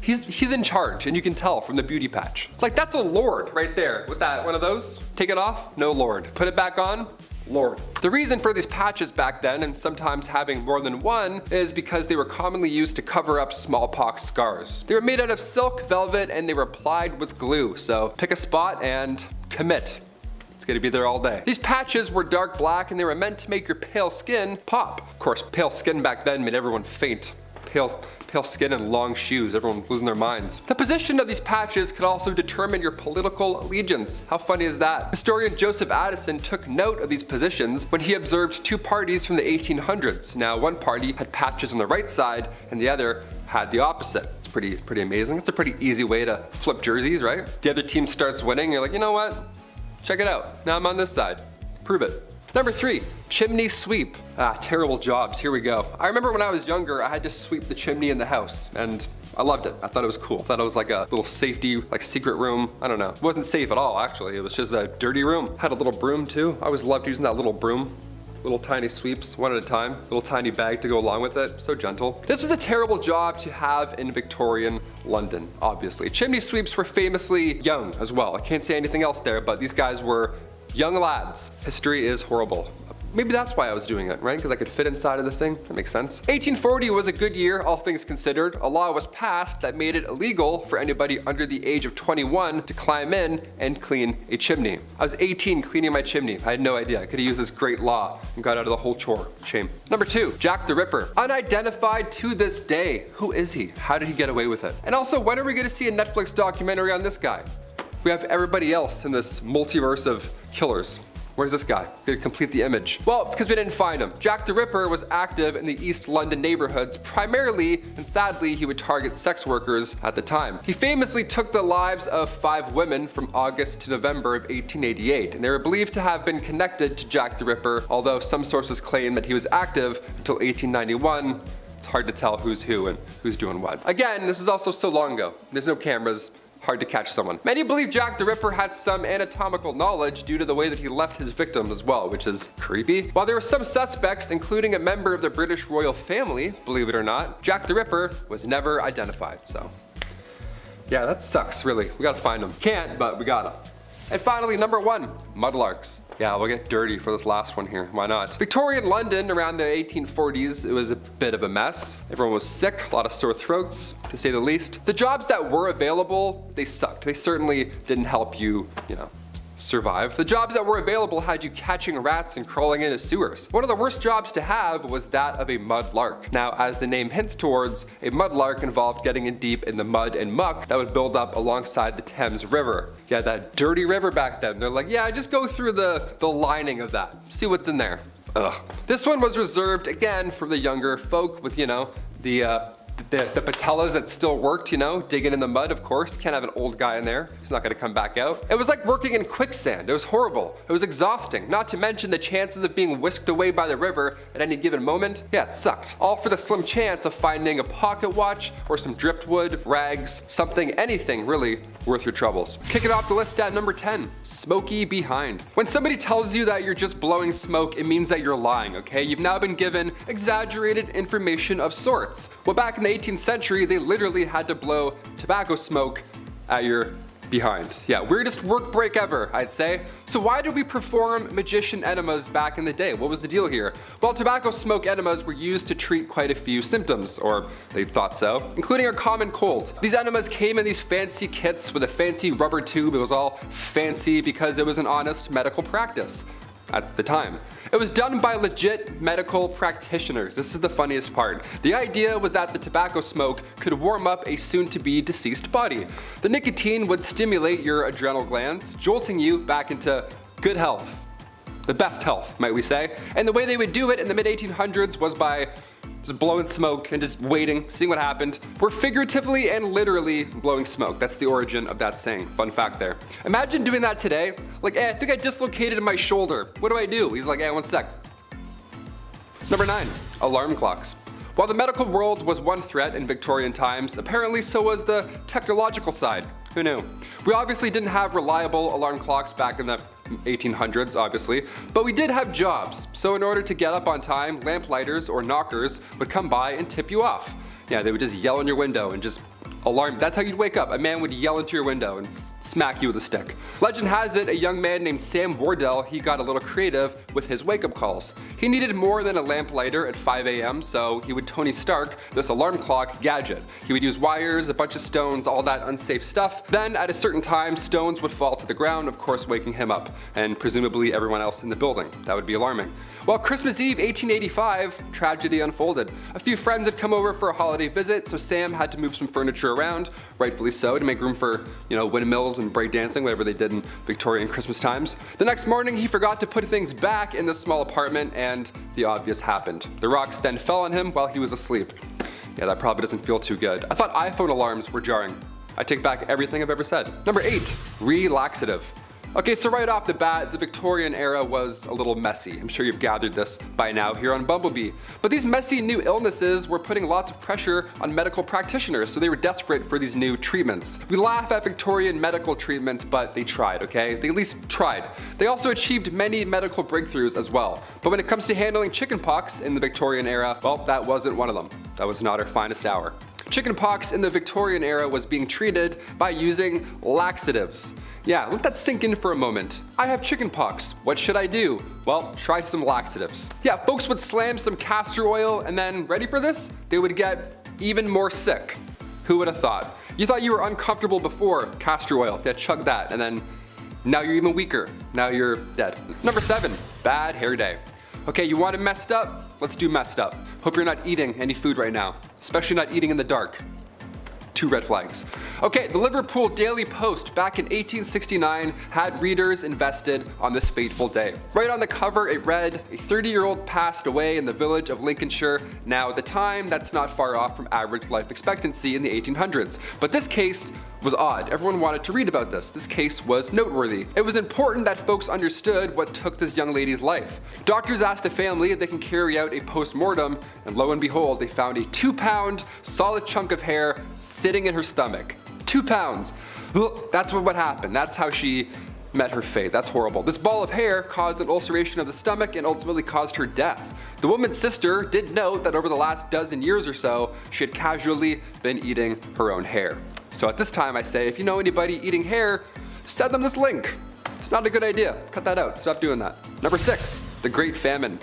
S2: he's in charge, and you can tell from the beauty patch. Like, that's a lord right there with that one of those. Take it off, no lord. Put it back on, lord. The reason for these patches back then, and sometimes having more than one, is because they were commonly used to cover up smallpox scars. They were made out of silk, velvet, and they were applied with glue. So pick a spot and commit. gonna be there all day. These patches were dark black and they were meant to make your pale skin pop. Of course, pale skin back then made everyone faint. Pale skin and long shoes, everyone losing their minds. The position of these patches could also determine your political allegiance. How funny is that? Historian Joseph Addison took note of these positions when he observed two parties from the 1800s. Now, one party had patches on the right side and the other had the opposite. It's pretty amazing. It's a pretty easy way to flip jerseys, right? The other team starts winning, you're like, you know what? Check it out. Now I'm on this side. Prove it. Number 3, chimney sweep. Terrible jobs, here we go. I remember when I was younger, I had to sweep the chimney in the house, and I loved it. I thought it was cool. I thought it was like a little safety, like secret room. I don't know. It wasn't safe at all, actually. It was just a dirty room. Had a little broom too. I always loved using that little broom. Little tiny sweeps, one at a time. Little tiny bag to go along with it. So gentle. This was a terrible job to have in Victorian London, obviously. Chimney sweeps were famously young as well. I can't say anything else there, but these guys were young lads. History is horrible. Maybe that's why I was doing it, right? Because I could fit inside of the thing. That makes sense. 1840 was a good year, all things considered. A law was passed that made it illegal for anybody under the age of 21 to climb in and clean a chimney. I was 18 cleaning my chimney. I had no idea. I could have used this great law and got out of the whole chore. Shame. Number 2, Jack the Ripper. Unidentified to this day. Who is he? How did he get away with it? And also, when are we gonna see a Netflix documentary on this guy? We have everybody else in this multiverse of killers. Where's this guy? Gonna complete the image. Well, it's because we didn't find him. Jack the Ripper was active in the East London neighborhoods primarily, and sadly, he would target sex workers at the time. He famously took the lives of 5 women from August to November of 1888, and they were believed to have been connected to Jack the Ripper, although some sources claim that he was active until 1891. It's hard to tell who's who and who's doing what. Again, this is also so long ago. There's no cameras. Hard to catch someone. Many believe Jack the Ripper had some anatomical knowledge due to the way that he left his victims as well, which is creepy. While there were some suspects, including a member of the British royal family, believe it or not, Jack the Ripper was never identified, so. Yeah, that sucks, really. We gotta find him. Can't, but we gotta. And finally, number 1, mudlarks. Yeah, we'll get dirty for this last one here. Why not? Victorian London around the 1840s, it was a bit of a mess. Everyone was sick, a lot of sore throats, to say the least. The jobs that were available, they sucked. They certainly didn't help you, survive. The jobs that were available had you catching rats and crawling into sewers. One of the worst jobs to have was that of a mudlark. Now, as the name hints towards, a mudlark involved getting in deep in the mud and muck that would build up alongside the Thames River. Yeah, that dirty river back then. They're like, yeah, just go through the lining of that. See what's in there. Ugh. This one was reserved, again, for the younger folk with, the patellas that still worked, digging in the mud, of course. Can't have an old guy in there. He's not gonna come back out. It was like working in quicksand. It was horrible. It was exhausting. Not to mention the chances of being whisked away by the river at any given moment. Yeah, it sucked. All for the slim chance of finding a pocket watch or some driftwood, rags, something, anything really worth your troubles. Kicking off the list at number 10, smoky behind. When somebody tells you that you're just blowing smoke, it means that you're lying, okay? You've now been given exaggerated information of sorts. Well, back in the 18th century, they literally had to blow tobacco smoke at your behind. Yeah, weirdest work break ever, I'd say. So why did we perform magician enemas back in the day? What was the deal here? Well, tobacco smoke enemas were used to treat quite a few symptoms, or they thought so, including a common cold. These enemas came in these fancy kits with a fancy rubber tube. It was all fancy because it was an honest medical practice at the time. It was done by legit medical practitioners. This is the funniest part. The idea was that the tobacco smoke could warm up a soon-to-be deceased body. The nicotine would stimulate your adrenal glands, jolting you back into good health. The best health, might we say. And the way they would do it in the mid-1800s was by just blowing smoke and just waiting, seeing what happened. We're figuratively and literally blowing smoke. That's the origin of that saying. Fun fact there. Imagine doing that today. Like, I think I dislocated my shoulder. What do I do? He's like, one sec. Number 9, alarm clocks. While the medical world was one threat in Victorian times, apparently so was the technological side. Who knew? We obviously didn't have reliable alarm clocks back in the 1800s, obviously, but we did have jobs. So in order to get up on time, lamplighters or knockers would come by and tip you off. Yeah, they would just yell in your window and just Alarm. That's how you'd wake up. A man would yell into your window and smack you with a stick. Legend has it, a young man named Sam Wardell, he got a little creative with his wake-up calls. He needed more than a lamp lighter at 5 a.m., so he would Tony Stark this alarm clock gadget. He would use wires, a bunch of stones, all that unsafe stuff. Then at a certain time, stones would fall to the ground, of course waking him up, and presumably everyone else in the building. That would be alarming. Well, Christmas Eve 1885, tragedy unfolded. A few friends had come over for a holiday visit, so Sam had to move some furniture around, rightfully so, to make room for, windmills and breakdancing, whatever they did in Victorian Christmas times. The next morning, he forgot to put things back in the small apartment, and the obvious happened. The rocks then fell on him while he was asleep. Yeah, that probably doesn't feel too good. I thought iPhone alarms were jarring. I take back everything I've ever said. Number 8, relaxative. Okay, so right off the bat, the Victorian era was a little messy. I'm sure you've gathered this by now here on Bumblebee. But these messy new illnesses were putting lots of pressure on medical practitioners, so they were desperate for these new treatments. We laugh at Victorian medical treatments, but they tried, okay? They at least tried. They also achieved many medical breakthroughs as well. But when it comes to handling chickenpox in the Victorian era, well, that wasn't one of them. That was not our finest hour. Chickenpox in the Victorian era was being treated by using laxatives. Yeah, let that sink in for a moment. I have chickenpox. What should I do? Well, try some laxatives. Yeah, folks would slam some castor oil and then, ready for this? They would get even more sick. Who would have thought? You thought you were uncomfortable before castor oil. Yeah, chug that, and then now you're even weaker. Now you're dead. Number 7, bad hair day. Okay, you want it messed up? Let's do messed up. Hope you're not eating any food right now, especially not eating in the dark. 2 red flags. Okay, the Liverpool Daily Post back in 1869 had readers invested on this fateful day. Right on the cover it read, a 30-year-old passed away in the village of Lincolnshire. Now at the time, that's not far off from average life expectancy in the 1800s. But this case was odd. Everyone wanted to read about this. This case was noteworthy. It was important that folks understood what took this young lady's life. Doctors asked the family if they can carry out a post-mortem, and lo and behold, they found a 2-pound solid chunk of hair sitting in her stomach. 2 pounds. Ugh, that's what happened. That's how she met her fate. That's horrible. This ball of hair caused an ulceration of the stomach and ultimately caused her death. The woman's sister did note that over the last dozen years or so, she had casually been eating her own hair. So at this time I say, if you know anybody eating hair, send them this link. It's not a good idea. Cut that out. Stop doing that. Number 6, the Great Famine.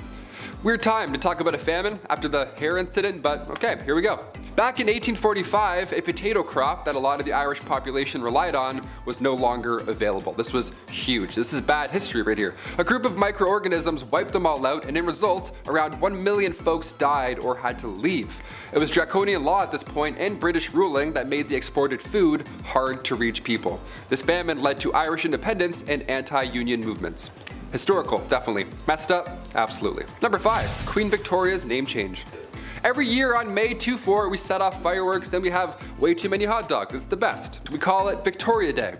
S2: Weird time to talk about a famine after the hair incident, but okay, here we go. Back in 1845, a potato crop that a lot of the Irish population relied on was no longer available. This was huge. This is bad history right here. A group of microorganisms wiped them all out, and in result, around 1 million folks died or had to leave. It was draconian law at this point and British ruling that made the exported food hard to reach people. This famine led to Irish independence and anti-union movements. Historical, definitely. Messed up? Absolutely. Number 5, Queen Victoria's name change. Every year on May 24, we set off fireworks, then we have way too many hot dogs. It's the best. We call it Victoria Day,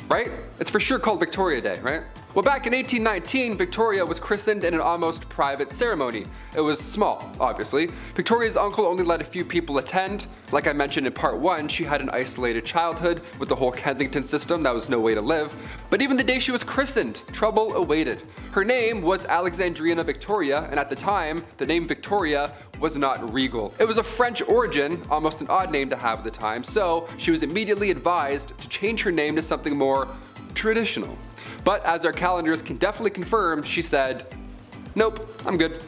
S2: right? It's for sure called Victoria Day, right? Well, back in 1819, Victoria was christened in an almost private ceremony. It was small, obviously. Victoria's uncle only let a few people attend. Like I mentioned in part 1, she had an isolated childhood with the whole Kensington system. That was no way to live. But even the day she was christened, trouble awaited. Her name was Alexandrina Victoria, and at the time, the name Victoria was not regal. It was of French origin, almost an odd name to have at the time, so she was immediately advised to change her name to something more traditional. But as our calendars can definitely confirm, she said, nope, I'm good.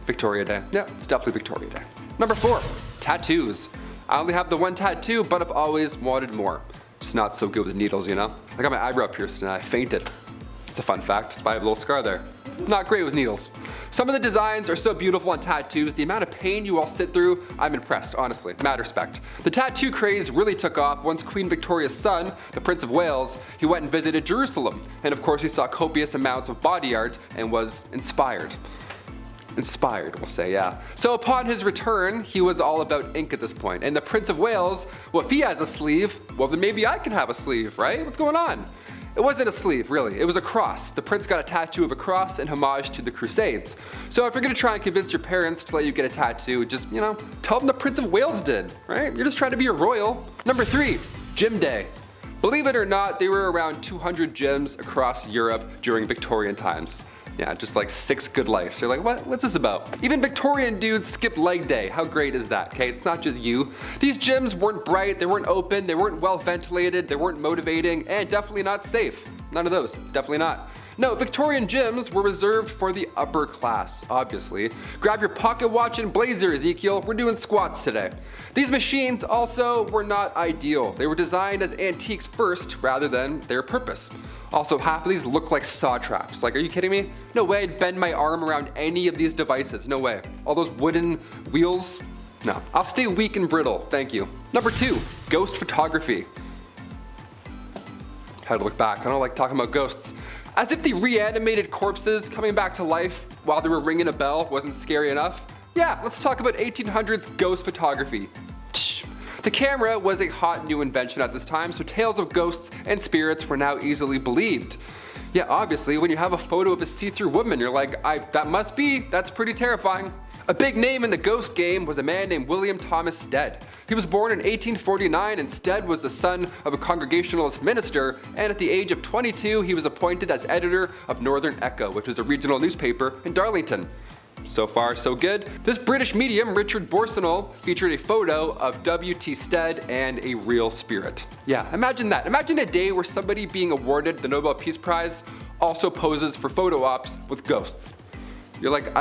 S2: Victoria Day. Yeah, it's definitely Victoria Day. Number 4, tattoos. I only have the 1 tattoo, but I've always wanted more. Just not so good with needles, you know? I got my eyebrow pierced and I fainted. It's a fun fact, that's why I have a little scar there. Not great with needles. Some of the designs are so beautiful on tattoos, the amount of pain you all sit through, I'm impressed, honestly, mad respect. The tattoo craze really took off once Queen Victoria's son, the Prince of Wales, he went and visited Jerusalem. And of course he saw copious amounts of body art and was inspired. Inspired, we'll say, yeah. So upon his return, he was all about ink at this point. And the Prince of Wales, well, if he has a sleeve, well then maybe I can have a sleeve, right? What's going on? It wasn't a sleeve, really. It was a cross. The prince got a tattoo of a cross in homage to the Crusades. So if you're gonna try and convince your parents to let you get a tattoo, just, tell them the Prince of Wales did, right? You're just trying to be a royal. Number 3, Gym Day. Believe it or not, there were around 200 gyms across Europe during Victorian times. Yeah, just like 6 good lives. You're like, what's this about? Even Victorian dudes skip leg day. How great is that? Okay, it's not just you. These gyms weren't bright, they weren't open, they weren't well ventilated, they weren't motivating, and definitely not safe. None of those, definitely not. No, Victorian gyms were reserved for the upper class, obviously. Grab your pocket watch and blazer, Ezekiel. We're doing squats today. These machines also were not ideal. They were designed as antiques first rather than their purpose. Also, half of these look like saw traps. Like, are you kidding me? No way I'd bend my arm around any of these devices. No way. All those wooden wheels? No. I'll stay weak and brittle, thank you. Number 2, ghost photography. Had to look back. I don't like talking about ghosts. As if the reanimated corpses coming back to life while they were ringing a bell wasn't scary enough. Yeah, let's talk about 1800s ghost photography. The camera was a hot new invention at this time, so tales of ghosts and spirits were now easily believed. Yeah, obviously, when you have a photo of a see-through woman, you're like, that's pretty terrifying. A big name in the ghost game was a man named William Thomas Stead. He was born in 1849, and Stead was the son of a Congregationalist minister, and at the age of 22 he was appointed as editor of Northern Echo, which was a regional newspaper in Darlington. So far, so good. This British medium, Richard Borsonol, featured a photo of W.T. Stead and a real spirit. Yeah, imagine that. Imagine a day where somebody being awarded the Nobel Peace Prize also poses for photo ops with ghosts. You're like,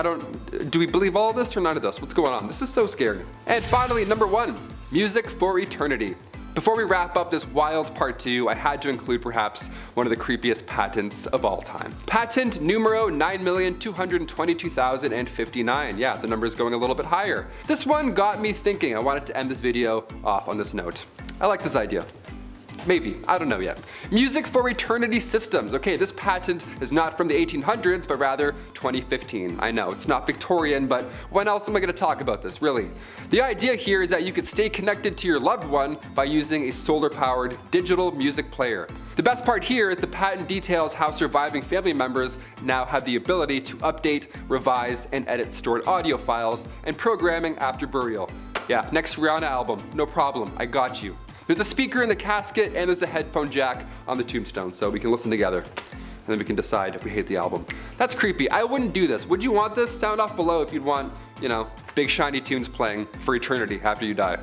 S2: do we believe all of this or none of this? What's going on? This is so scary. And finally, number 1, music for eternity. Before we wrap up this wild part 2, I had to include perhaps one of the creepiest patents of all time. Patent numero 9,222,059. Yeah, the number is going a little bit higher. This one got me thinking. I wanted to end this video off on this note. I like this idea. Maybe, I don't know yet. Music for eternity systems. Okay, this patent is not from the 1800s, but rather 2015. I know, it's not Victorian, but when else am I gonna talk about this, really? The idea here is that you could stay connected to your loved one by using a solar-powered digital music player. The best part here is the patent details how surviving family members now have the ability to update, revise, and edit stored audio files and programming after burial. Yeah, next Rihanna album, no problem, I got you. There's a speaker in the casket and there's a headphone jack on the tombstone, so we can listen together. And then we can decide if we hate the album. That's creepy. I wouldn't do this. Would you want this? Sound off below if you'd want, big shiny tunes playing for eternity after you die.